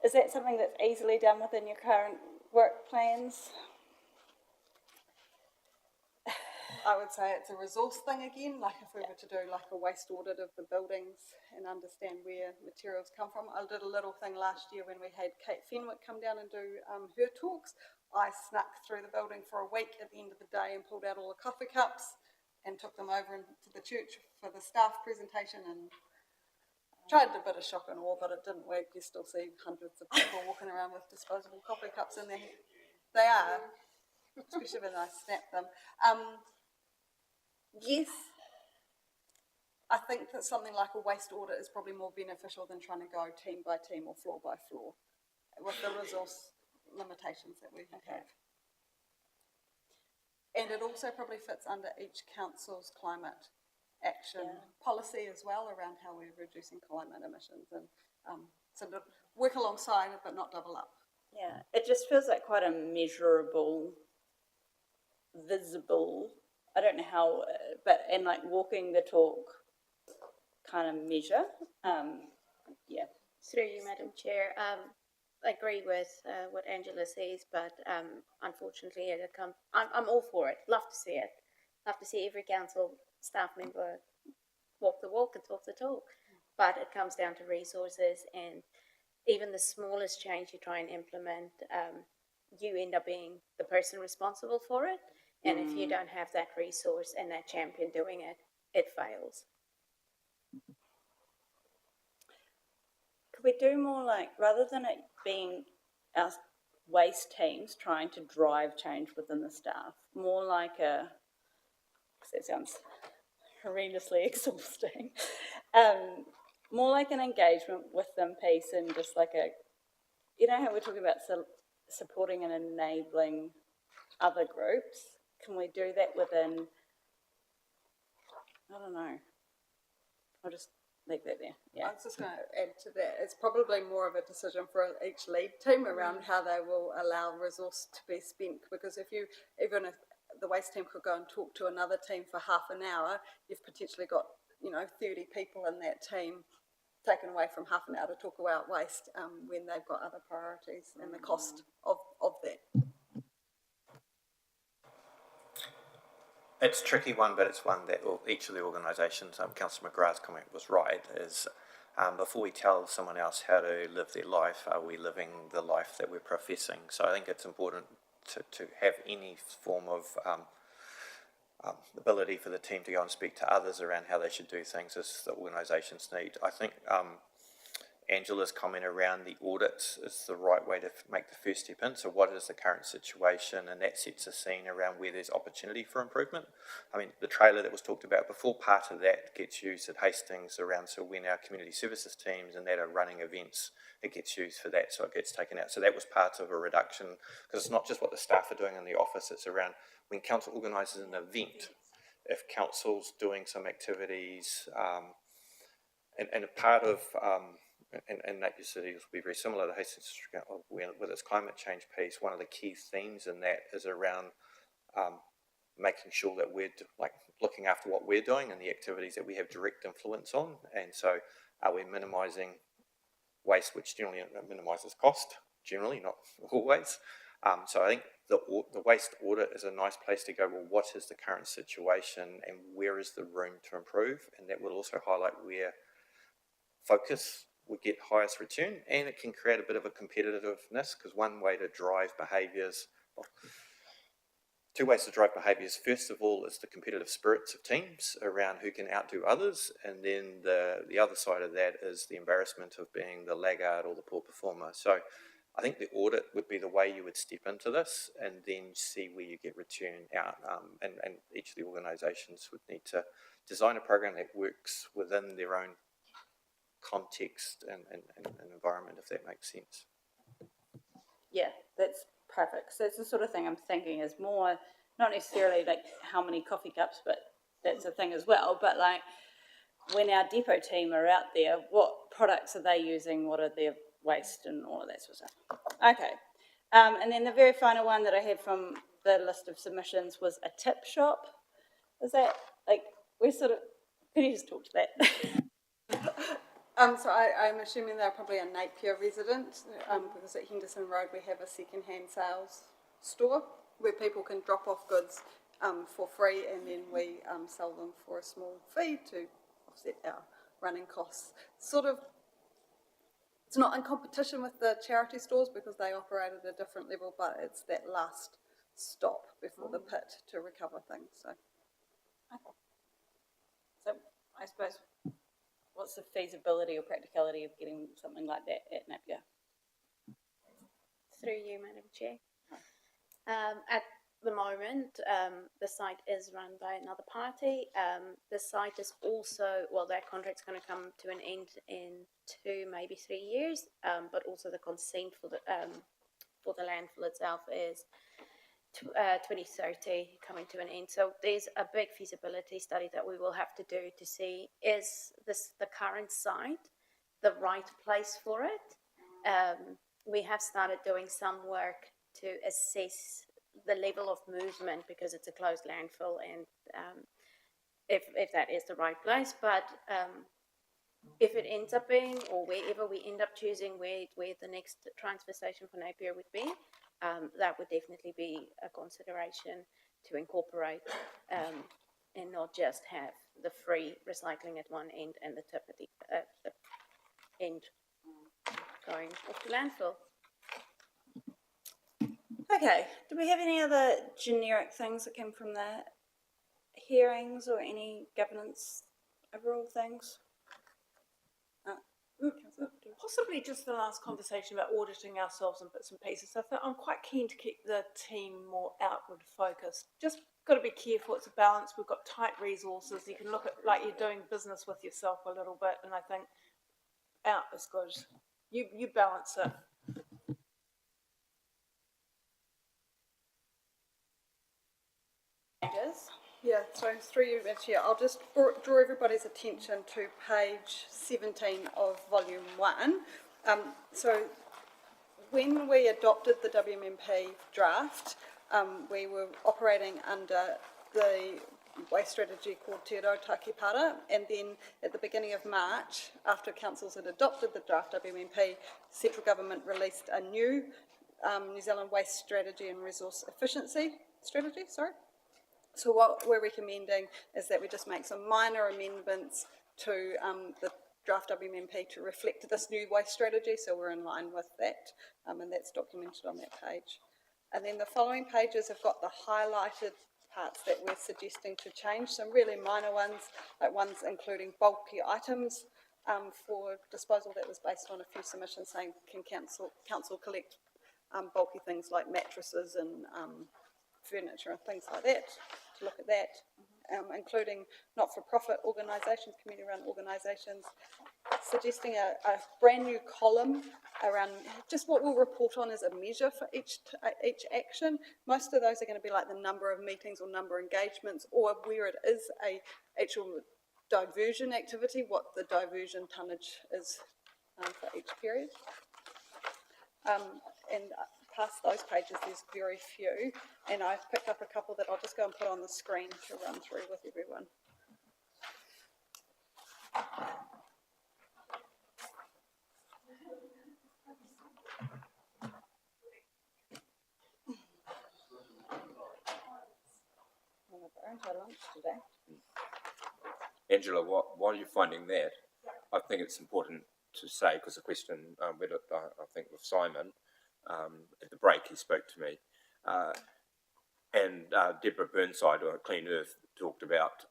Speaker 1: Is that something that's easily done within your current work plans?
Speaker 15: I would say it's a resource thing again, like if we were to do like a waste audit of the buildings and understand where materials come from. I did a little thing last year when we had Kate Fenwick come down and do her talks. I snuck through the building for a week at the end of the day and pulled out all the coffee cups and took them over into the church for the staff presentation and tried a bit of shock and awe, but it didn't work. You still see hundreds of people walking around with disposable coffee cups in their hand. They are, especially when I snap them. Yes, I think that something like a waste audit is probably more beneficial than trying to go team by team or floor by floor with the resource limitations that we have. And it also probably fits under each council's climate action policy as well, around how we're reducing climate emissions, and sort of work alongside it but not double up.
Speaker 1: Yeah, it just feels like quite a measurable, visible, I don't know how, and like walking the talk kind of measure. Yeah.
Speaker 6: Through you, Madam Chair, I agree with what Angela says, but unfortunately, I'm all for it. Love to see it. Love to see every council staff member walk the walk and talk the talk. But it comes down to resources, and even the smallest change you try and implement, you end up being the person responsible for it. And if you don't have that resource and that champion doing it, it fails.
Speaker 1: Could we do more like, rather than it being our waste teams trying to drive change within the staff, more like a, because that sounds horrendously exhausting, more like an engagement with them piece, and just like a, you know how we're talking about supporting and enabling other groups? Can we do that within, I don't know, I'll just leave that there. Yeah.
Speaker 15: I was just going to add to that, it's probably more of a decision for each lead team around how they will allow resource to be spent, because even if the waste team could go and talk to another team for half an hour, you've potentially got 30 people in that team taken away from half an hour to talk about waste when they've got other priorities, and the cost of that.
Speaker 14: It's a tricky one, but it's one that each of the organisations, Councillor McGrath's comment was right, is before we tell someone else how to live their life, are we living the life that we're professing? So I think it's important to have any form of ability for the team to go and speak to others around how they should do things as the organisations need. I think Angela's comment around the audits is the right way to make the first step in. So what is the current situation? And that sets a scene around where there's opportunity for improvement. I mean, the trailer that was talked about before, part of that gets used at Hastings around, so when our community services teams and that are running events, it gets used for that, so it gets taken out. So that was part of a reduction, because it's not just what the staff are doing in the office, it's around when council organises an event, if council's doing some activities, and a part of, and Napier City will be very similar to Hastings with its climate change piece. One of the key themes in that is around making sure that we're looking after what we're doing and the activities that we have direct influence on. And so are we minimising waste, which generally minimises cost, generally, not always. So I think the waste audit is a nice place to go, well, what is the current situation and where is the room to improve? And that will also highlight where focus would get highest return, and it can create a bit of a competitiveness, because one way to drive behaviours, two ways to drive behaviours. First of all is the competitive spirits of teams around who can outdo others, and then the other side of that is the embarrassment of being the laggard or the poor performer. So I think the audit would be the way you would step into this and then see where you get return out, and each of the organisations would need to design a program that works within their own context and environment, if that makes sense.
Speaker 1: Yeah, that's perfect. So it's the sort of thing I'm thinking is more, not necessarily like how many coffee cups, but that's a thing as well. But like when our depot team are out there, what products are they using? What are their waste and all of that sort of stuff? Okay. And then the very final one that I had from the list of submissions was a tip shop. Is that like, we're sort of, can you just talk to that?
Speaker 15: So I'm assuming they're probably a Napier resident, because at Henderson Road we have a second-hand sales store where people can drop off goods for free, and then we sell them for a small fee to offset our running costs. Sort of, it's not in competition with the charity stores because they operate at a different level, but it's that last stop before the pit to recover things. So,
Speaker 1: Okay. So I suppose, what's the feasibility or practicality of getting something like that at Napier?
Speaker 17: Through you, Madam Chair. At the moment, the site is run by another party. The site is also, well, their contract's going to come to an end in 2, maybe 3 years, but also the consent for the landfill itself is 2030 coming to an end. So there's a big feasibility study that we will have to do to see, is this the current site the right place for it? We have started doing some work to assess the level of movement because it's a closed landfill, and if that is the right place. But if it ends up being, or wherever we end up choosing where the next transfer station for Napier would be, that would definitely be a consideration to incorporate, and not just have the free recycling at one end and the tip at the end going off to landfill.
Speaker 1: Okay, do we have any other generic things that came from the hearings or any governance overall things?
Speaker 11: Possibly just the last conversation about auditing ourselves in bits and pieces. I'm quite keen to keep the team more outward focused. Just got to be careful, it's a balance. We've got tight resources. You can look at like you're doing business with yourself a little bit, and I think out is good. You balance it. Yeah, so through you, Chair, I'll just draw everybody's attention to page 17 of volume 1. So when we adopted the WMP draft, we were operating under the waste strategy called Te Rau Takipara, and then at the beginning of March, after councils had adopted the draft WMP, central government released a new New Zealand waste strategy and resource efficiency strategy, So what we're recommending is that we just make some minor amendments to the draft WMP to reflect this new waste strategy, so we're in line with that, and that's documented on that page. And then the following pages have got the highlighted parts that we're suggesting to change, some really minor ones, like ones including bulky items for disposal. That was based on a few submissions saying, can council collect bulky things like mattresses and furniture and things like that, to look at that, including not-for-profit organisations, community-run organisations, suggesting a brand new column around just what we'll report on as a measure for each action. Most of those are going to be like the number of meetings or number of engagements, or where it is a actual diversion activity, what the diversion tonnage is for each period. And past those pages, there's very few, and I've picked up a couple that I'll just go and put on the screen to run through with everyone.
Speaker 8: Angela, while you're finding that, I think it's important to say, because the question read it, I think, with Simon, at the break he spoke to me, and Deborah Burnside on Clean Earth talked about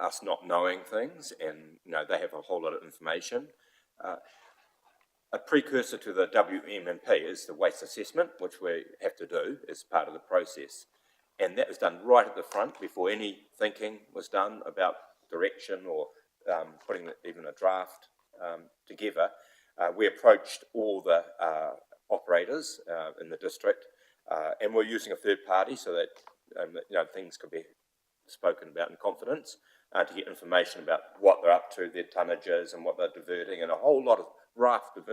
Speaker 8: us not knowing things, and they have a whole lot of information. A precursor to the WMP is the waste assessment, which we have to do as part of the process, and that was done right at the front before any thinking was done about direction or putting even a draft together, we approached all the operators in the district, and we're using a third party so that things could be spoken about in confidence, to get information about what they're up to, their tonnages and what they're diverting, and a whole lot of raft of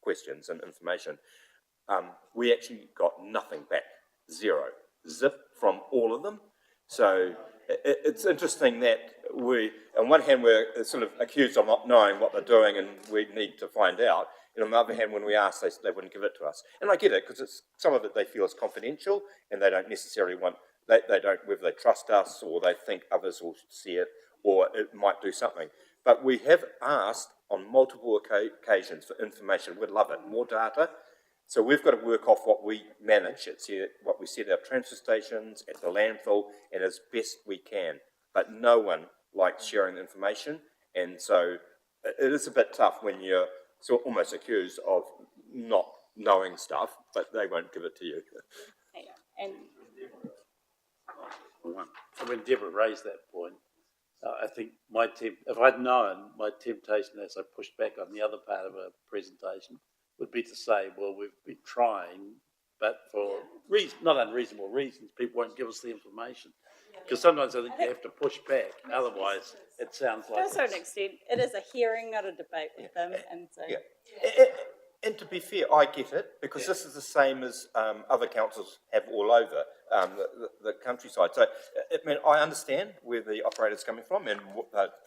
Speaker 8: questions and information. We actually got nothing back, zero, zip from all of them. So it's interesting that we, on one hand, we're sort of accused of not knowing what they're doing and we need to find out. And on the other hand, when we ask, they wouldn't give it to us. And I get it, because some of it they feel is confidential and they don't necessarily want, they don't, whether they trust us or they think others will see it or it might do something. But we have asked on multiple occasions for information. We'd love it, more data. So we've got to work off what we manage. It's what we see at our transfer stations, at the landfill, and as best we can. But no one likes sharing the information. And so it is a bit tough when you're sort of almost accused of not knowing stuff, but they won't give it to you.
Speaker 1: And
Speaker 5: So when Deborah raised that point, I think if I'd known, my temptation as I pushed back on the other part of her presentation would be to say, well, we've been trying, but for not unreasonable reasons, people won't give us the information. Because sometimes I think you have to push back, otherwise it sounds like...
Speaker 1: to a certain extent, it is a hearing, not a debate with them. And so,
Speaker 8: And to be fair, I get it, because this is the same as other councils have all over the countryside. So, I mean, I understand where the operator's coming from and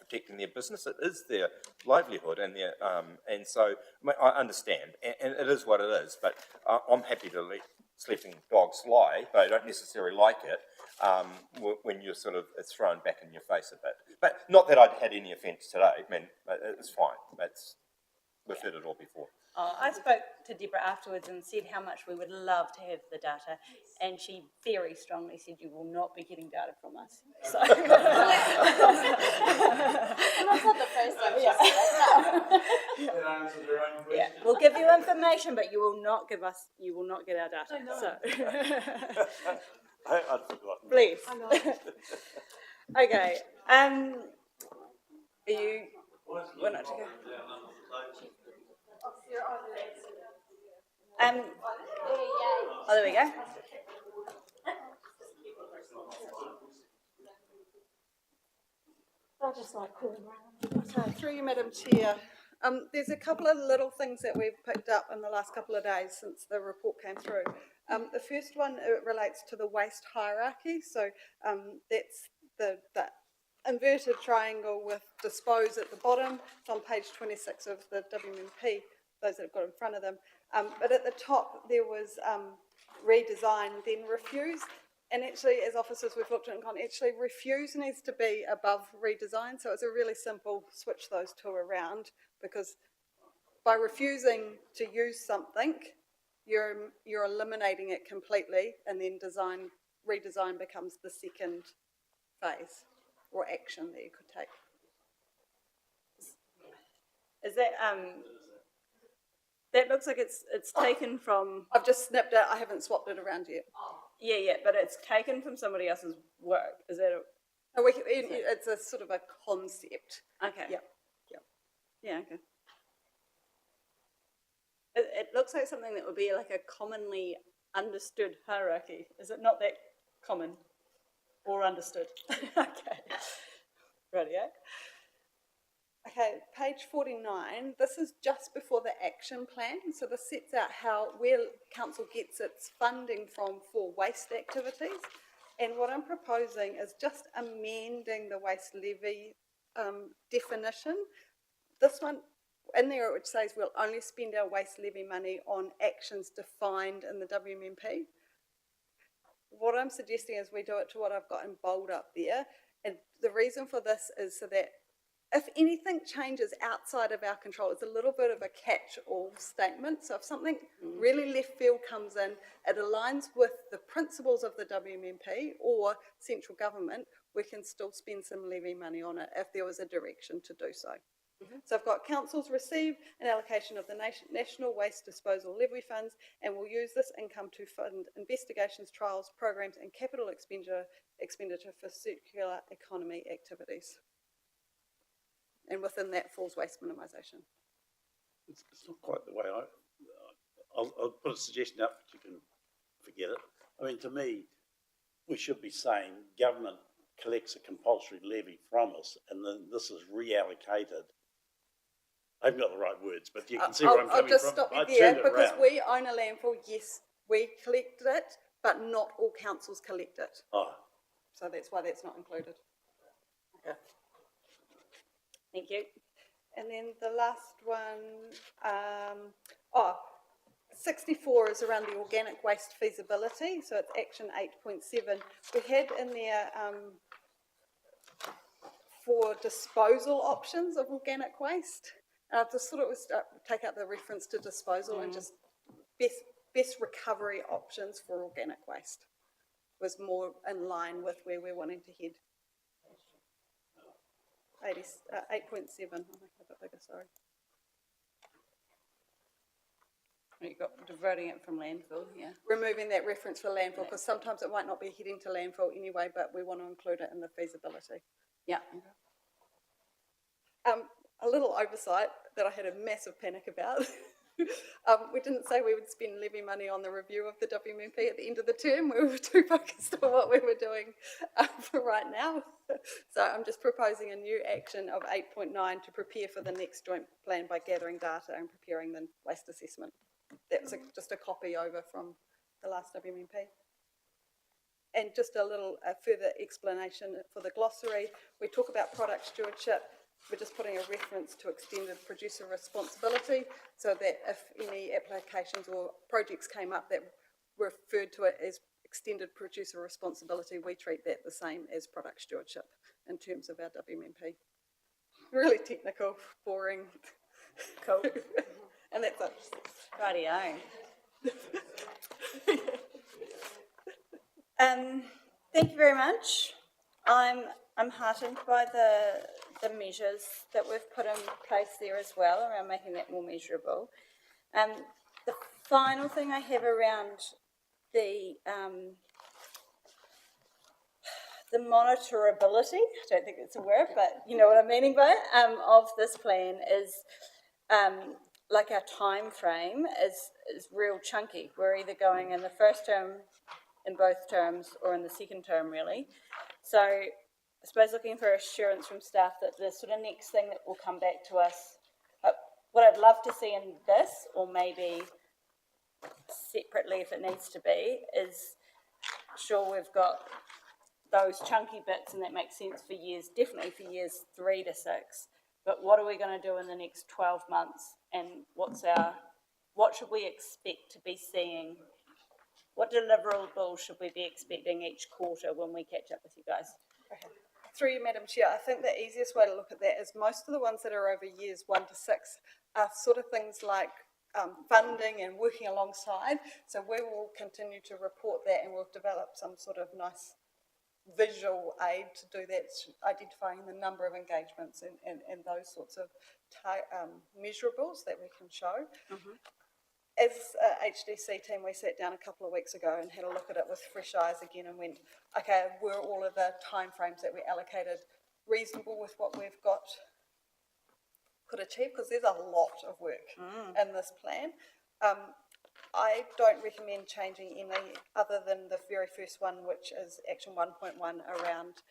Speaker 8: protecting their business. It is their livelihood, and their and so I mean, I understand, and it is what it is. But I'm happy to let sleeping dogs lie, but I don't necessarily like it when you're sort of it's thrown back in your face a bit. But not that I'd had any offence today. I mean, it's fine. We've heard it all before.
Speaker 1: I spoke to Deborah afterwards and said how much we would love to have the data, and she very strongly said you will not be getting data from us. So
Speaker 15: That's not the first time she said that.
Speaker 2: That answers her own question.
Speaker 1: Yeah, we'll give you information, but you will not get our data.
Speaker 15: I know.
Speaker 1: So.
Speaker 5: I'd forgotten.
Speaker 1: Please.
Speaker 15: I know.
Speaker 1: Okay. Are you? We're not to go. Oh, there we go.
Speaker 15: I just like calling around. So, through you, Madam Chair. There's a couple of little things that we've picked up in the last couple of days since the report came through. The first one, it relates to the waste hierarchy. So that's the inverted triangle with dispose at the bottom. It's on page 26 of the WMP, those that have got in front of them. But at the top, there was redesign, then refuse. And actually, as officers, we've looked at and gone, actually, refuse needs to be above redesign. So it's a really simple switch those two around, because by refusing to use something, you're eliminating it completely, and then redesign becomes the second phase or action that you could take.
Speaker 1: Is that that looks like it's taken from?
Speaker 15: I've just snipped it. I haven't swapped it around yet.
Speaker 1: Yeah, but it's taken from somebody else's work. Is that?
Speaker 15: No, it's a sort of a concept.
Speaker 1: Okay.
Speaker 15: Yep.
Speaker 1: Yeah. Okay. It looks like something that would be like a commonly understood hierarchy. Is it not that common or understood? Okay. Rightio.
Speaker 15: Okay, page 49, this is just before the action plan. So this sets out where council gets its funding from for waste activities. And what I'm proposing is just amending the waste levy definition. This one, in there it says we'll only spend our waste levy money on actions defined in the WMP. What I'm suggesting is we do it to what I've got in bold up there. And the reason for this is so that if anything changes outside of our control, it's a little bit of a catch-all statement. So if something really left field comes in, it aligns with the principles of the WMP or central government, we can still spend some levy money on it if there was a direction to do so. So I've got councils receive an allocation of the National Waste Disposal Levy Funds, and will use this income to fund investigations, trials, programs and capital expenditure for circular economy activities. And within that falls waste minimisation.
Speaker 5: It's not quite the way I'll put a suggestion up, but you can forget it. I mean, to me, we should be saying government collects a compulsory levy from us and then this is reallocated. I haven't got the right words, but you can see where I'm coming from.
Speaker 15: I'll just stop you there, because we own a landfill, yes, we collect it, but not all councils collect it.
Speaker 5: Oh,
Speaker 15: So that's why that's not included. Okay.
Speaker 1: Thank you.
Speaker 15: And then the last one, 64 is around the organic waste feasibility, so it's action 8.7. We had in there for disposal options of organic waste. And I just thought it was take out the reference to disposal and just best recovery options for organic waste was more in line with where we're wanting to head. 8.7, I'll make it a bit bigger, sorry.
Speaker 1: You got diverting it from landfill, yeah.
Speaker 15: Removing that reference for landfill, because sometimes it might not be heading to landfill anyway, but we want to include it in the feasibility.
Speaker 1: Yeah.
Speaker 15: A little oversight that I had a massive panic about. We didn't say we would spend levy money on the review of the WMP at the end of the term. We were too focused on what we were doing for right now. So I'm just proposing a new action of 8.9 to prepare for the next joint plan by gathering data and preparing the waste assessment. That's just a copy over from the last WMP. And just a little further explanation for the glossary. We talk about product stewardship. We're just putting a reference to extended producer responsibility so that if any applications or projects came up that referred to it as extended producer responsibility, we treat that the same as product stewardship in terms of our WMP. Really technical, boring.
Speaker 1: Cool.
Speaker 15: And that's it.
Speaker 1: Rightio. Thank you very much. I'm heartened by the measures that we've put in place there as well around making that more measurable. The final thing I have around the monitorability, I don't think it's a word, but you know what I'm meaning by it, of this plan is like our time frame is real chunky. We're either going in the first term in both terms or in the second term really. So I suppose looking for assurance from staff that the sort of next thing that will come back to us, what I'd love to see in this, or maybe separately if it needs to be, is sure we've got those chunky bits and that makes sense for years, definitely for years 3 to 6, but what are we going to do in the next 12 months and what should we expect to be seeing? What deliverables should we be expecting each quarter when we catch up with you guys?
Speaker 15: Okay. Through you, Madam Chair, I think the easiest way to look at that is most of the ones that are over years 1 to 6 are sort of things like funding and working alongside. So we will continue to report that and we'll develop some sort of nice visual aid to do that, identifying the number of engagements and those sorts of measurables that we can show. Mm-hmm. As a HDC team, we sat down a couple of weeks ago and had a look at it with fresh eyes again and went, okay, were all of the timeframes that we allocated reasonable with what we've got could achieve? Because there's a lot of work in this plan. I don't recommend changing any other than the very first one, which is Action 1.1 around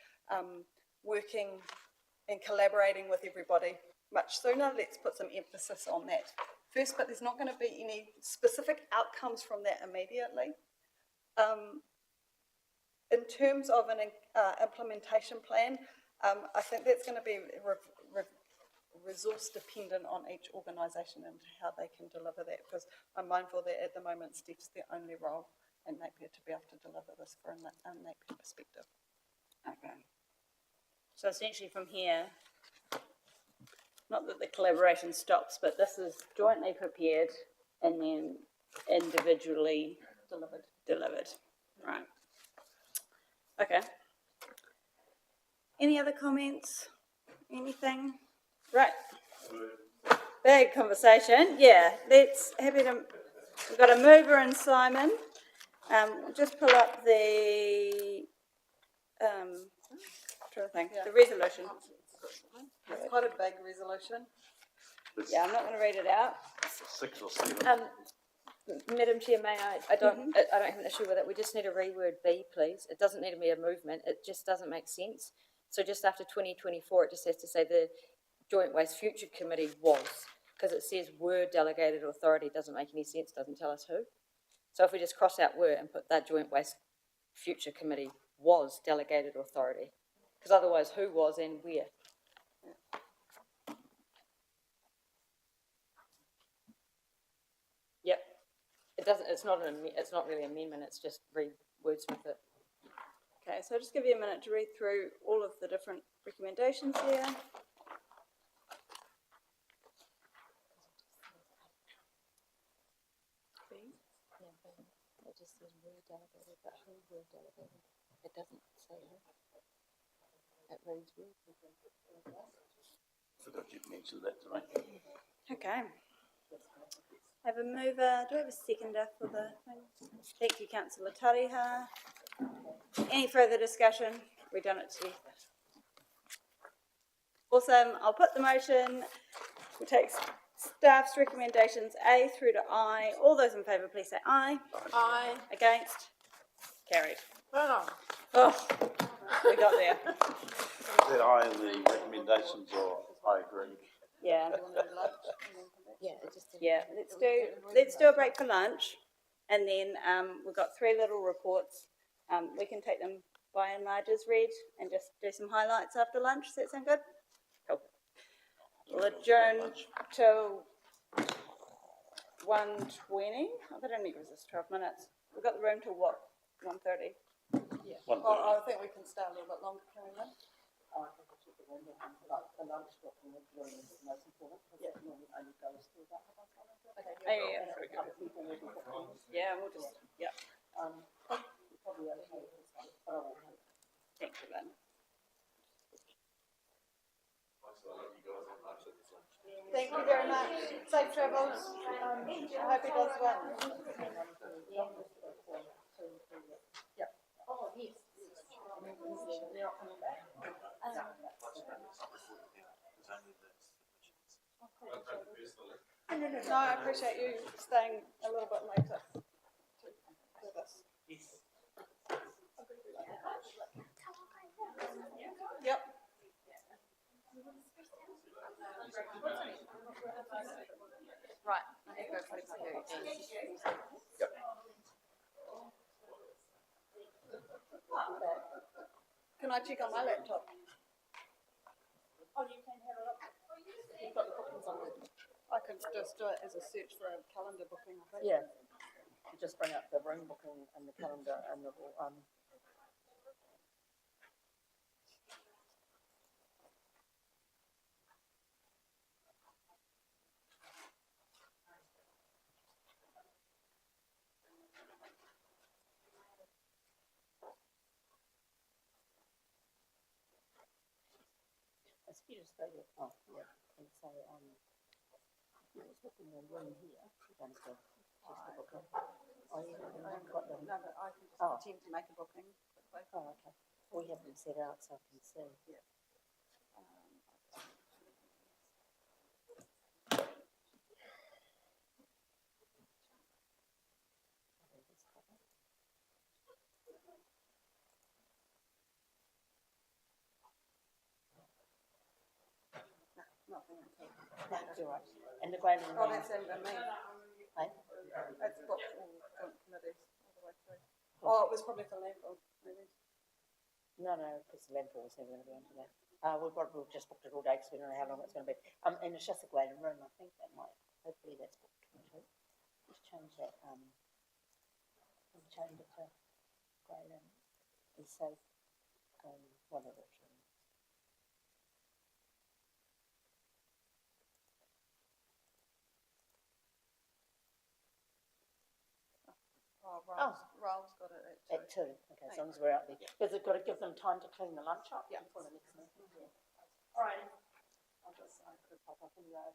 Speaker 15: working and collaborating with everybody much sooner. Let's put some emphasis on that first, but there's not going to be any specific outcomes from that immediately. In terms of an implementation plan, I think that's going to be resource dependent on each organisation and how they can deliver that, because I'm mindful that at the moment Steph's the only role in Napier to be able to deliver this from a Napier perspective.
Speaker 1: Okay. So essentially from here, not that the collaboration stops, but this is jointly prepared and then individually delivered. Right. Okay. Any other comments? Anything? Right. Big conversation. Yeah, we've got a mover and Simon. Just pull up the, the resolution.
Speaker 15: It's quite a big resolution.
Speaker 1: Yeah, I'm not going to read it out.
Speaker 5: 6 or 7.
Speaker 4: Madam Chair, may I don't have an issue with it. We just need to reword B, please. It doesn't need to be a movement. It just doesn't make sense. So just after 2024, it just has to say the Joint Waste Future Committee was, because it says were delegated authority. It doesn't make any sense, doesn't tell us who. So if we just cross out were and put that Joint Waste Future Committee was delegated authority, because otherwise who was and where. Yep. It doesn't, it's not really an amendment, it's just wordsmith it.
Speaker 1: Okay, so I'll just give you a minute to read through all of the different recommendations here.
Speaker 4: It just says were delegated, but who were delegated? It doesn't say who. It reads were.
Speaker 5: Forgot you'd mentioned that tonight.
Speaker 1: Okay. I have a mover. Do I have a seconder for the thing? Thank you, Councillor Tariha. Any further discussion? We've done it to you. Awesome. I'll put the motion. We'll take staff's recommendations A through to I. All those in favour, please say aye.
Speaker 11: Aye.
Speaker 1: Against? Carried.
Speaker 11: No.
Speaker 1: Oh, we got there.
Speaker 5: That I and the recommendations, or I agree.
Speaker 1: Yeah.
Speaker 4: Yeah, it just
Speaker 1: Yeah, let's do a break for lunch, and then we've got 3 little reports. We can take them by and large as read and just do some highlights after lunch. Does that sound good? Cool. We'll adjourn till 1:20. Oh, that only gives us 12 minutes. We've got the room till what? 1:30.
Speaker 15: Yeah.
Speaker 5: 1:30.
Speaker 15: Well, I think we can stay a little bit longer, can we, Lynn?
Speaker 18: I think we should go in there and like the lunch booking is really the most important because it normally only goes through that.
Speaker 15: Okay.
Speaker 1: Yeah.
Speaker 18: Other people will be booking.
Speaker 1: Yeah, we'll just, yeah.
Speaker 18: Probably okay with this one, but I won't know.
Speaker 1: Thank you, Lynn. Thank you very much. Safe travels. I hope it goes well.
Speaker 18: Yeah. Oh, yes. They're not coming back.
Speaker 15: No, I appreciate you staying a little bit later with us. Yep.
Speaker 4: Right, I think we're pretty clear.
Speaker 15: Can I check on my laptop?
Speaker 18: Oh, you can have a look. You've got the bookings on there.
Speaker 15: I can just do it as a search for a calendar booking, I think.
Speaker 18: Yeah. You just bring up the room booking and the calendar and the, If you just go to, oh, yeah, and say, you was booking the room here, you don't have to just the booking. Oh, you haven't got them.
Speaker 15: No, but I can just
Speaker 18: Oh.
Speaker 15: attempt to make a booking quickly.
Speaker 18: Oh, okay. We have them set out so I can see.
Speaker 15: Yeah. Nothing until.
Speaker 18: That's all right. And the Graham
Speaker 15: Oh, that's under me.
Speaker 18: Hey?
Speaker 15: It's booked all joint committees all the way through. Oh, it was probably for landfill, maybe.
Speaker 18: No, because the landfill was never going to be on today. We've just booked it all day because we don't know how long it's going to be. And it's just a Graham room. I think that might, hopefully that's booked too. Just change that, we'll change it to Graham and say, one of those rooms.
Speaker 15: Oh, Raoul's got it
Speaker 18: At 2, okay, as long as we're out there. Because they've got to give them time to clean the lunch up before the next meeting. All right. I'll just, I could pop up anyway,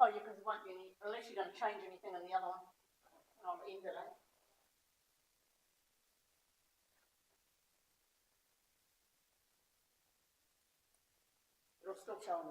Speaker 18: Oh, yeah, because there won't be any, unless you're going to change anything in the other one. And I'll end it, eh? It'll still show on the